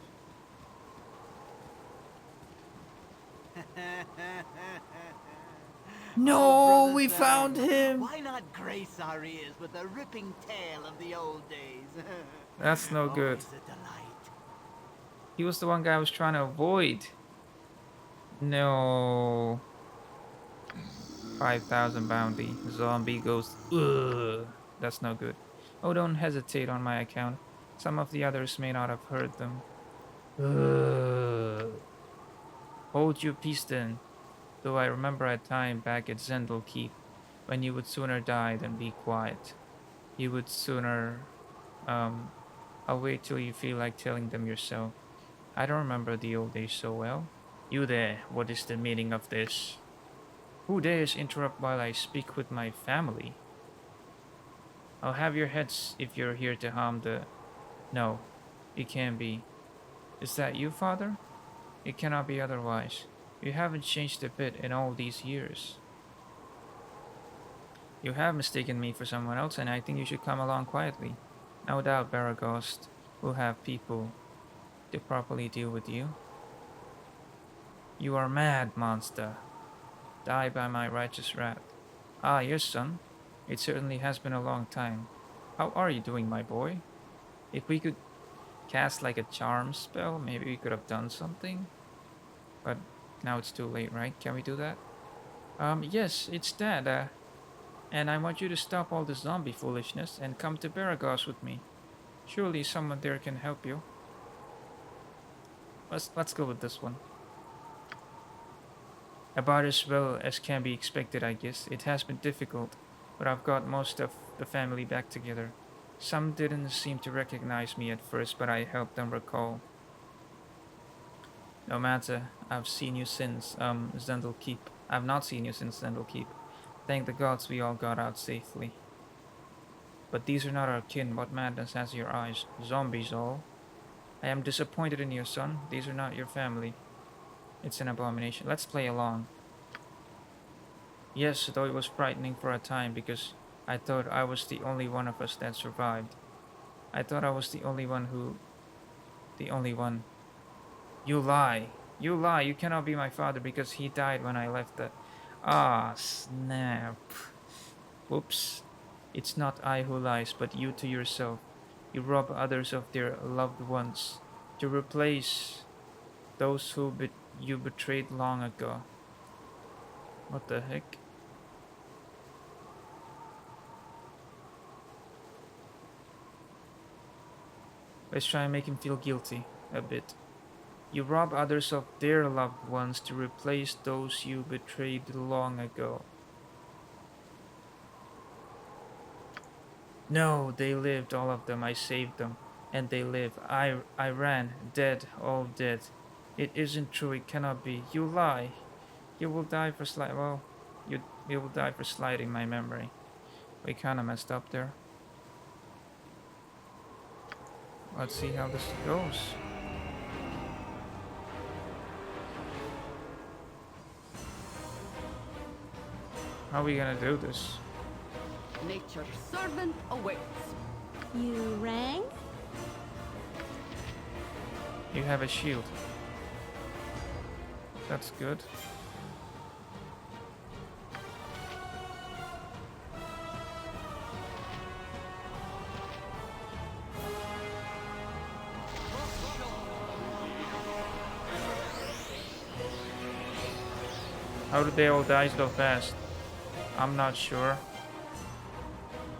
No, we found him! Why not grace our ears with a ripping tale of the old days? That's no good. Always a delight. He was the one guy I was trying to avoid. No. 5,000 bounty. Zombie ghost. Ugh. That's no good. Oh, don't hesitate on my account. Some of the others may not have heard them. Ugh. Hold your peace then. Though I remember a time back at Zendel Keep when you would sooner die than be quiet. You would sooner... I'll wait till you feel like telling them yourself. I don't remember the old days so well. You there, what is the meaning of this? Who dares interrupt while I speak with my family? I'll have your heads if you're here to harm the... No, it can't be. Is that you, father? It cannot be otherwise. You haven't changed a bit in all these years. You have mistaken me for someone else, and I think you should come along quietly. No doubt Baragost will have people to properly deal with you. You are mad, monster. Die by my righteous wrath. Ah, yes, son. It certainly has been a long time. How are you doing, my boy? If we could cast like a charm spell, maybe we could have done something. But now it's too late, right? Can we do that? Yes, it's that. And I want you to stop all the zombie foolishness and come to Baragos with me. Surely someone there can help you. Let's go with this one. About as well as can be expected, I guess. It has been difficult, but I've got most of the family back together. Some didn't seem to recognize me at first, but I helped them recall. No matter, I've seen you since Zendel Keep. I've not seen you since Zendel Keep. Thank the gods we all got out safely. But these are not our kin. What madness has your eyes? Zombies all. I am disappointed in you, son. These are not your family. It's an abomination. Let's play along. Yes, though it was frightening for a time because I thought I was the only one of us that survived. I thought I was the only one who... The only one. You lie. You lie. You cannot be my father because he died when I left the... Ah, snap. Whoops. It's not I who lies, but you to yourself. You rob others of their loved ones to replace those who you betrayed long ago. What the heck? Let's try and make him feel guilty a bit. You rob others of their loved ones to replace those you betrayed long ago. No, they lived, all of them. I saved them, and they live. I ran, dead, all dead. It isn't true. It cannot be. You lie. You will die for you will die for slighting my memory. We kind of messed up there. Let's see how this goes. How are we gonna do this? Nature's servant awaits. You rang? You have a shield. That's good. How did they all die so fast? I'm not sure.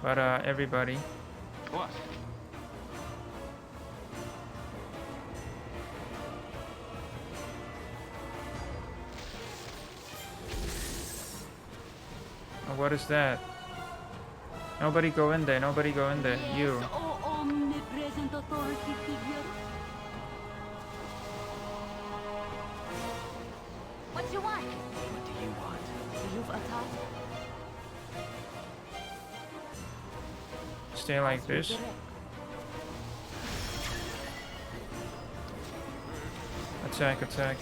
But everybody. What? What is that? Nobody go in there. Nobody go in there. Yes, You. oh omnipresent authority figure. What you want? What do you want? You've attacked. Stay like this. Direct. Attack, attack.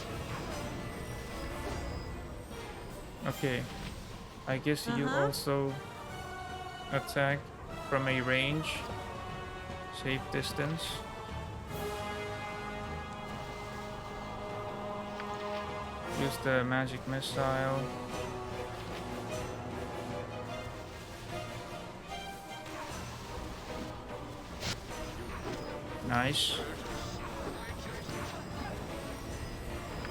Okay. I guess you also attack from a range. Safe distance. Use the magic missile. Nice.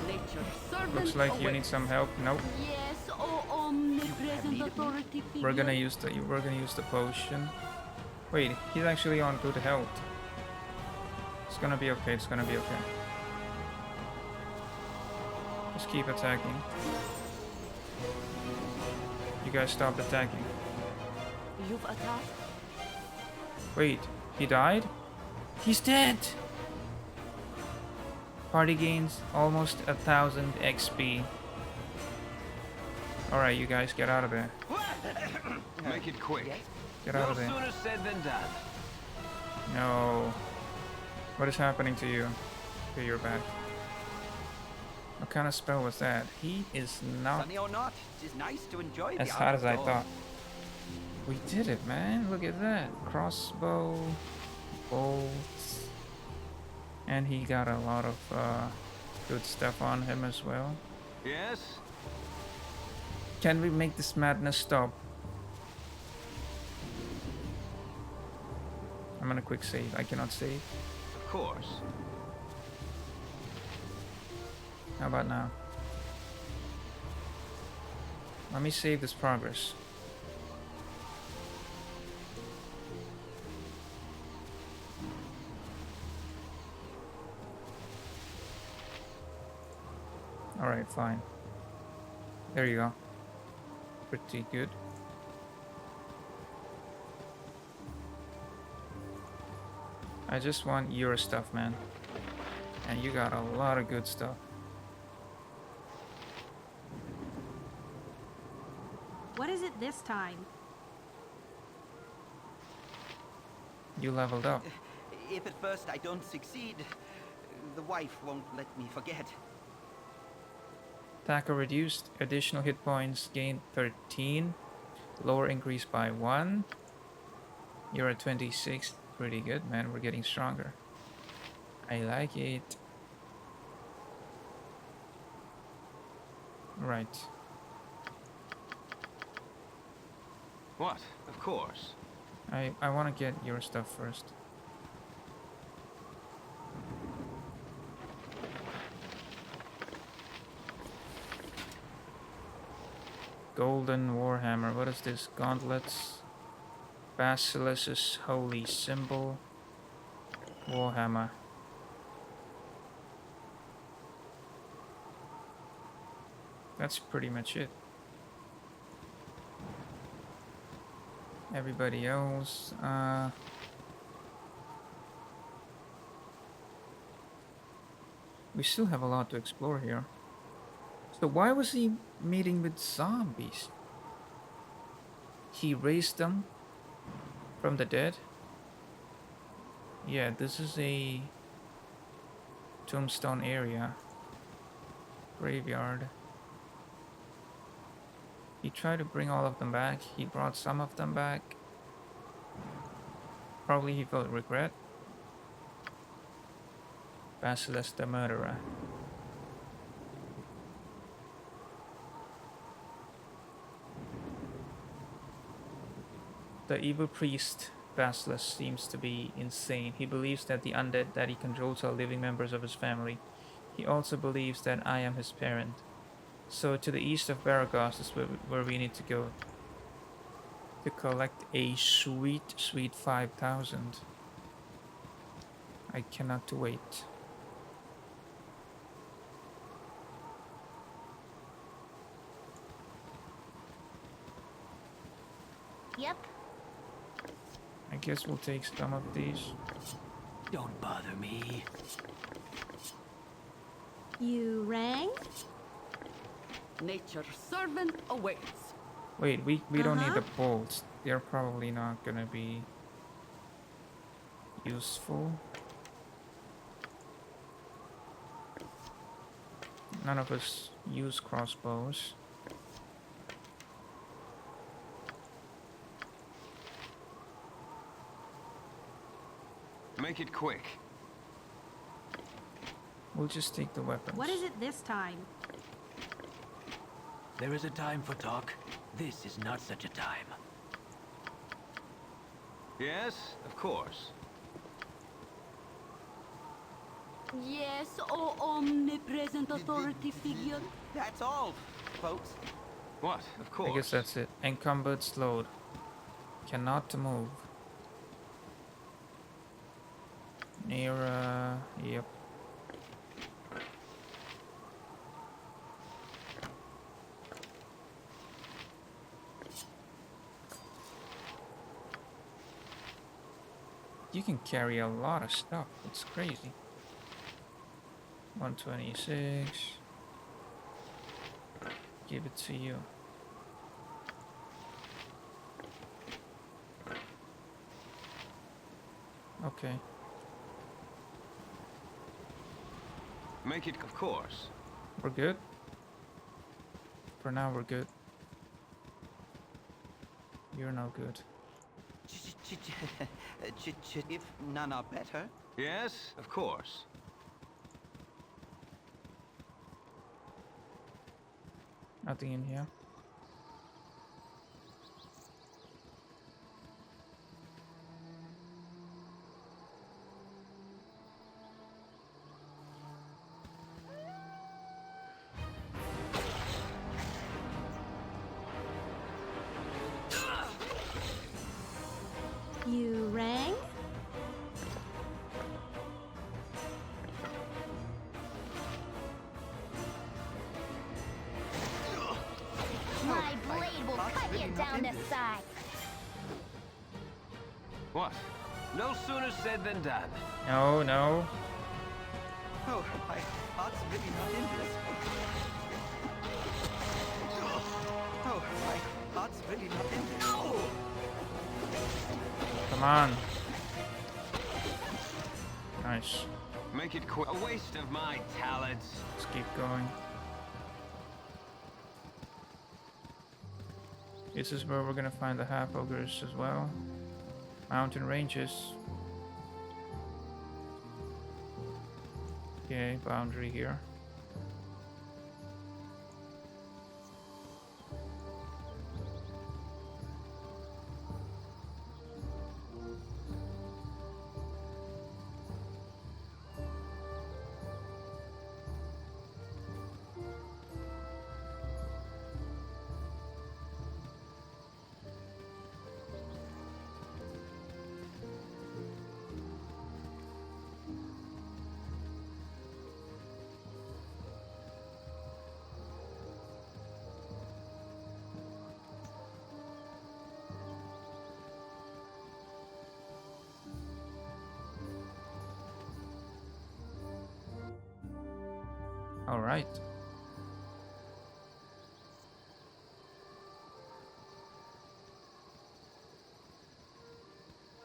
Nature's servant Looks like you awaits. need some help. Nope. Yes, oh omnipresent authority figure. We're gonna use the potion. Wait, he's actually on good health. It's gonna be okay. It's gonna be okay. Just keep attacking. You guys stop attacking. You've attacked. Wait, he died? He's dead! Party gains almost 1,000 XP. Alright, you guys get out of there. Make it quick. Get out No of there. sooner said than done. No. What is happening to you? Okay, you're back. What kind of spell was that? He is not Sunny or not, it is nice to enjoy as the hard as I outdoors. thought. We did it, man. Look at that. Crossbow, bolts. And he got a lot of good stuff on him as well. Yes? Can we make this madness stop? I'm gonna quick save. I cannot save. Of course. How about now? Let me save this progress. Alright, fine. There you go. Pretty good. I just want your stuff, man. And you got a lot of good stuff. What is it this time? You leveled up. If at first I don't succeed, the wife won't let me forget. Attacker reduced. Additional hit points gained 13. Lower increase by 1. You're at 26. Pretty good, man. We're getting stronger. I like it. Right. What? Of course. I want to get your stuff first. Golden Warhammer. What is this? Gauntlets. Basilisc's holy symbol. Warhammer. That's pretty much it. Everybody else, we still have a lot to explore here. So why was he meeting with zombies? He raised them from the dead? Yeah, this is a tombstone area. Graveyard. He tried to bring all of them back. He brought some of them back. Probably he felt regret. Basilisk the murderer. The evil priest Basilisk seems to be insane. He believes that the undead that he controls are living members of his family. He also believes that I am his parent. So to the east of Baragos is where we need to go to collect a sweet 5,000. I cannot wait. Yep. I guess we'll take some of these. Don't bother me. You rang? Nature's servant awaits. Wait, we don't need the bolts. They're probably not gonna be useful. None of us use crossbows. Make it quick. We'll just take the weapons. What is it this time? There is a time for talk. This is not such a time. Yes, of course. Yes, oh omnipresent authority figure. That's all, folks. What? Of course. I guess that's it. Encumbered, slowed. Cannot move. Near, yep. You can carry a lot of stuff. It's crazy. 126. Give it to you. Okay. Make it, of course. We're good? For now, we're good. You're no good. If none are better. Yes, of course. Nothing in here. You rang? My blade will cut you down to size. What? No sooner said than done. No, no. Oh, my heart's really not in this. Oh, my heart's really not in this. Come on. Nice. Make it quick. A waste of my talents. Let's keep going. This is where we're gonna find the half ogres as well. Mountain ranges. Okay, boundary here. All right.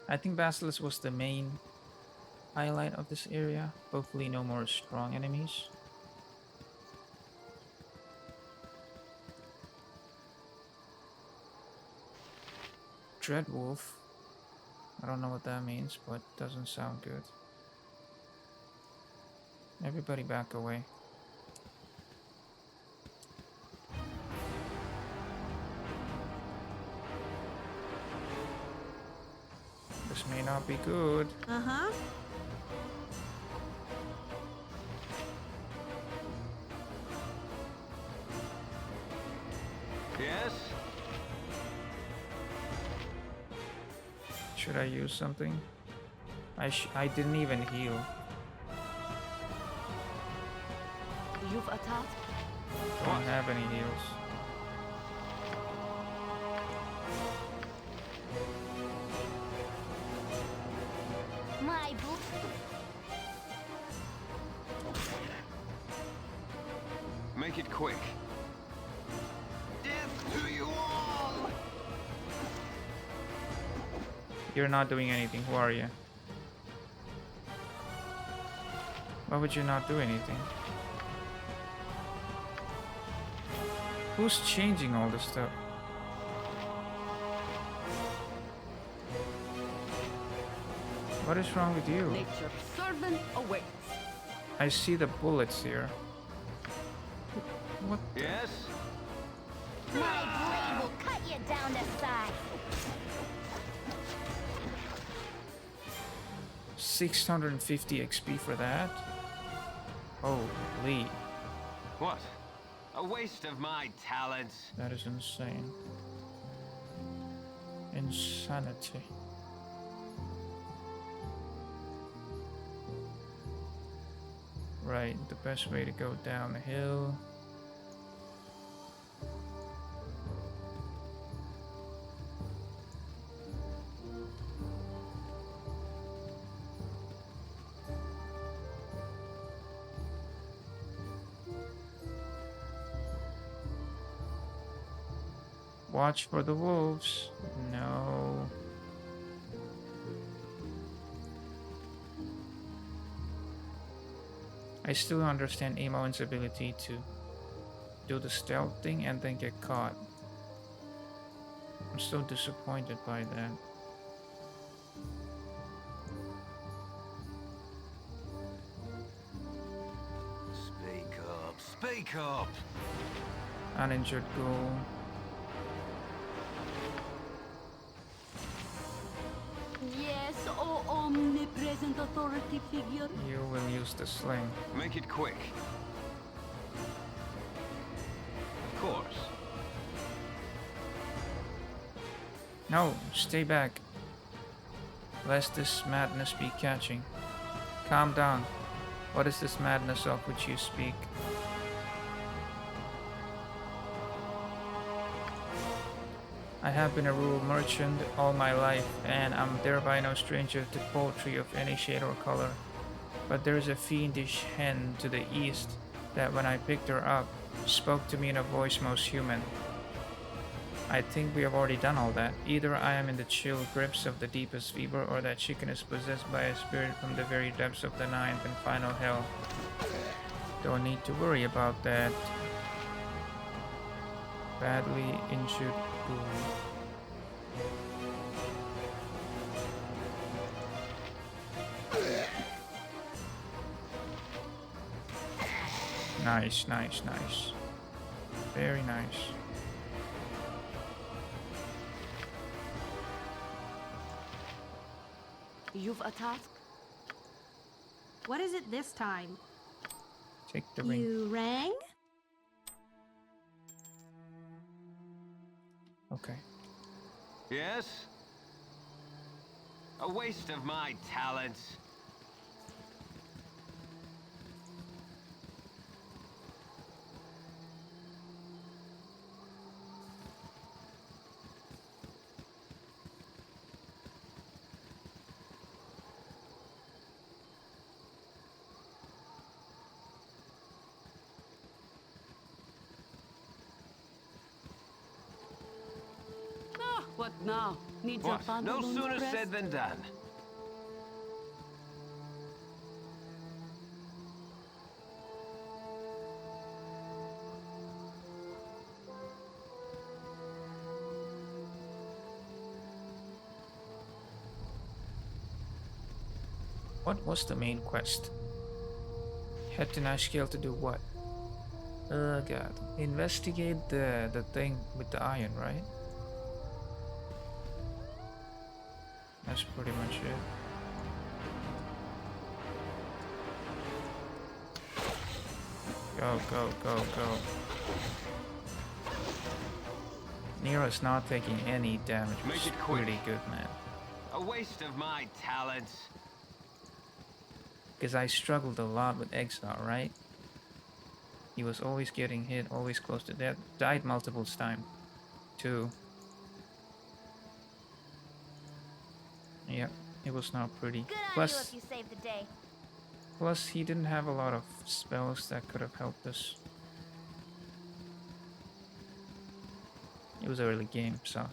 I think Basilisk was the main highlight of this area. Hopefully no more strong enemies. Dreadwolf. I don't know what that means, but doesn't sound good. Everybody back away. This may not be good. Uh-huh. Yes? Should I use something? I didn't even heal. You've attacked? Don't have any heals. My Make it quick. Death to you all! You're not doing anything. Who are you? Why would you not do anything? Who's changing all this stuff? What is wrong with you? Nature's servant awaits. I see the bullets here. What? Yes? blade will cut you down to size. 650 XP for that? Holy. What? A waste of my talents. That is insane. Insanity. Right, the best way to go down the hill. Watch for the wolves. No. I still understand Amon's ability to do the stealth thing and then get caught. I'm so disappointed by that. Speak up. Speak up. Uninjured ghoul. Yes, oh omnipresent authority figure. You will use the sling. Make it quick. Of course. No, stay back. Lest this madness be catching. Calm down. What is this madness of which you speak? I have been a rural merchant all my life, and I'm thereby no stranger to poultry of any shade or color. But there is a fiendish hen to the east that, when I picked her up, spoke to me in a voice most human. I think we have already done all that. Either I am in the chill grips of the deepest fever, or that chicken is possessed by a spirit from the very depths of the ninth and final hell. Don't need to worry about that. Badly injured ghoul. Nice, nice, nice. Very nice. You've a task? What is it this time? Take the ring. You rang? Okay. Yes? A waste of my talents. Ah, what now? Needs What? your No pantaloons sooner pressed? said than done. What was the main quest? Head to Nashkill to do what? Oh god. Investigate the thing with the iron, right? That's pretty much it. Go, go, go, go. Nero's not taking any damage, which Make is it quick. pretty good, man. A waste of my talents. Because I struggled a lot with Exile, right? He was always getting hit, always close to death. Died multiple times, too. Yeah, it was not pretty. Good on you Plus, if you saved the day. plus he didn't have a lot of spells that could have helped us. It was early game, so.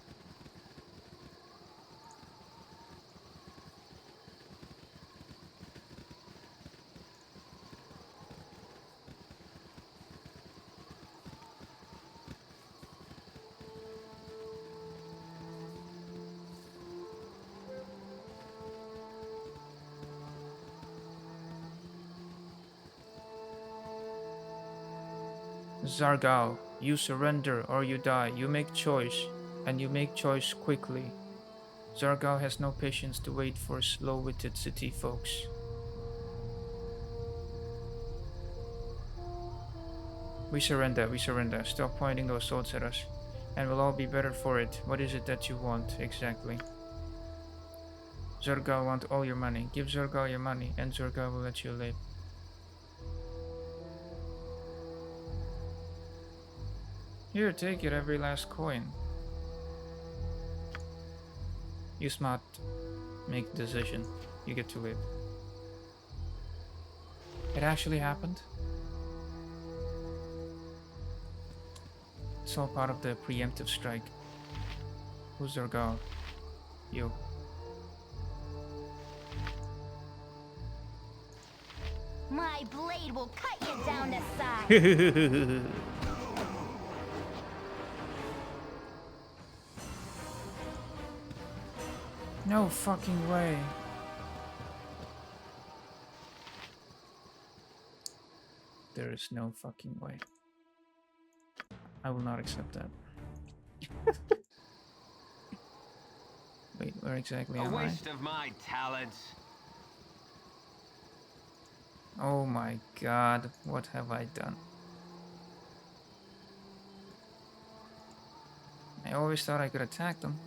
Zargal, you surrender or you die. You make choice, and you make choice quickly. Zargal has no patience to wait for slow-witted city folks. We surrender, we surrender. Stop pointing those swords at us, and we'll all be better for it. What is it that you want, exactly? Zargal want all your money. Give Zargal your money, and Zargal will let you live. Here, take it, every last coin. You smart. Make the decision. You get to live. It actually happened. It's all part of the preemptive strike. Who's our god? You. My blade will cut you down to size. No fucking way. There is no fucking way. I will not accept that. Wait, where exactly am I? A waste of my talents. Oh my god, what have I done? I always thought I could attack them.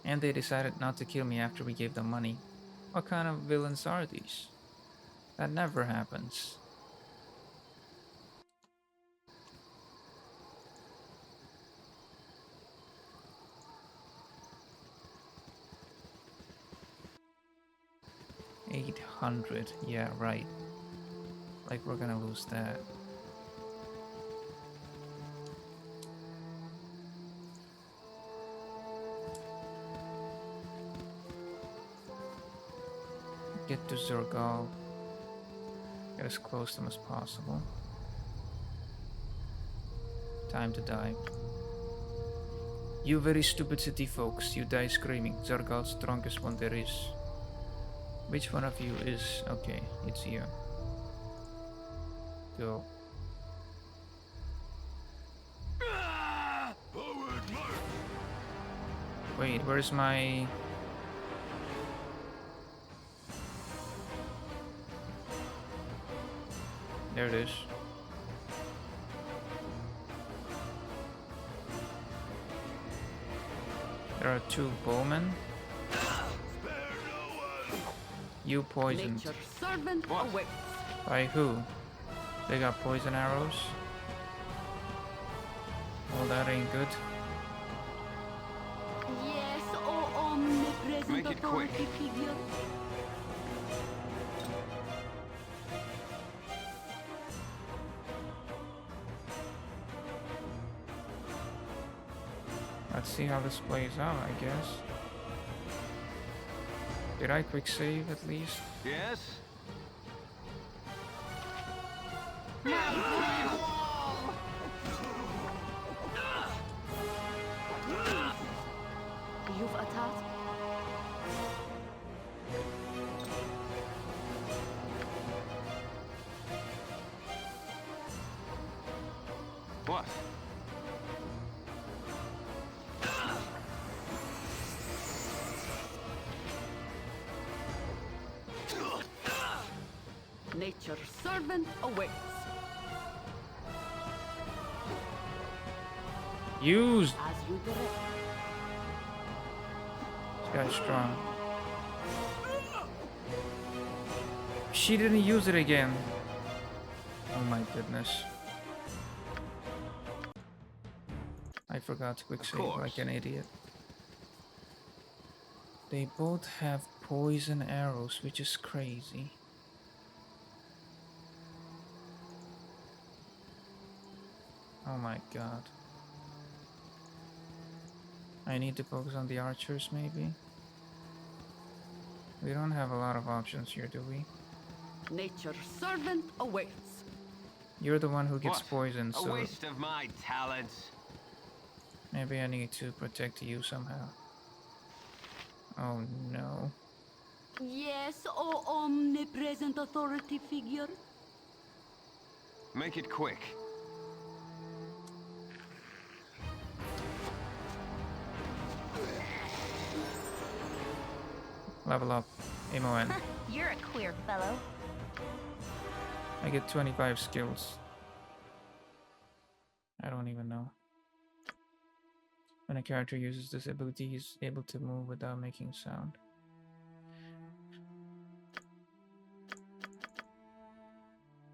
And they decided not to kill me after we gave them money. What kind of villains are these? That never happens. $800, yeah, right. Like we're gonna lose that. Get to Zurgal. Get as close to them as possible. Time to die. You very stupid city folks, you die screaming. Zurgal's strongest one there is. Which one of you is... Okay, it's you. Go. Wait, where's my... There it is. There are two bowmen. You poisoned. Nature's servant awaits. By who? They got poison arrows? Well, that ain't good. Yes, oh omnipresent Make it quick. authority figure. Let's see how this plays out, I guess. Did I quick save at least? Yes? what? Nature's servant awaits. Used. As you direct. This guy's strong. She didn't use it again. Oh my goodness. I forgot to quick save like an idiot. They both have poison arrows, which is crazy. Oh my god. I need to focus on the archers, maybe? We don't have a lot of options here, do we? Nature's servant awaits. You're the one who gets What? poisoned, A so waste of my talents. maybe I need to protect you somehow. Oh no. Yes, oh omnipresent authority figure. Make it quick. Level up. MON. You're a queer fellow. I get 25 skills. I don't even know. When a character uses this ability, he's able to move without making sound.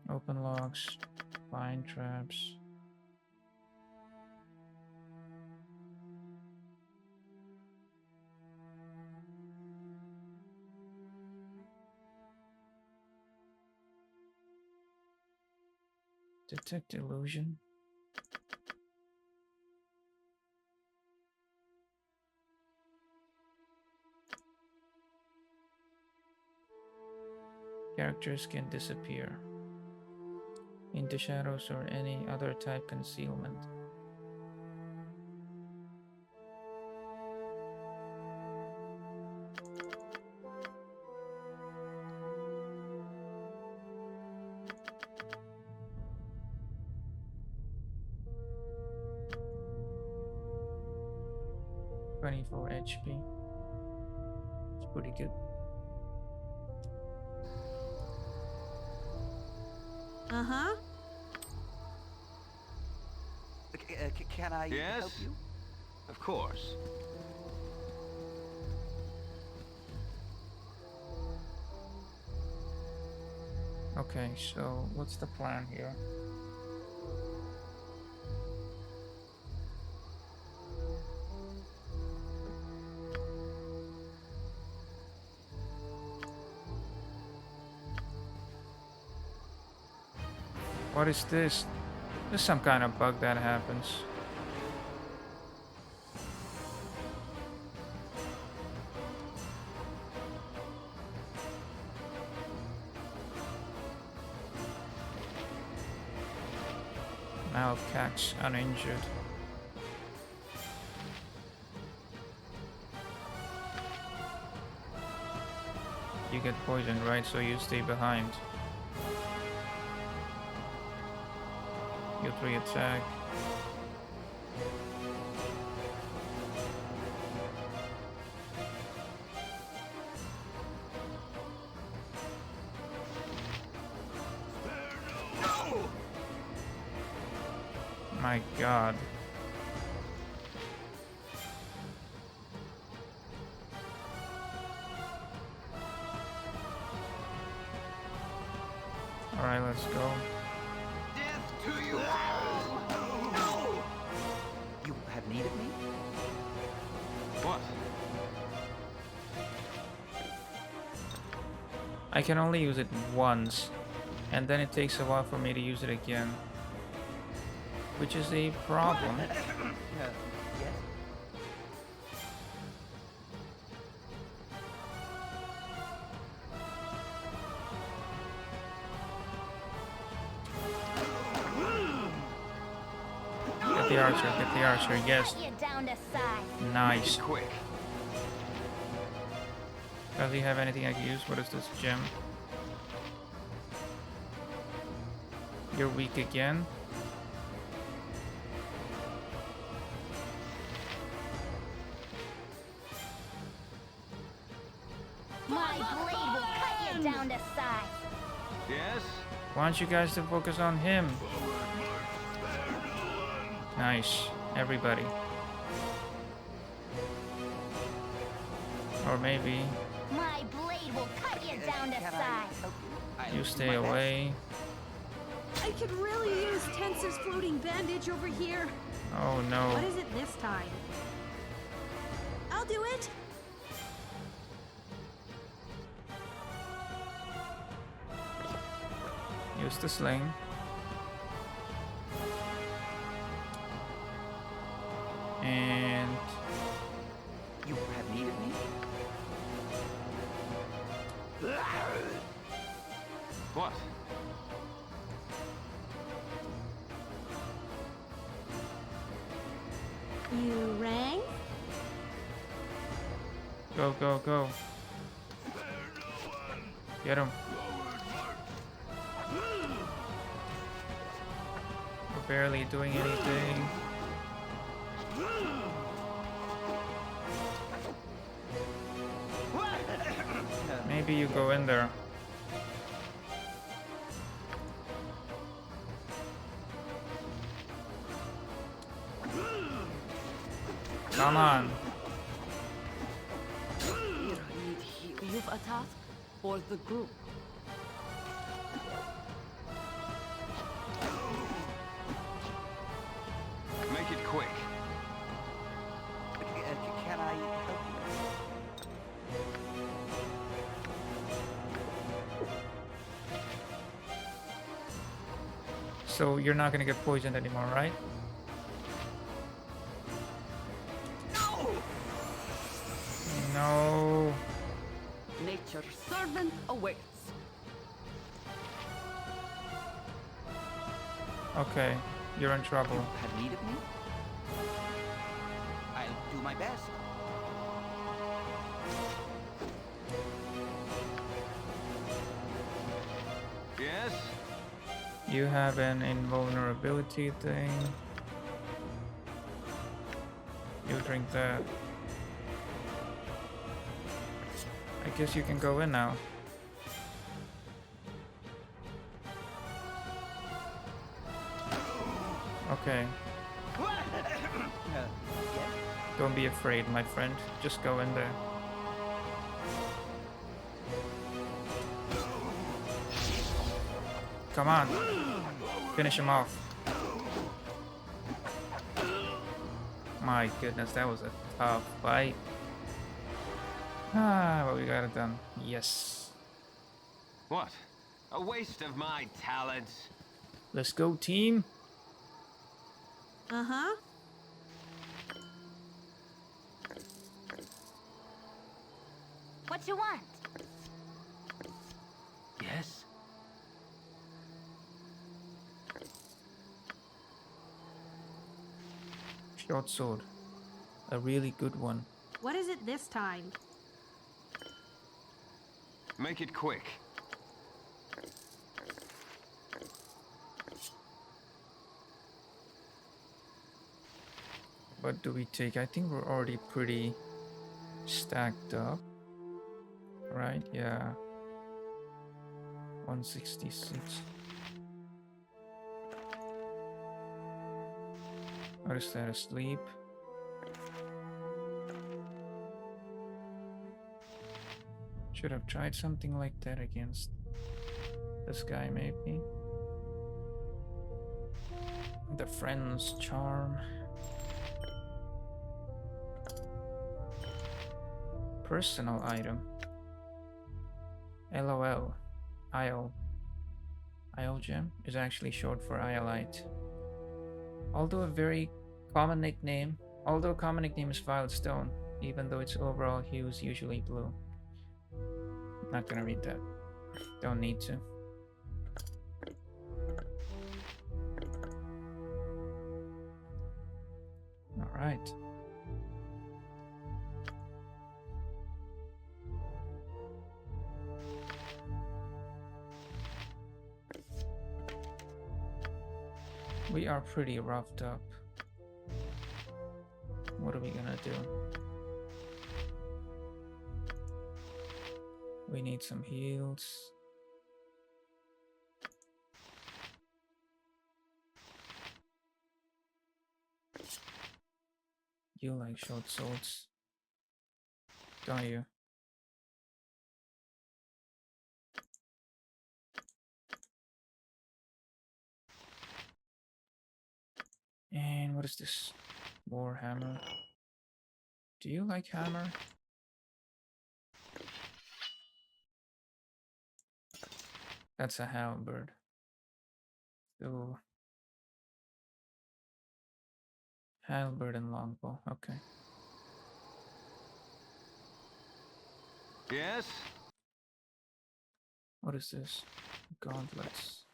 Open locks, find traps. Detect illusion. Characters can disappear into shadows or any other type concealment. (24 HP). It's pretty good. Uh-huh. Can I Yes? help you? Of course. Okay, so what's the plan here? What is this? There's some kind of bug that happens. Now catch uninjured. You get poisoned, right? So you stay behind. You 3 attack. My god. Alright, let's go. Death to you all! You have need of me? What? I can only use it once, and then it takes a while for me to use it again, which is a problem. Yes? Get the archer, yes. Cut you down to size. Nice. Quick. Does he have anything I can use? What is this gem? You're weak again. My blade will cut you down to size. Yes? I want you guys to focus on him. Nice. Everybody. Or maybe My blade will cut you down to size. you stay away. I could really use Tensor's floating bandage over here. Oh no. What is it this time? I'll do it. Use the sling. And You have need of me? What? You rang? go, go, go. Get him. We're barely doing anything. Maybe you go in there. Come on. You've a task for the group. Make it quick. Can I help you? So you're not gonna get poisoned anymore, right? No. Nature's servant awaits. Okay, you're in trouble. Have need of me? I'll do my best. Yes? You have an invulnerability thing. You drink that. I guess you can go in now. Okay. Don't be afraid, my friend. Just go in there. Come on. Finish him off. My goodness, that was a tough fight. Ah, but we got it done. Yes. What? A waste of my talents. Let's go, team. Uh-huh. What you want? Yes? Short sword. A really good one. What is it this time? Make it quick. What do we take? I think we're already pretty stacked up. Right? Yeah. 166. Or is that asleep? Should have tried something like that against this guy, maybe. The friend's charm. Personal item. LOL. IO. IO gem is actually short for Iolite. Although common nickname is Violet Stone, even though its overall hue is usually blue. Not gonna read that. Don't need to. Alright. We are pretty roughed up. What are we gonna do? We need some heals. You like short swords, don't you? And what is this? Warhammer. Do you like hammer? That's a halberd. So halberd and longbow. Okay. Yes? What is this? Gauntlets.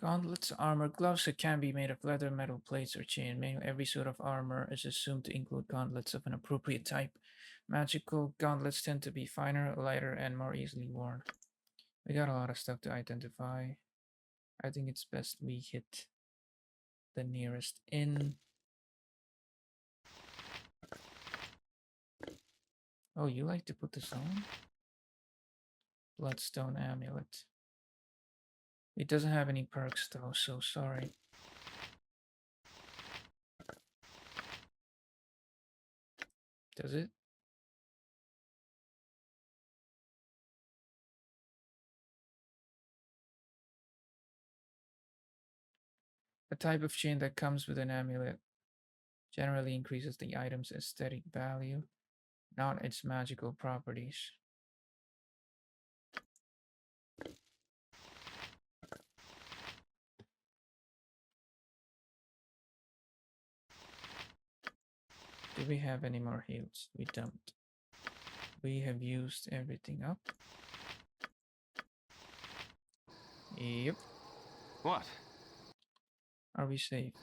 Gauntlets, armor, gloves that can be made of leather, metal plates, or chain. Every suit of armor is assumed to include gauntlets of an appropriate type. Magical gauntlets tend to be finer, lighter, and more easily worn. We got a lot of stuff to identify. I think it's best we hit the nearest inn. Oh, you like to put this on? Bloodstone amulet. It doesn't have any perks though, so sorry. Does it? A type of chain that comes with an amulet generally increases the item's aesthetic value, not its magical properties. Do we have any more heals? We don't. We have used everything up. Yep. What? Are we safe?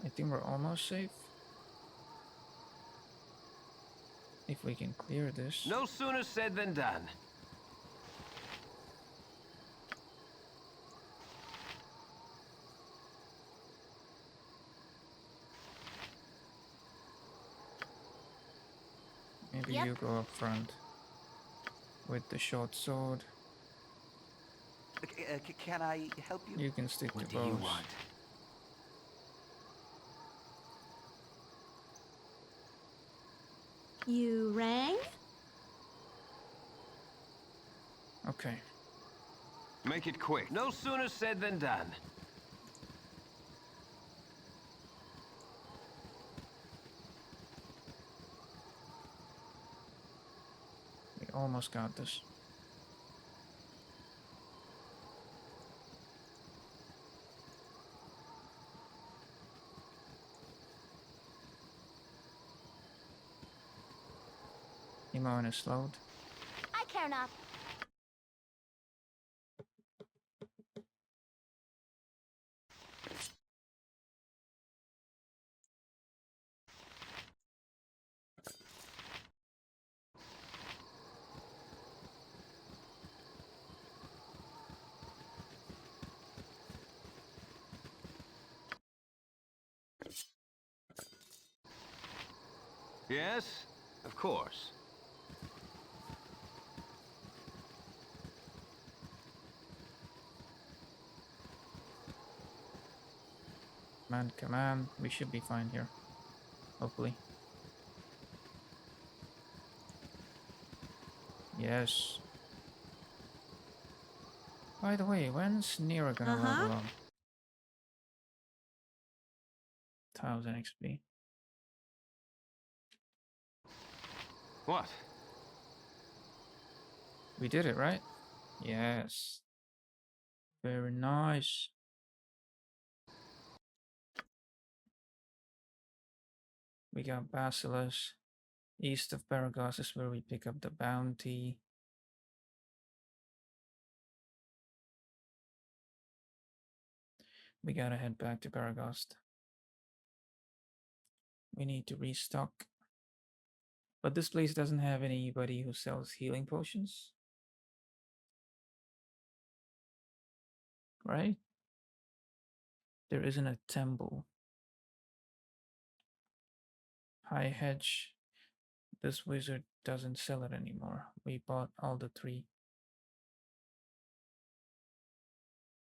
I think we're almost safe. If we can clear this. No sooner said than done. Maybe Yep. you go up front with the short sword. Can I help you? You can stick What to do you bows. want? You rang? Okay. Make it quick. No sooner said than done. We almost got this. Emo is slowed. I care not. Yes? Of course. Man, come on. We should be fine here. Hopefully. Yes. By the way, when's Nira gonna level up? 1000 XP. What? We did it, right? Yes. Very nice. We got Basilis. East of Paragos is where we pick up the bounty. We gotta head back to Paragos. We need to restock. But this place doesn't have anybody who sells healing potions. Right? There isn't a temple. High hedge. This wizard doesn't sell it anymore. We bought all the 3.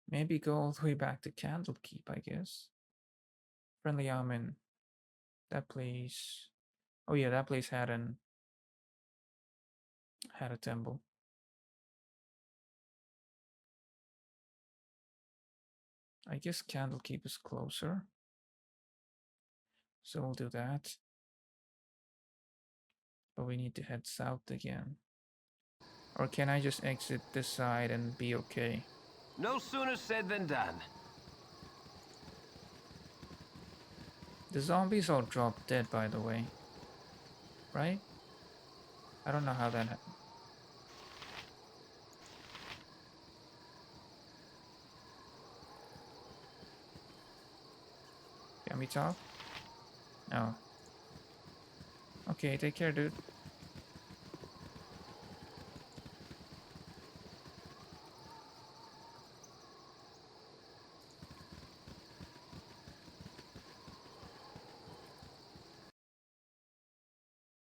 Maybe go all the way back to Candlekeep, I guess. Friendly Almond. That place. Oh yeah, that place had a temple. I guess Candlekeep is closer. So we'll do that. But we need to head south again. Or can I just exit this side and be okay? No sooner said than done. The zombies all drop dead, by the way. Right? I don't know how that happened. Can we talk? No. Okay, take care, dude.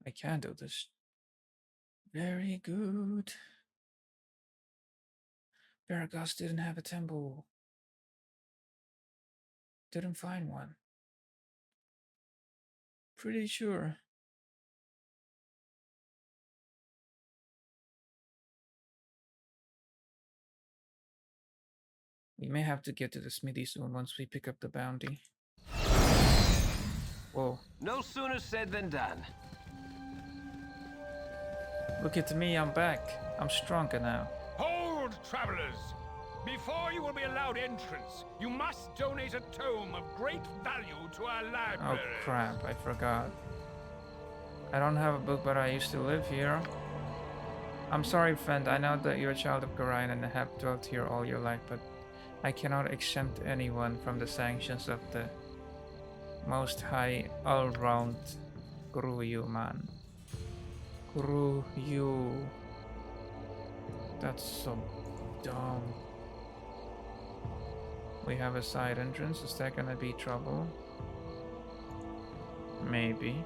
I can do this. Very good. Paragus didn't have a temple. Didn't find one. Pretty sure. We may have to get to the smithy soon once we pick up the bounty. Whoa. No sooner said than done. Look at me, I'm back. I'm stronger now. Hold, travelers! Before you will be allowed entrance, you must donate a tome of great value to our Oh library. crap, I forgot. I don't have a book, but I used to live here. I'm sorry, friend. I know that you're a child of Gorion and have dwelt here all your life, but I cannot exempt anyone from the sanctions of the Most High all-round Guru man. Guru you. That's so dumb. We have a side entrance. Is that gonna be trouble? Maybe.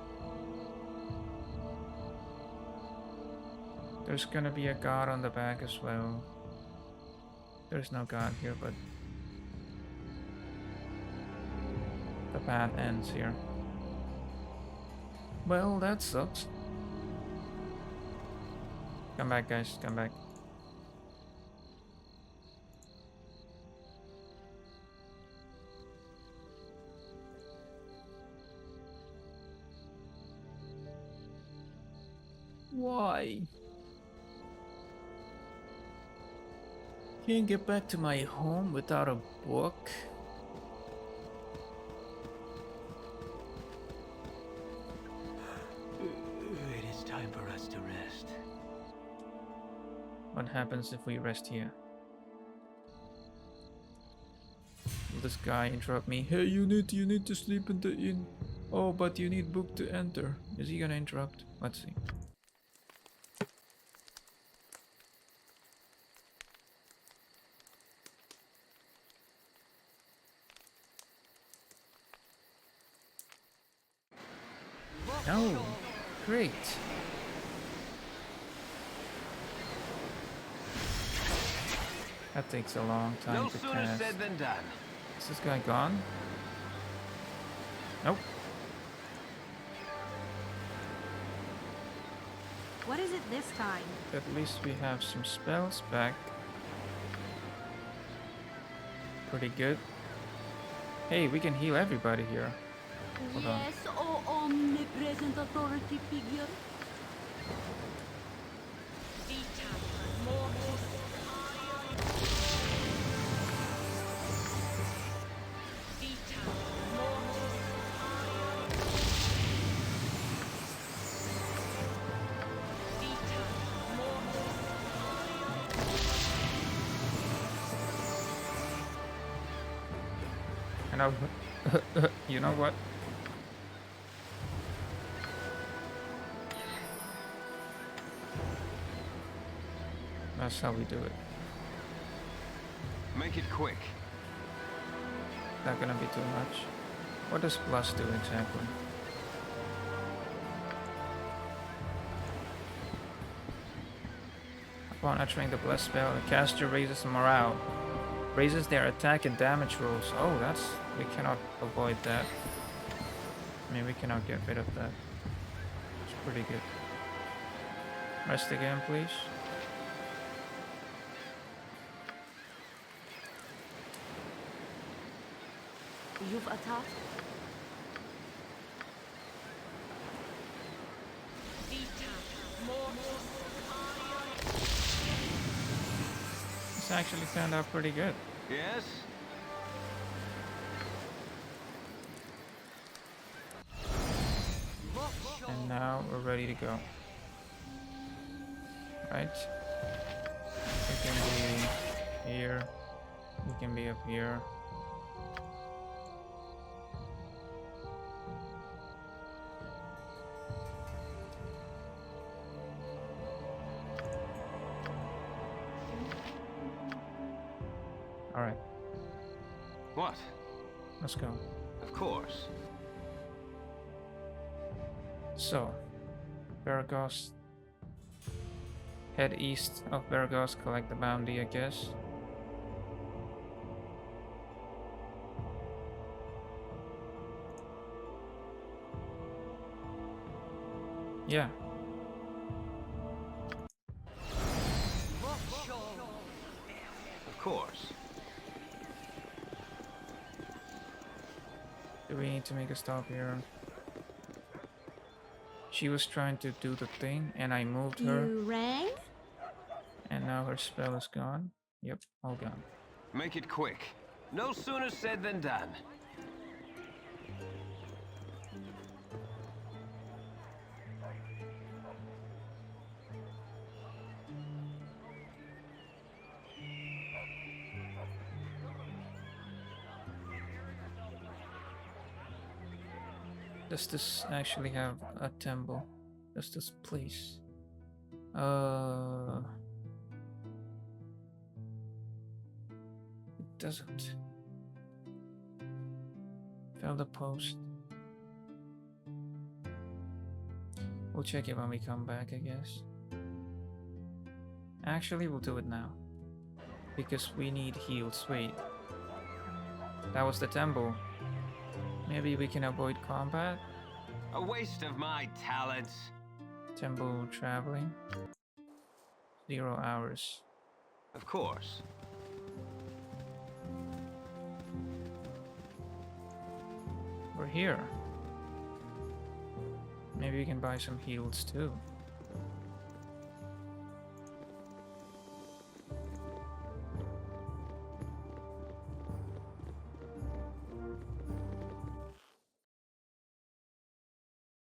There's gonna be a guard on the back as well. There's no guard here, but the path ends here. Well, that sucks. Come back, guys. Come back. Why? Can't get back to my home without a book? It is time for us to rest. What happens if we rest here? Will this guy interrupt me? Hey, you need to sleep in the inn. Oh, but you need book to enter. Is he gonna interrupt? Let's see. No, great. That takes a long time No to sooner cast. said than done. Is this guy gone? Nope. What is it this time? At least we have some spells back. Pretty good. Hey, we can heal everybody here. Hold on. Yes, oh omnipresent authority figure. I know. You know what? That's how we do it. Make it quick. Not gonna be too much. What does plus do exactly? Upon uttering the blessed spell, the caster raises morale. Raises their attack and damage rolls. Oh, that's... we cannot avoid that. I mean, we cannot get rid of that. It's pretty good. Rest again, please. You've attacked? This actually turned out pretty good. Yes? And now we're ready to go. Right? We can be here. We can be up here. Alright, What? let's go. Of course. So, Veragos. Head east of Veragos, collect the bounty, I guess. Yeah. Of course. Do we need to make a stop here? She was trying to do the thing, and I moved her, You rang? and now her spell is gone. Yep, all gone. Make it quick. No sooner said than done. Does this actually have a temple? Does this place? It doesn't. Fell the post. We'll check it when we come back, I guess. Actually, we'll do it now. Because we need heals. Wait. That was the temple. Maybe we can avoid combat? A waste of my talents. Temple traveling. 0 hours. Of course. We're here. Maybe we can buy some heals too.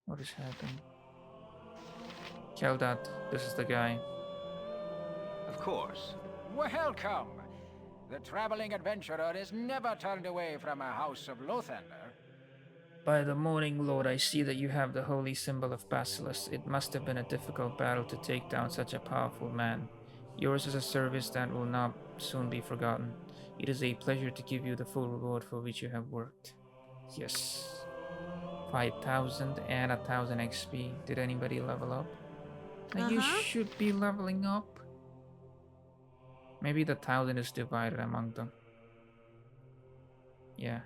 What is happening? Keldat, this is the guy. Of course. Welcome. The traveling adventurer is never turned away from a house of Lothander. By the morning, Lord, I see that you have the holy symbol of Basilisk. It must have been a difficult battle to take down such a powerful man. Yours is a service that will not soon be forgotten. It is a pleasure to give you the full reward for which you have worked. Yes. 5,000 and 1,000 XP. Did anybody level up? You should be leveling up. Maybe the 1,000 is divided among them. Yeah.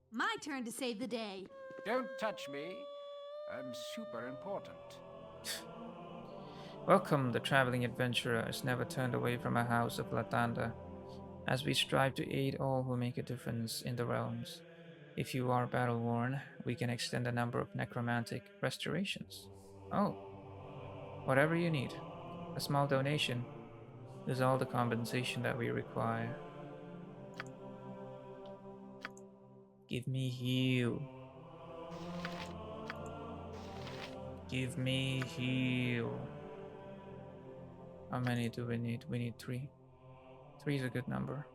My turn to save the day. Don't touch me. I'm super important. Welcome, the traveling adventurer is never turned away from a house of Latanda, as we strive to aid all who make a difference in the realms. If you are battle-worn, we can extend the number of necromantic restorations. Oh, whatever you need. A small donation is all the compensation that we require. Give me heal. Give me heal. How many do we need? We need 3. 3 is a good number.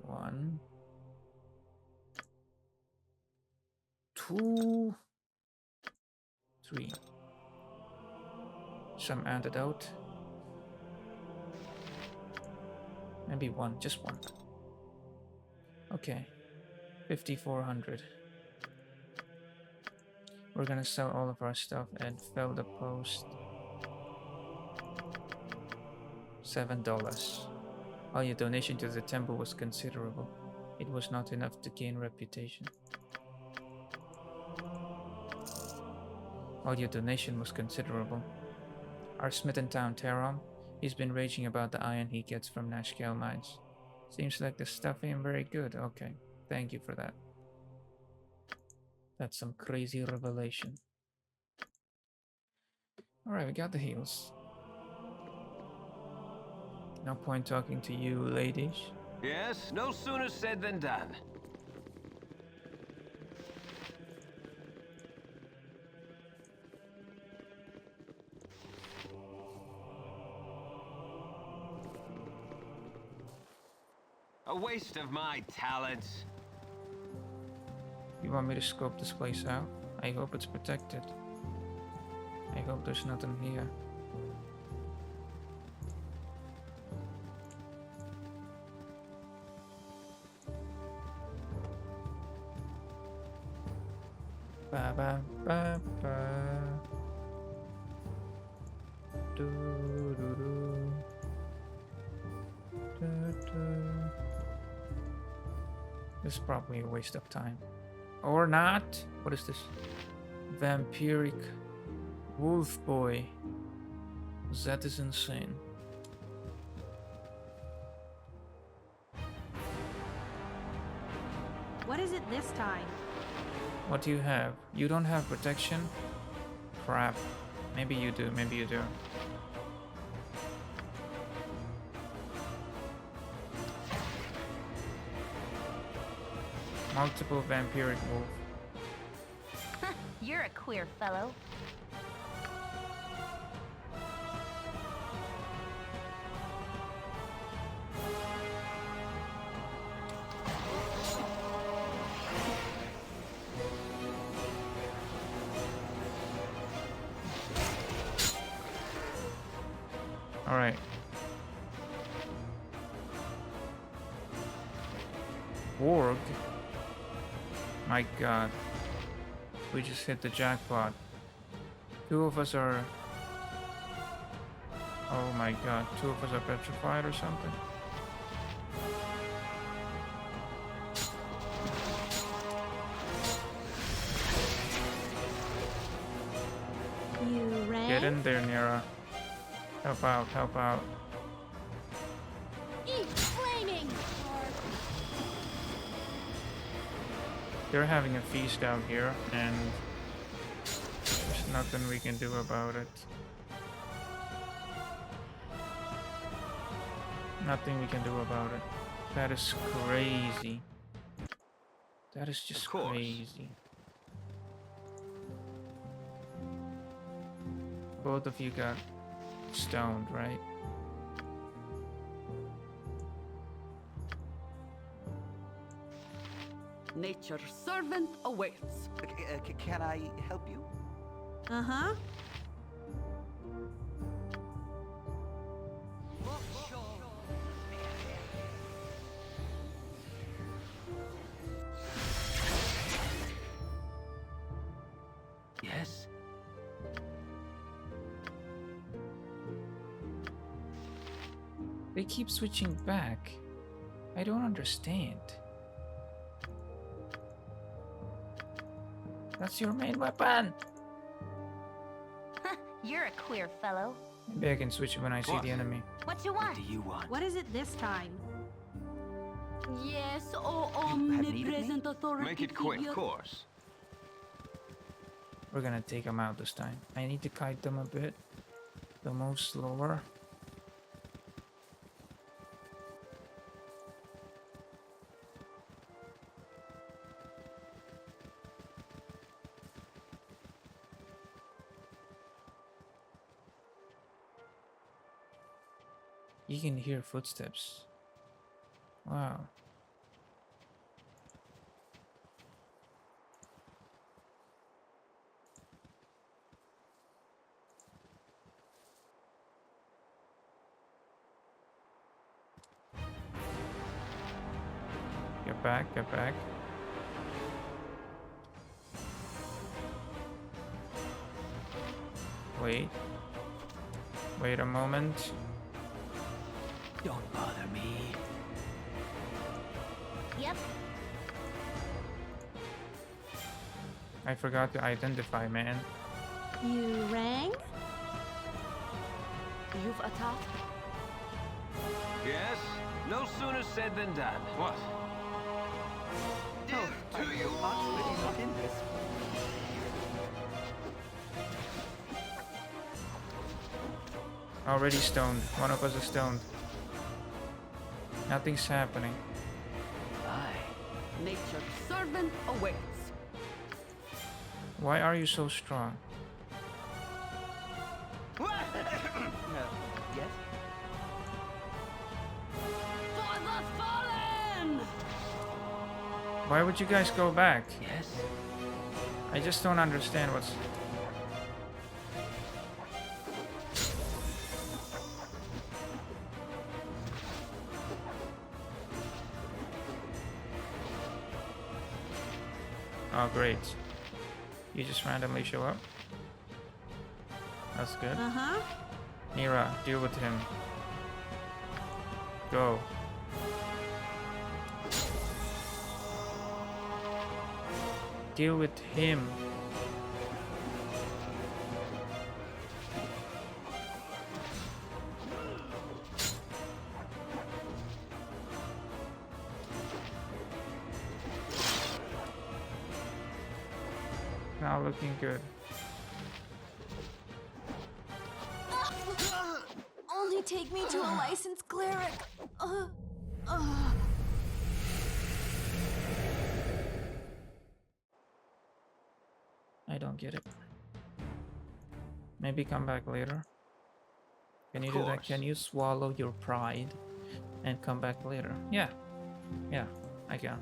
1, 2, 3. Some antidote. Maybe 1, just 1. Okay. 5,400. We're gonna sell all of our stuff and fill the post. $7. While your donation to the temple was considerable, it was not enough to gain reputation. While your donation was considerable, our smith in town, Teron, he's been raging about the iron he gets from Nashkel mines. Seems like the stuff ain't very good. Okay, thank you for that. That's some crazy revelation. Alright, we got the heals. No point talking to you, ladies. Yes, no sooner said than done. A waste of my talents. You want me to scope this place out? I hope it's protected. I hope there's nothing here. Ba ba ba ba. Do do do. Da, da. This is probably a waste of time. Or not. What is this? Vampiric Wolf Boy. That is insane. What is it this time? What do you have? You don't have protection? Crap. Maybe you do, maybe you do. Multiple vampiric wolf. You're a queer fellow. All right. Org. My god. We just hit the jackpot. Two of us are... Oh my god. Two of us are petrified or something. You ran? Get in there, Nira. Help out, help out. Eat flaming! They're having a feast out here, and there's nothing we can do about it. Nothing we can do about it. That is crazy. That is just crazy. Both of you got stoned, right? Nature's servant awaits. Can I help you? Uh-huh. Yes? They keep switching back. I don't understand. That's your main weapon! You're a queer fellow. Maybe I can switch it when I see the enemy. What you want? What do you want? What is it this time? Yes, oh have need of me? omnipresent authority Make it quick, figure. of course. We're gonna take them out this time. I need to kite them a bit. The most slower. You can hear footsteps. Wow. Get back, get back. Wait. Wait a moment. Don't bother me. Yep. I forgot to identify, man. You rang? You've attacked? Yes? No sooner said than done. What? Oh, are you really not in this? Already stoned. One of us is stoned. Nothing's happening. Aye. Nature's servant awaits. Why are you so strong? Yes? For the fallen! Why would you guys go back? Yes? I just don't understand what's... Oh, great. You just randomly show up? That's good. Uh-huh. Mira, deal with him. Go. Deal with him. Now looking good. Only take me to a licensed cleric. I don't get it. Maybe come back later. Can you Of do that? course. Can you swallow your pride and come back later? Yeah. Yeah, I can.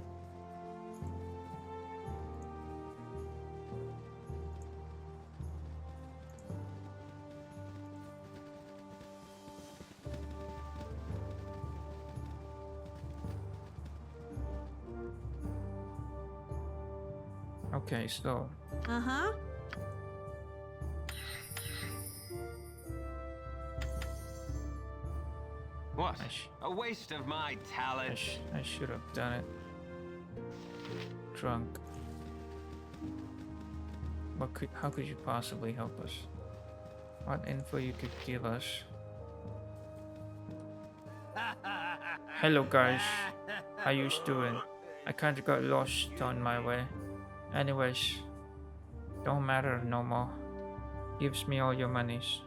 Okay, so Uh-huh. What? I A waste of my talent. I should have done it. Drunk. How could you possibly help us? What info you could give us? Hello guys, how you doing? I kinda got lost on my way. Anyways, don't matter no more. Gives me all your monies.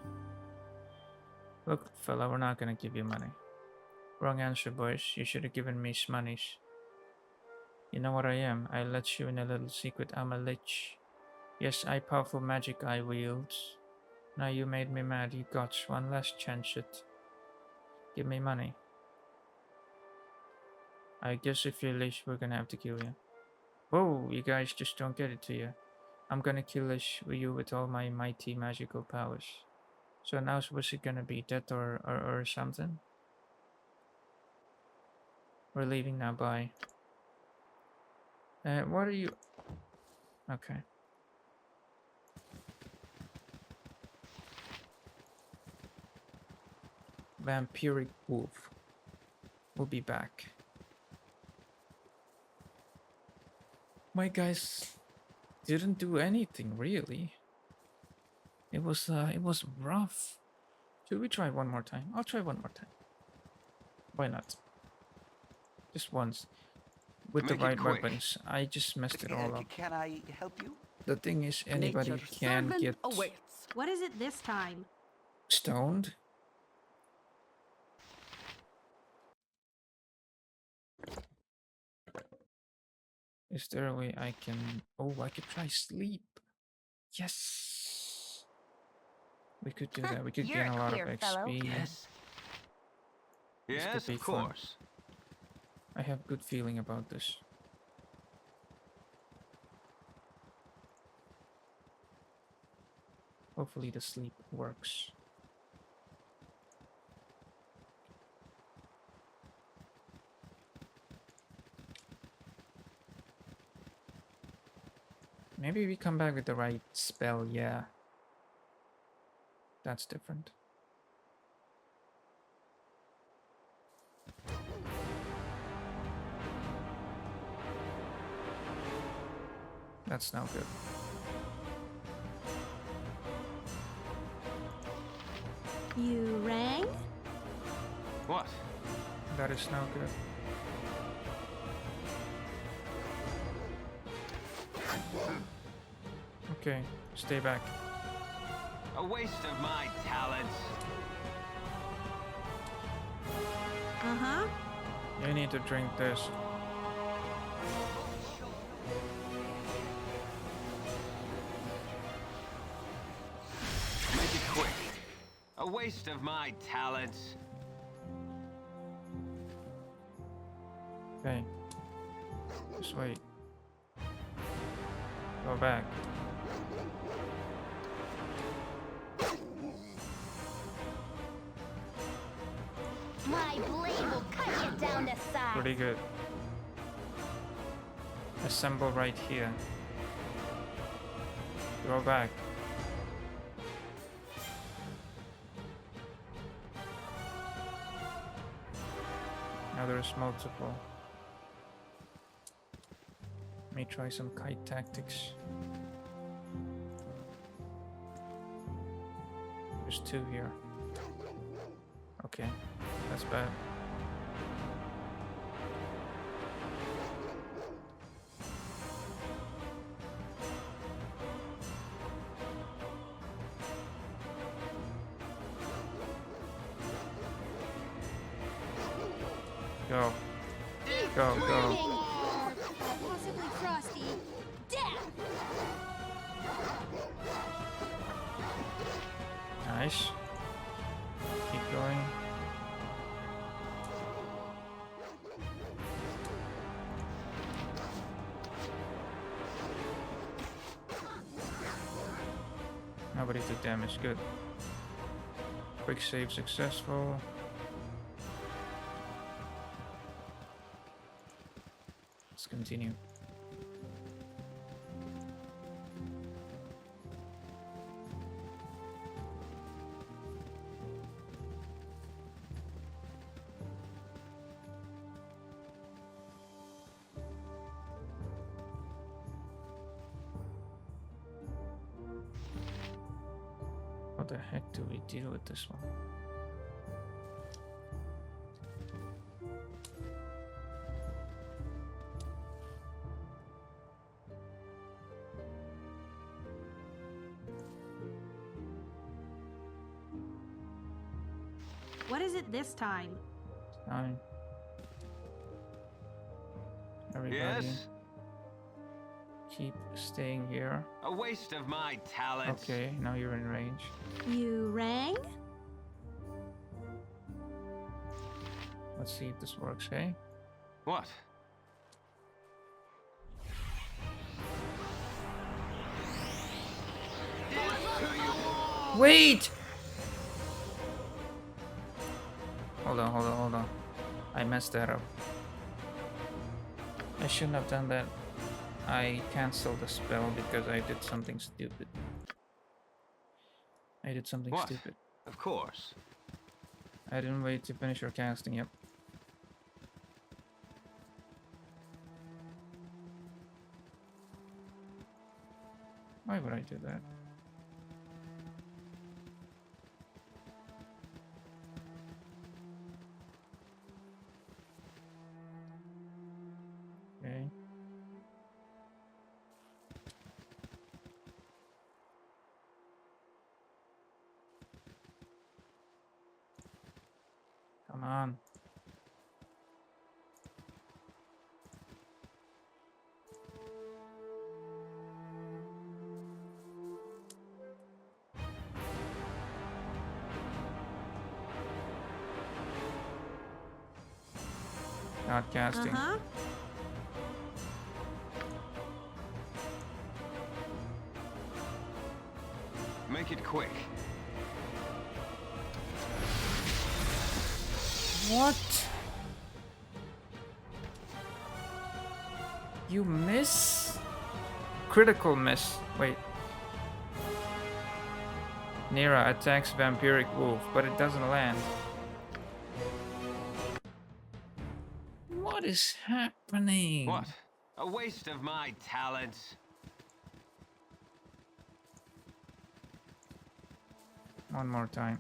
Look, fella, we're not gonna give you money. Wrong answer, boys. You should have given me monies. You know what I am? I let you in a little secret. I'm a lich. Yes, I powerful magic I wield. Now you made me mad. You got one last chance it. Give me money. I guess if you're lich, we're gonna have to kill you. Whoa, you guys just don't get it to you. I'm gonna kill you with all my mighty magical powers. So now what's it gonna be? Death or something? We're leaving now, bye. What are you... Okay. Vampiric wolf. We'll be back. My guys didn't do anything really. It was rough. Should we try one more time? I'll try one more time. Why not? Just once. With Make the it right quick. weapons. I just messed it all up. Can I help you? The thing is, anybody Nature's can servant get awaits. What is it this time? stoned. Is there a way I can... Oh, I could try sleep. Yes! We could do that. We could You're gain a a lot of queer fellow. XP. Yes? This could Yes, be of fun. course. I have good feeling about this. Hopefully the sleep works. Maybe we come back with the right spell, yeah. That's different. That's no good. You rang? What? That is no good. Okay, stay back. A waste of my talents. Uh-huh. You need to drink this. Make it quick. A waste of my talents. Okay. Just wait. Go back. My blade will cut you down to size. Pretty good. Assemble right here. Go back. Now there's multiple. Let me try some kite tactics. There's 2 here. Okay, that's bad. Go. Go, go. Possibly frosty. Death! Nice. Keep going. Nobody took damage, good. Quick save successful. Let's continue. How the heck do we deal with this one? What is it this time? Fine. Everybody Yes? keep staying here. A waste of my talents. Okay, now you're in range. You rang? Let's see if this works, hey? What? Wait! Hold on, hold on, hold on. I messed that up. I shouldn't have done that. I canceled the spell because I did something stupid. I did something What? stupid. Of course. I didn't wait to finish your casting, yep. Why would I do that? Okay. Come on. Not casting. Uh-huh. Make it quick. What? You miss? Critical miss. Wait. Nira attacks Vampiric Wolf, but it doesn't land. What is happening? What? A waste of my talents. One more time.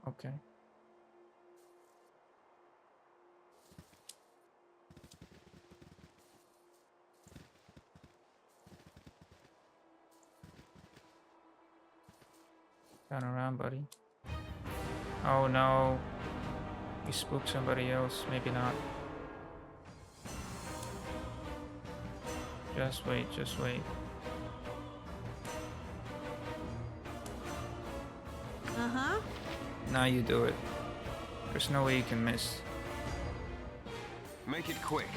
Okay. Turn around, buddy. Oh no. You spooked somebody else. Maybe not. Just wait, just wait. Uh-huh. Now you do it. There's no way you can miss. Make it quick.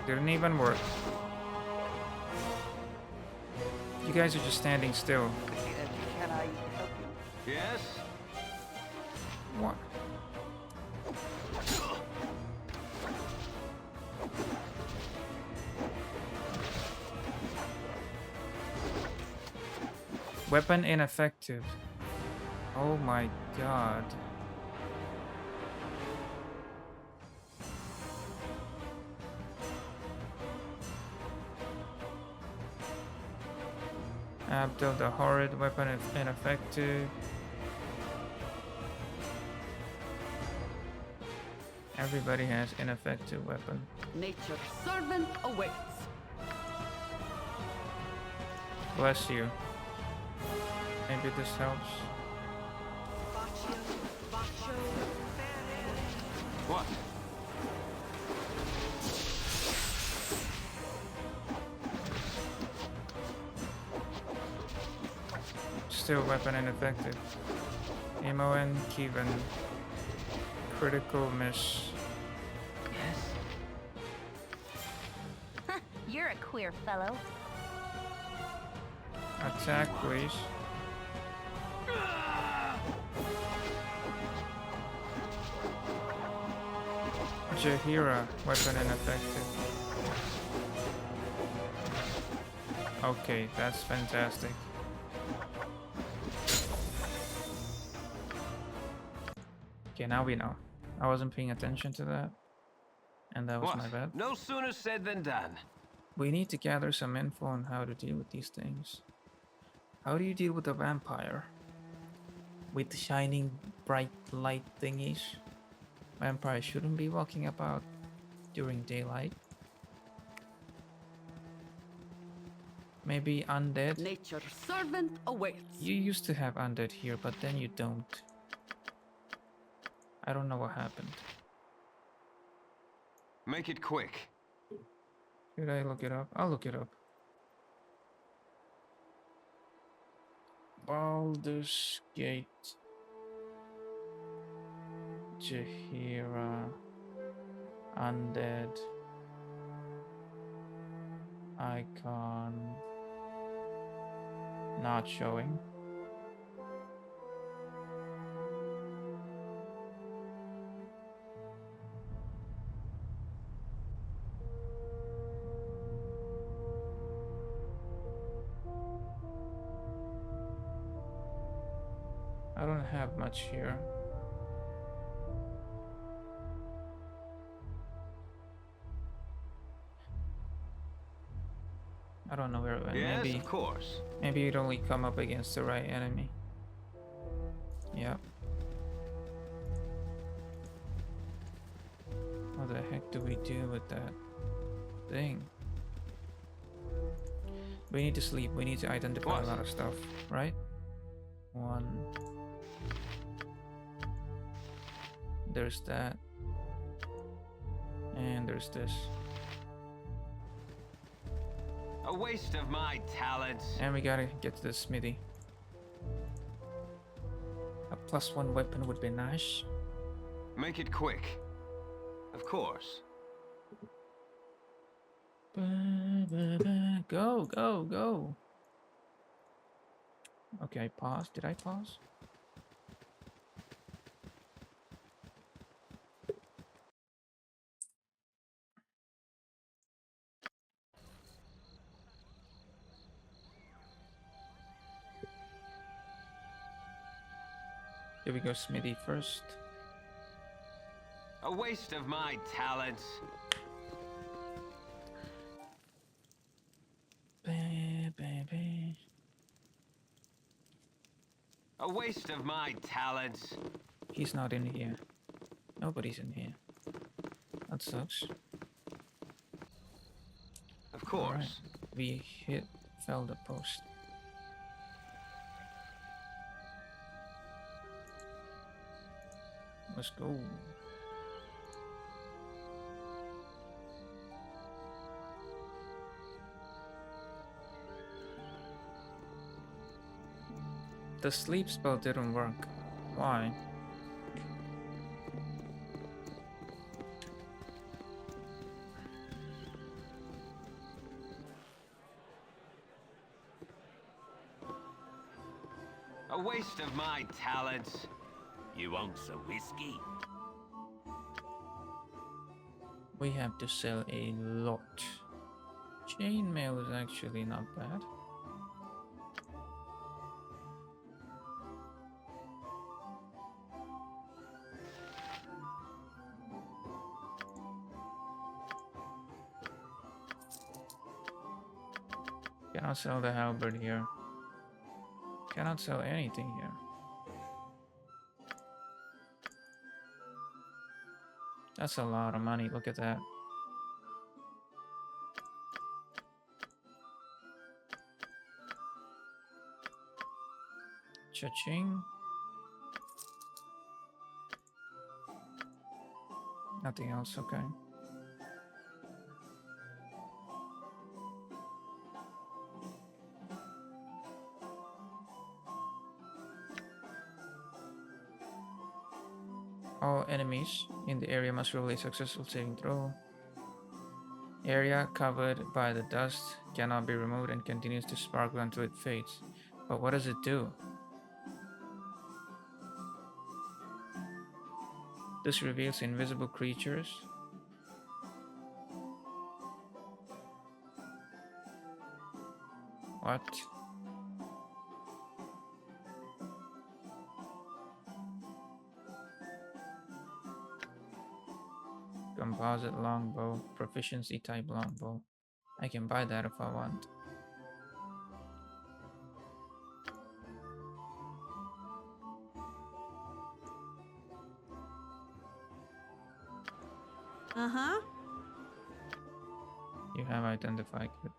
Didn't even work. You guys are just standing still. Can I help you? Yes? What? Weapon ineffective. Oh my god. Abdul the horrid weapon ineffective. Everybody has ineffective weapon. Nature's servant awaits. Bless you. Maybe this helps. What? Still weapon ineffective. Imoen, Kevin. Critical miss. You're a queer fellow. Attack, please. Jahira, weapon ineffective. Okay, that's fantastic. Okay, now we know. I wasn't paying attention to that. And that was What? my bad. No sooner said than done. We need to gather some info on how to deal with these things. How do you deal with a vampire? With shining bright light thingies? Vampires shouldn't be walking about during daylight. Maybe undead? Nature's servant awaits. You used to have undead here, but then you don't. I don't know what happened. Make it quick. Should I look it up? I'll look it up. Baldur's Gate. Jahira. Undead. Icon. Not showing. I don't have much here. I don't know where it went. Yes, Maybe, of course. maybe you'd only come up against the right enemy. Yep. What the heck do we do with that thing? We need to sleep. We need to identify What? a lot of stuff, right? One. There's that. And there's this. A waste of my talents. And we gotta get to the smithy. A +1 weapon would be nice. Make it quick. Of course. Go, go, go. Okay, pause. Did I pause? Here we go, Smithy first. A waste of my talents. A waste of my talents. He's not in here. Nobody's in here. That sucks. Of course. Alright. We fell the post. Let's go. The sleep spell didn't work. Why? A waste of my talents. You want some whiskey? We have to sell a lot. Chainmail is actually not bad. Cannot sell the halberd here. Cannot sell anything here. That's a lot of money, look at that. Cha-ching. Nothing else, okay. All enemies in the area must roll a successful saving throw. Area covered by the dust cannot be removed and continues to sparkle until it fades. But what does it do? This reveals invisible creatures. What? Composite longbow, proficiency type longbow. I can buy that if I want. Uh-huh. You have identified it.